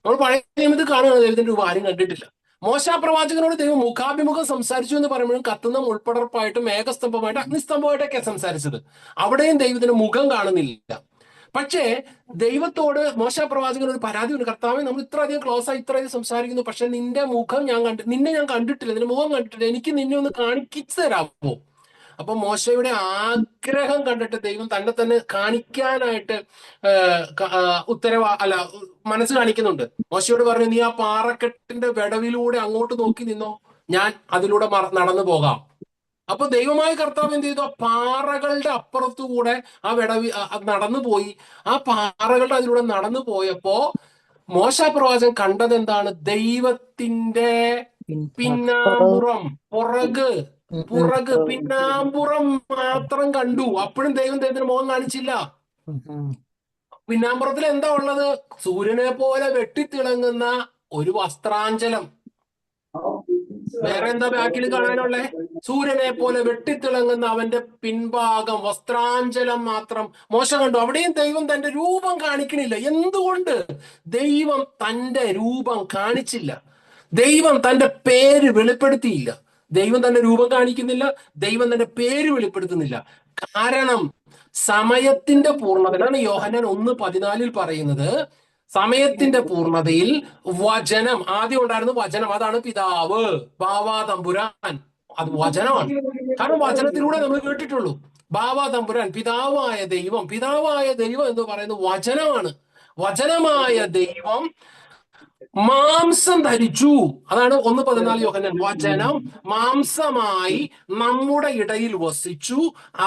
നമ്മൾ പഴയ നിയമത്തിൽ കാണുകയാണ് ദൈവത്തിന്റെ രൂപം ആരും കണ്ടിട്ടില്ല. മോശ പ്രവാചകനോട് ദൈവം മുഖാഭിമുഖം സംസാരിച്ചു എന്ന് പറയുമ്പോഴും കത്തുന്ന മുൾപ്പടർപ്പായിട്ടും മേഘസ്തംഭമായിട്ടും അഗ്നിസ്തംഭമായിട്ടൊക്കെ സംസാരിച്ചത്. അവിടെയും ദൈവത്തിന്റെ മുഖം കാണുന്നില്ല. പക്ഷേ ദൈവത്തോട് മോശ പ്രവാചകൻ ഒരു പരാതിയുണ്ട്, കർത്താവേ, നമ്മൾ ഇത്രയധികം ക്ലോസ് ആയി ഇത്രയധികം സംസാരിക്കുന്നു, പക്ഷെ നിന്റെ മുഖം നിന്നെ ഞാൻ കണ്ടിട്ടില്ല, നിന്റെ മുഖം കണ്ടിട്ടില്ല, എനിക്ക് നിന്നെ ഒന്ന് കാണിച്ചു തരാമോ? അപ്പൊ മോശയുടെ ആഗ്രഹം കണ്ടിട്ട് ദൈവം തന്നെ കാണിക്കാനായിട്ട് മനസ്സ് കാണിക്കുന്നുണ്ട്. മോശയോട് പറഞ്ഞു, നീ ആ പാറക്കെട്ടിന്റെ വിടവിലൂടെ അങ്ങോട്ട് നോക്കി നിന്നോ, ഞാൻ അതിലൂടെ നടന്നു പോകാം. അപ്പൊ ദൈവമായ കർത്താവ് എന്ത് ചെയ്തു? ആ പാറകളുടെ അപ്പുറത്തുകൂടെ ആ നടന്നു പോയി. ആ പാറകളുടെ അതിലൂടെ നടന്നു പോയപ്പോ മോശ പ്രവാചകൻ കണ്ടത് എന്താണ്? ദൈവത്തിന്റെ പിന്നാമ്പുറം, പിന്നാമ്പുറം മാത്രം കണ്ടു. അപ്പോഴും ദൈവത്തിന് മുഖം കാണിച്ചില്ല. പിന്നാമ്പുറത്തിൽ എന്താ ഉള്ളത്? സൂര്യനെ പോലെ വെട്ടിത്തിളങ്ങുന്ന ഒരു വസ്ത്രാഞ്ചലം. വേറെ എന്താ ബാക്കിൽ കാണാനുള്ളേ? സൂര്യനെ പോലെ വെട്ടിത്തിളങ്ങുന്ന അവന്റെ പിൻഭാഗം, വസ്ത്രാഞ്ചലം മാത്രം മോശ കണ്ടു. അവിടെയും ദൈവം തന്റെ രൂപം കാണിക്കണില്ല. എന്തുകൊണ്ട്? ദൈവം തന്റെ രൂപം കാണിച്ചില്ല. ദൈവം തന്റെ പേര് വെളിപ്പെടുത്തിയില്ല. ദൈവം തന്റെ രൂപം കാണിക്കുന്നില്ല, ദൈവം തന്റെ പേര് വെളിപ്പെടുത്തുന്നില്ല. കാരണം സമയത്തിന്റെ പൂർണ്ണതയാണ് യോഹന്നാൻ 1:14 പറയുന്നത്. സമയത്തിന്റെ പൂർണ്ണതയിൽ വചനം, ആദ്യം ഉണ്ടായിരുന്നു വചനം, അതാണ് പിതാവ്, ബാവാ തമ്പുരാൻ, അത് വചനമാണ്. കാരണം വചനത്തിലൂടെ നമ്മൾ കേട്ടിട്ടുള്ളൂ. ബാബ തമ്പുരാൻ, പിതാവായ ദൈവം എന്ന് പറയുന്നത് വചനമാണ്. വചനമായ ദൈവം മാംസം ധരിച്ചു. അതാണ് 1:14 യോഹന്നാൻ. വചനം മാംസമായി നമ്മുടെ ഇടയിൽ വസിച്ചു,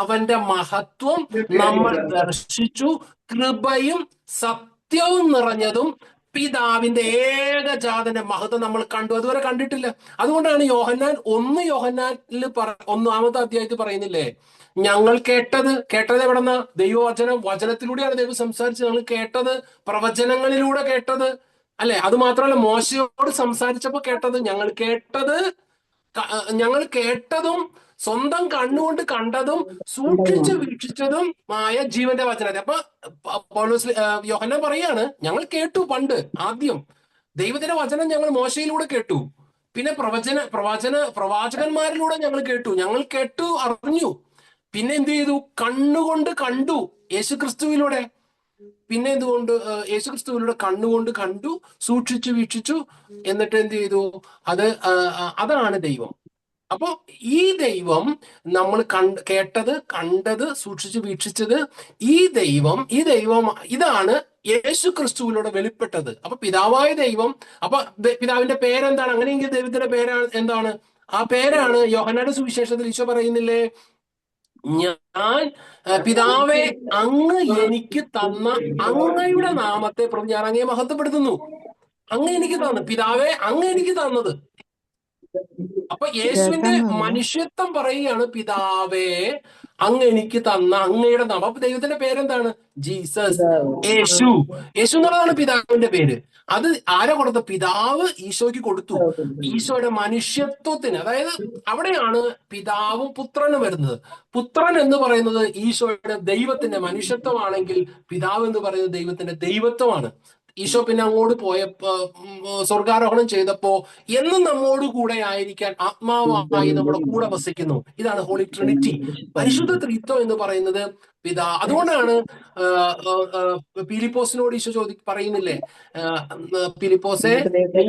അവന്റെ മഹത്വം നമ്മൾ ദർശിച്ചു, കൃപയും സത്യവും നിറഞ്ഞതും പിതാവിന്റെ ഏകജാതന്റെ മഹത്വം നമ്മൾ കണ്ടു. അതുവരെ കണ്ടിട്ടില്ല. അതുകൊണ്ടാണ് യോഹന്നാൻ 1 യോഹന്നാനിൽ 1-ാമത്തെ അധ്യായത്തിൽ പറയുന്നില്ലേ, ഞങ്ങൾ കേട്ടത് എവിടെന്ന? വചനത്തിലൂടെയാണ് ദൈവം സംസാരിച്ചത്. ഞങ്ങൾ കേട്ടത് പ്രവചനങ്ങളിലൂടെ കേട്ടത് അല്ലെ? അത് മാത്രമല്ല, മോശയോട് സംസാരിച്ചപ്പോ കേട്ടത്. ഞങ്ങൾ കേട്ടതും സ്വന്തം കണ്ണുകൊണ്ട് കണ്ടതും സൂക്ഷിച്ച് വീക്ഷിച്ചതും ആയ ജീവന്റെ വചനം. അപ്പൊ യോഹന്നാൻ പറയാണ്, ഞങ്ങൾ കേട്ടു പണ്ട് ആദ്യം ദൈവത്തിന്റെ വചനം ഞങ്ങൾ മോശയിലൂടെ കേട്ടു, പിന്നെ പ്രവാചകന്മാരിലൂടെ ഞങ്ങൾ കേട്ടു അറിഞ്ഞു, പിന്നെ എന്ത് ചെയ്തു? കണ്ണുകൊണ്ട് കണ്ടു യേശുക്രിസ്തുവിലൂടെ. പിന്നെ എന്തുകൊണ്ട്? യേശുക്രിസ്തുവിലൂടെ കണ്ണുകൊണ്ട് കണ്ടു, സൂക്ഷിച്ചു വീക്ഷിച്ചു, എന്നിട്ട് എന്ത് ചെയ്തു? അതാണ് ദൈവം. അപ്പൊ ഈ ദൈവം നമ്മൾ കേട്ടത്, കണ്ടത്, സൂക്ഷിച്ചു വീക്ഷിച്ചത്, ഈ ദൈവം ഇതാണ് യേശുക്രിസ്തുവിലൂടെ വെളിപ്പെട്ടത്. അപ്പൊ പിതാവായ ദൈവം, അപ്പൊ പിതാവിന്റെ പേരെന്താണ്? അങ്ങനെയെങ്കിൽ ദൈവത്തിന്റെ പേരാണ് എന്താണ്? ആ പേരാണ് യോഹന്നാന്റെ സുവിശേഷത്തിൽ ഈശോ പറയുന്നില്ലേ, ഞാൻ പിതാവേ അങ്ങ് എനിക്ക് തന്ന അങ്ങയുടെ നാമത്തെ പ്രതി ഞാൻ അങ്ങയെ മഹത്വപ്പെടുത്തുന്നു. അങ്ങ് എനിക്ക് തന്നു, പിതാവേ അങ്ങ് എനിക്ക് തന്നത്. അപ്പൊ യേശുവിന്റെ മനുഷ്യത്വം പറയുകയാണ്, പിതാവേ അങ്ങ് എനിക്ക് തന്ന അങ്ങയുടെ നാമം. അപ്പൊ ദൈവത്തിന്റെ പേരെന്താണ്? ജീസസ്, യേശു എന്നുള്ളതാണ് പിതാവിന്റെ പേര്. അത് ആരാ കൊടുത്ത? പിതാവ് ഈശോയ്ക്ക് കൊടുത്തു. ഈശോയുടെ മനുഷ്യത്വത്തിന്, അതായത് അവിടെയാണ് പിതാവും പുത്രനും വരുന്നത്. പുത്രൻ എന്ന് പറയുന്നത് ഈശോയുടെ ദൈവത്തിന്റെ മനുഷ്യത്വമാണെങ്കിൽ, പിതാവ് എന്ന് പറയുന്നത് ദൈവത്തിന്റെ ദൈവത്വമാണ്. ഈശോ പിന്നെ അങ്ങോട്ട് സ്വർഗാരോഹണം ചെയ്തപ്പോ എന്നും നമ്മോട് കൂടെ ആയിരിക്കാൻ ആത്മാവായി നമ്മുടെ കൂടെ വസിക്കുന്നു. ഇതാണ് ഹോളി ട്രിനിറ്റി. പരിശുദ്ധ ത്രിത്വം എന്ന് പറയുന്നത് അതുകൊണ്ടാണ് ഫിലിപ്പോസിനോട് ഈശോ പറയുന്നില്ലേ, ഫിലിപ്പോസെ നീ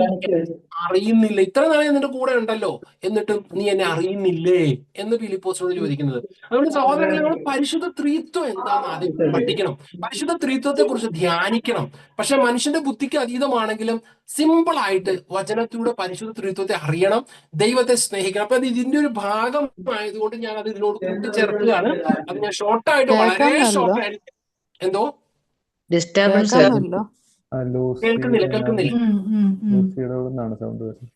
അറിയുന്നില്ല, ഇത്ര നാളെ നിന്റെ കൂടെ ഉണ്ടല്ലോ, എന്നിട്ടും നീ എന്നെ അറിയുന്നില്ലേ എന്ന് ഫിലിപ്പോസിനോട് ചോദിക്കുന്നത്. അതുകൊണ്ട് സഹോദരങ്ങളെ, നമ്മൾ പരിശുദ്ധ ത്രിത്വം എന്താണെന്ന് ആദ്യം പഠിക്കണം. പരിശുദ്ധ ത്രിത്വത്തെ കുറിച്ച് ധ്യാനിക്കണം. പക്ഷെ മനുഷ്യന്റെ ബുദ്ധിക്ക് അതീതമാണെങ്കിലും സിമ്പിൾ ആയിട്ട് വചനത്തിലൂടെ പരിശുദ്ധ ത്രിത്വത്തെ അറിയണം, ദൈവത്തെ സ്നേഹിക്കണം. അപ്പൊ ഇതിന്റെ ഒരു ഭാഗമായതുകൊണ്ട് ഞാൻ അത് ഇതിനോട് കൂട്ടിച്ചേർക്കുകയാണ്. അത് ഞാൻ ഷോർട്ടായിട്ട്, വളരെ ഷോർട്ടായിട്ട്. എന്തോ ഡിസ്റ്റർബൻസ് കേൾക്കുന്നില്ല. ലൂസിയുടെ നിന്നാണ് സൗണ്ട് വരുന്നത്.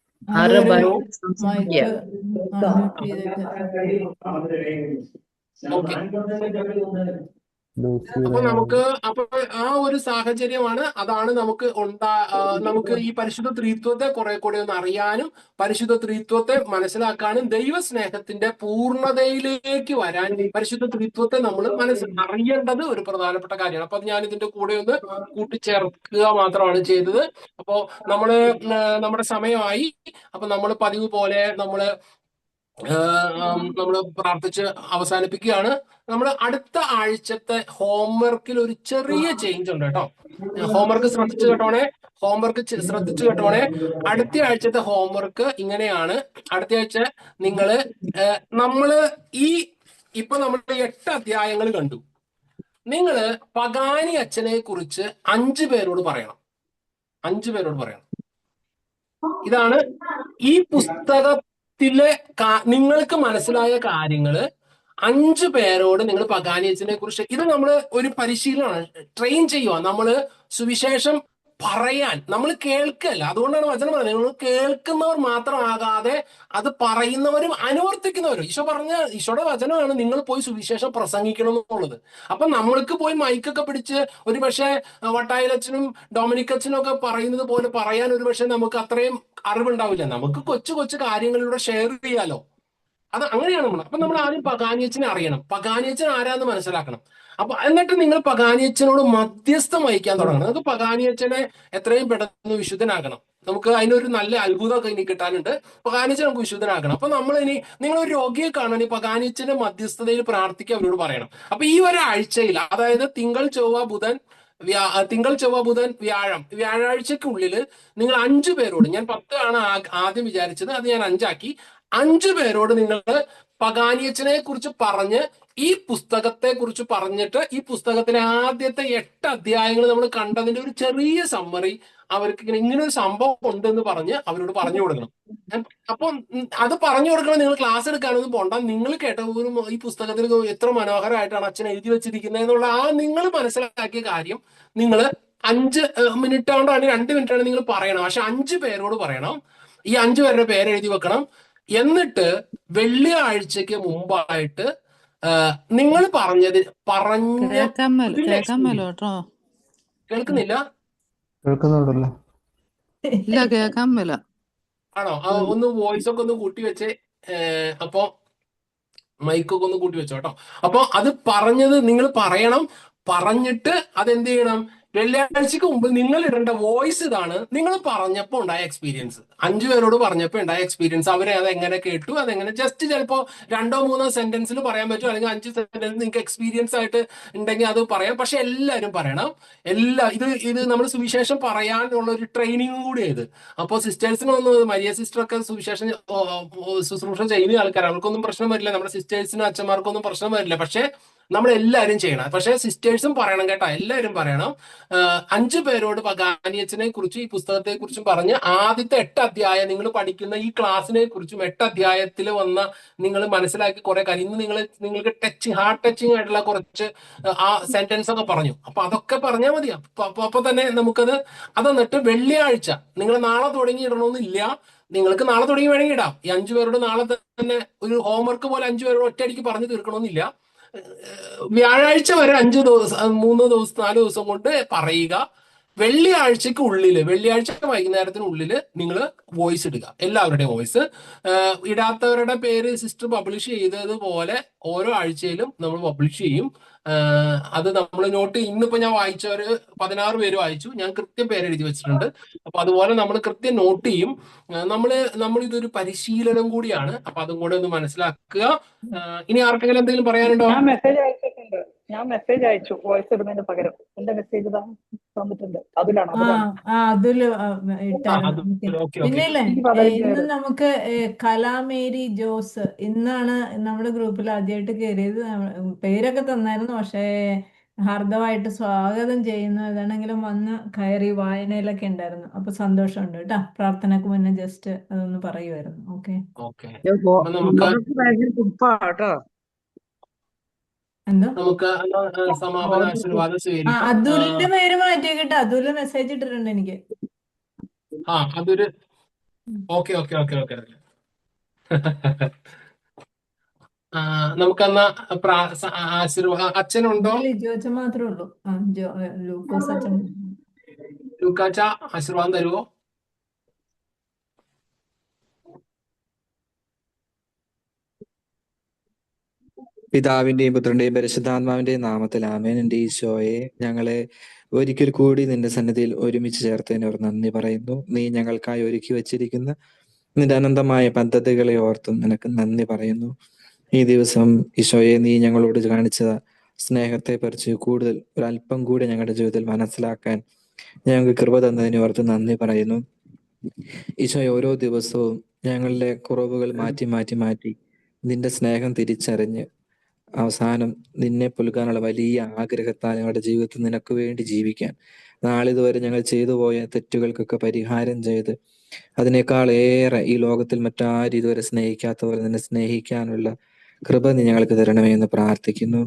അപ്പൊ ആ ഒരു സാഹചര്യമാണ്. അതാണ് നമുക്ക് ഈ പരിശുദ്ധ ത്രിത്വത്തെ കുറെ കൂടി ഒന്ന് അറിയാനും പരിശുദ്ധ ത്രിത്വത്തെ മനസ്സിലാക്കാനും ദൈവസ്നേഹത്തിന്റെ പൂർണ്ണതയിലേക്ക് വരാൻ പരിശുദ്ധ ത്രിത്വത്തെ നമ്മൾ അറിയേണ്ടത് ഒരു പ്രധാനപ്പെട്ട കാര്യമാണ്. അപ്പൊ ഞാൻ ഇതിന്റെ കൂടെ ഒന്ന് കൂട്ടിച്ചേർക്കുക മാത്രമാണ് ചെയ്തത്. അപ്പോ നമ്മുടെ സമയമായി. അപ്പൊ നമ്മൾ പതിവ് പോലെ നമ്മൾ പ്രാർത്ഥിച്ച് അവസാനിപ്പിക്കുകയാണ്. നമ്മൾ അടുത്ത ആഴ്ചത്തെ ഹോംവർക്കിൽ ഒരു ചെറിയ ചേഞ്ച് ഉണ്ട് കേട്ടോ. ഹോംവർക്ക് ശ്രദ്ധിച്ചു കേട്ടോണേ. അടുത്ത ആഴ്ചത്തെ ഹോംവർക്ക് ഇങ്ങനെയാണ്. അടുത്ത ആഴ്ച നമ്മള് ഇപ്പൊ നമ്മൾ 8 അധ്യായങ്ങൾ കണ്ടു. നിങ്ങള് പഗാനി അച്ഛനെ കുറിച്ച് 5 പേരോട് പറയണം. 5 പേരോട് പറയണം. ഇതാണ് ഈ പുസ്തകത്തിലെ നിങ്ങൾക്ക് മനസ്സിലായ കാര്യങ്ങള് 5 പേരോട് നിങ്ങൾ പഗാനിയച്ചനെ കുറിച്ച്. ഇത് നമ്മൾ ഒരു പരിശീലനമാണ്, ട്രെയിൻ ചെയ്യുക. നമ്മള് സുവിശേഷം പറയാൻ നമ്മൾ കേൾക്കല്ല. അതുകൊണ്ടാണ് വചനം പറയുന്നത്, നിങ്ങൾ കേൾക്കുന്നവർ മാത്രമാകാതെ അത് പറയുന്നവരും അനുവർത്തിക്കുന്നവരും. ഈശോയുടെ വചനമാണ് നിങ്ങൾ പോയി സുവിശേഷം പ്രസംഗിക്കണം എന്നുള്ളത്. അപ്പൊ നമ്മൾക്ക് പോയി മൈക്കൊക്കെ പിടിച്ച് ഒരു പക്ഷേ വട്ടായിലച്ഛനും ഡൊമിനിക്കച്ഛനും ഒക്കെ പറയുന്നത് പോലെ പറയാൻ ഒരു പക്ഷെ നമുക്ക് അത്രയും അറിവുണ്ടാവില്ല. നമുക്ക് കൊച്ചു കാര്യങ്ങളിലൂടെ ഷെയർ ചെയ്യാലോ. അത് അങ്ങനെയാണ് നമ്മൾ. അപ്പൊ നമ്മൾ ആദ്യം പഗാനിയച്ചനെ അറിയണം, പഗാനിയച്ചൻ ആരാന്ന് മനസ്സിലാക്കണം. അപ്പൊ എന്നിട്ട് നിങ്ങൾ പഗാനിയച്ചനോട് മധ്യസ്ഥം വഹിക്കാൻ തുടങ്ങണം. നമുക്ക് പഗാനിയച്ചനെ എത്രയും പെട്ടെന്ന് വിശുദ്ധനാക്കണം. നമുക്ക് അതിനൊരു നല്ല അത്ഭുതമൊക്കെ ഇനി കിട്ടാനുണ്ട്. പഗാനിയച്ചൻ നമുക്ക് വിശുദ്ധനാക്കണം. അപ്പൊ നിങ്ങളൊരു രോഗിയെ കാണാൻ ഈ പഗാനിയച്ചന്റെ മധ്യസ്ഥതയിൽ പ്രാർത്ഥിക്കാൻ അവരോട് പറയണം. അപ്പൊ ഈ ഒരാഴ്ചയിൽ, അതായത് തിങ്കൾ ചൊവ്വ ബുധൻ വ്യാഴാഴ്ചക്കുള്ളിൽ നിങ്ങൾ 5 പേരോട്, ഞാൻ 10 ആണ് ആദ്യം വിചാരിച്ചത്, അത് ഞാൻ 5 ആക്കി. 5 പേരോട് നിങ്ങൾ പഗാനിയച്ചനെ കുറിച്ച് പറഞ്ഞ് ഈ പുസ്തകത്തെ കുറിച്ച് പറഞ്ഞിട്ട് ഈ പുസ്തകത്തിലെ ആദ്യത്തെ 8 അധ്യായങ്ങൾ നമ്മൾ കണ്ടതിന്റെ ഒരു ചെറിയ സമ്മറി അവർക്ക് ഇങ്ങനെ ഒരു സംഭവം ഉണ്ടെന്ന് പറഞ്ഞ് അവരോട് പറഞ്ഞു കൊടുക്കണം. അപ്പം അത് പറഞ്ഞു കൊടുക്കണം. നിങ്ങൾ ക്ലാസ് എടുക്കാനൊന്നും പോണ്ട. നിങ്ങൾ കേട്ട ഈ പുസ്തകത്തിൽ എത്ര മനോഹരമായിട്ടാണ് അച്ഛൻ എഴുതി വെച്ചിരിക്കുന്നത് എന്നുള്ള നിങ്ങൾ മനസ്സിലാക്കിയ കാര്യം നിങ്ങൾ 5 മിനിറ്റ് കൊണ്ടോ അല്ലെങ്കിൽ 2 മിനിറ്റ് ആണ് നിങ്ങൾ പറയണം. പക്ഷെ 5 പേരോട് പറയണം. ഈ 5 പേരുടെ പേര് എഴുതി വെക്കണം. എന്നിട്ട് വെള്ളിയാഴ്ചക്ക് മുമ്പായിട്ട് നിങ്ങൾ പറഞ്ഞ കേൾക്കുന്നില്ല? കേൾക്കുന്നുണ്ടല്ലോ. ഇല്ല, കേൾക്കാൻ മേല. ആണോ? ഒന്ന് വോയിസ് ഒക്കെ ഒന്ന് കൂട്ടി വെച്ചേ. അപ്പൊ മൈക്കൊക്കെ ഒന്ന് കൂട്ടി വെച്ചോ കേട്ടോ. അപ്പൊ അത് പറഞ്ഞത് നിങ്ങൾ പറയണം. പറഞ്ഞിട്ട് അതെന്ത് ചെയ്യണം? വെള്ളിയാഴ്ചക്ക് മുമ്പ് നിങ്ങൾ ഇടേണ്ട വോയിസ് ഇതാണ്. നിങ്ങൾ പറഞ്ഞപ്പോൾ ഉണ്ടായ എക്സ്പീരിയൻസ്, 5 പേരോട് പറഞ്ഞപ്പോൾ ഉണ്ടായ എക്സ്പീരിയൻസ്, അവരെ അതെങ്ങനെ കേട്ടു, അതെങ്ങനെ ജസ്റ്റ് ചിലപ്പോൾ 2-3 സെന്റൻസിൽ പറയാൻ പറ്റും, അല്ലെങ്കിൽ 5 സെന്റൻസ് നിങ്ങൾക്ക് എക്സ്പീരിയൻസ് ആയിട്ട് ഉണ്ടെങ്കിൽ അത് പറയാം. പക്ഷെ എല്ലാവരും പറയണം. ഇത് നമ്മൾ സുവിശേഷം പറയാനുള്ള ഒരു ട്രെയിനിങ്ങും കൂടി ഇത്. അപ്പോൾ സിസ്റ്റേഴ്സിനൊന്നും, മരിയ സിസ്റ്റർ ഒക്കെ സുവിശേഷം ശുശ്രൂഷ ചെയ്യുന്ന ആൾക്കാർ, അവർക്കൊന്നും പ്രശ്നം വരില്ല. നമ്മുടെ സിസ്റ്റേഴ്സിനും അച്ഛന്മാർക്കൊന്നും പ്രശ്നം വരില്ല. പക്ഷെ നമ്മളെല്ലാവരും ചെയ്യണം. പക്ഷെ സിസ്റ്റേഴ്സും പറയണം കേട്ടോ, എല്ലാവരും പറയണം. 5 പേരോട് പഗാനിയച്ചനെ കുറിച്ചും ഈ പുസ്തകത്തെ കുറിച്ചും പറഞ്ഞ് ആദ്യത്തെ 8 അധ്യായം നിങ്ങൾ പഠിക്കുന്ന ഈ ക്ലാസ്സിനെ കുറിച്ചും 8 അധ്യായത്തിൽ വന്ന നിങ്ങൾ മനസ്സിലാക്കി കുറെ കാര്യം. ഇന്ന് നിങ്ങൾക്ക് ഹാർട്ട് ടച്ചിങ് ആയിട്ടുള്ള കുറച്ച് ആ സെന്റൻസ് ഒക്കെ പറഞ്ഞു. അപ്പൊ അതൊക്കെ പറഞ്ഞാൽ മതി. അപ്പൊ തന്നെ നമുക്കത് എന്നിട്ട് വെള്ളിയാഴ്ച നിങ്ങൾ നാളെ തുടങ്ങി ഇടണമെന്നില്ല. നിങ്ങൾക്ക് നാളെ തുടങ്ങി വേണമെങ്കിൽ ഇടാം. ഈ 5 പേരോട് നാളെ തന്നെ ഒരു ഹോംവർക്ക് പോലെ 5 പേരോട് ഒറ്റയടിക്ക് പറഞ്ഞു തീർക്കണമെന്നില്ല. വ്യാഴാഴ്ച വരെ 5 ദിവസം, 3 ദിവസം, 4 ദിവസം കൊണ്ട് പറയുക. വെള്ളിയാഴ്ചക്ക് ഉള്ളില്, വെള്ളിയാഴ്ച വൈകുന്നേരത്തിനുള്ളിൽ നിങ്ങൾ വോയിസ് ഇടുക. എല്ലാവരുടെയും വോയിസ്. ഇടാത്തവരുടെ പേര് സിസ്റ്റർ പബ്ലിഷ് ചെയ്തതുപോലെ ഓരോ ആഴ്ചയിലും നമ്മൾ പബ്ലിഷ് ചെയ്യും. അത് നമ്മൾ നോട്ട്, ഇന്നിപ്പോ ഞാൻ വായിച്ചവര് 16 പേര് വായിച്ചു. ഞാൻ കൃത്യം പേര് എഴുതി വെച്ചിട്ടുണ്ട്. അപ്പൊ അതുപോലെ നമ്മൾ കൃത്യം നോട്ട് ചെയ്യും. നമ്മൾ ഇതൊരു പരിശീലനം കൂടിയാണ്. അപ്പൊ അതും കൂടെ ഒന്ന് മനസ്സിലാക്കുക. ഇനി ആർക്കെങ്കിലും എന്തെങ്കിലും പറയാനുണ്ടോ? ഞാൻ മെസ്സേജ് അയച്ചു വോയിസ് ഇടുന്നതിന് പകരം. എന്റെ മെസ്സേജ് തന്നിട്ടുണ്ട്. അതിലാണ്. പിന്നെയില്ലേ, ഇന്ന് നമുക്ക് കലാമേരി ജോസ് ഇന്നാണ് നമ്മുടെ ഗ്രൂപ്പിൽ ആദ്യമായിട്ട് കയറിയത്. പേരൊക്കെ തന്നായിരുന്നു, പക്ഷേ ഹാർദവമായിട്ട് സ്വാഗതം ചെയ്യുന്നു. ഏതാണെങ്കിലും വന്ന് കയറി വായനയിലൊക്കെ ഉണ്ടായിരുന്നു. അപ്പൊ സന്തോഷമുണ്ട് കേട്ടോ. പ്രാർത്ഥനക്ക് മുന്നേ ജസ്റ്റ് അതൊന്ന് പറയുമായിരുന്നു. ഓക്കെ. എന്തോ നമുക്ക് സമാപന ആശീർവാദം സ്വീകരിക്കാം. അതുലിന്റെ പേര് മാറ്റിയേക്കട്ടെ. അതുല് മെസ്സേജ് ഇട്ടിട്ടുണ്ട് എനിക്ക്. അതൊരു ഓക്കെ. നമുക്കെന്നാ അച്ഛനുണ്ടോ? ലിജു അച്ഛൻ മാത്രമേ ഉള്ളൂ. ലൂക്കോസ് അച്ഛൻ. ലൂക്കാച്ച ആശീർവാദം തരുമോ? പിതാവിന്റെയും പുത്രന്റെയും പരിശുദ്ധാത്മാവിന്റെയും നാമത്തിൽ ആമേൻ. എൻ്റെ ഈശോയെ, ഞങ്ങളെ ഒരിക്കൽ കൂടി നിന്റെ സന്നിധിയിൽ ഒരുമിച്ച് ചേർത്തതിന് ഒരു നന്ദി പറയുന്നു. നീ ഞങ്ങൾക്കായി ഒരുക്കി വച്ചിരിക്കുന്ന നിന്റെ അനന്തമായ പദ്ധതികളെ ഓർത്തും നിനക്ക് നന്ദി പറയുന്നു. ഈ ദിവസം ഈശോയെ, നീ ഞങ്ങളോട് കാണിച്ച സ്നേഹത്തെ കുറിച്ച് കൂടുതൽ ഒരല്പം കൂടി ഞങ്ങളുടെ ജീവിതത്തിൽ മനസ്സിലാക്കാൻ ഞങ്ങൾക്ക് കൃപ തന്നതിനെ ഓർത്ത് നന്ദി പറയുന്നു. ഈശോയെ, ഓരോ ദിവസവും ഞങ്ങളിലെ കുറവുകൾ മാറ്റി നിന്റെ സ്നേഹം തിരിച്ചറിഞ്ഞ് അവസാനം നിന്നെ പുൽകാനുള്ള വലിയ ആഗ്രഹത്താൽ ഞങ്ങളുടെ ജീവിതത്തിൽ നിനക്ക് വേണ്ടി ജീവിക്കാൻ, നാളിതുവരെ ഞങ്ങൾ ചെയ്തു പോയ തെറ്റുകൾക്കൊക്കെ പരിഹാരം ചെയ്ത് അതിനേക്കാൾ ഏറെ ഈ ലോകത്തിൽ മറ്റാരും ഇതുവരെ സ്നേഹിക്കാത്തവരെ നിന്നെ സ്നേഹിക്കാനുള്ള കൃപ നീ ഞങ്ങൾക്ക് തരണമേ എന്ന് പ്രാർത്ഥിക്കുന്നു.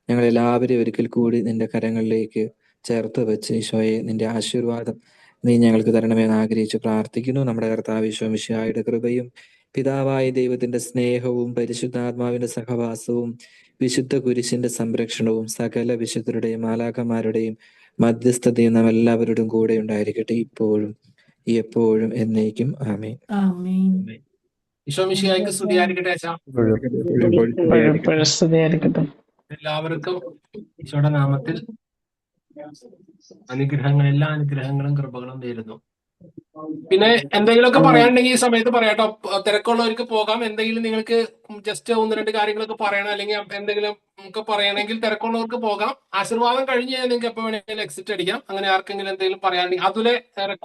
ഞങ്ങളെല്ലാവരെയും ഒരിക്കൽ കൂടി നിന്റെ കരങ്ങളിലേക്ക് ചേർത്ത് വെച്ച് ഈശോയെ, നിന്റെ ആശീർവാദം നീ ഞങ്ങൾക്ക് തരണമെന്ന് ആഗ്രഹിച്ച് പ്രാർത്ഥിക്കുന്നു. നമ്മുടെ കർത്താവ് ഈശോ മിശിഹായുടെ കൃപയും പിതാവായ ദൈവത്തിന്റെ സ്നേഹവും പരിശുദ്ധാത്മാവിന്റെ സഹവാസവും വിശുദ്ധ കുരിശിന്റെ സംരക്ഷണവും സകല വിശുദ്ധരുടെയും മാലാഖമാരുടെയും മധ്യസ്ഥതയും നാം എല്ലാവരുടെയും കൂടെ ഉണ്ടായിരിക്കട്ടെ, ഇപ്പോഴും എപ്പോഴും എന്നേക്കും. ആമേൻ. ഈശോ മിശിഹായ്ക്ക് സ്തുതിയായിരിക്കട്ടെ. എല്ലാവർക്കും ഈശോയുടെ നാമത്തിൽ എല്ലാ അനുഗ്രഹങ്ങളും കൃപകളും നേരുന്നു. പിന്നെ എന്തെങ്കിലുമൊക്കെ പറയാനുണ്ടെങ്കിൽ ഈ സമയത്ത് പറയാട്ടോ. തിരക്കുള്ളവർക്ക് പോകാം. എന്തെങ്കിലും നിങ്ങൾക്ക് ജസ്റ്റ് 1-2 കാര്യങ്ങളൊക്കെ പറയണം, അല്ലെങ്കിൽ എന്തെങ്കിലും നമുക്ക് പറയണമെങ്കിൽ തിരക്കുള്ളവർക്ക് പോകാം. ആശീർവാദം കഴിഞ്ഞ് നിങ്ങൾക്ക് എപ്പോൾ വേണമെങ്കിലും എക്സിറ്റ് അടിക്കാം. അങ്ങനെ ആർക്കെങ്കിലും എന്തെങ്കിലും പറയാനുണ്ടെങ്കിൽ അതുലെ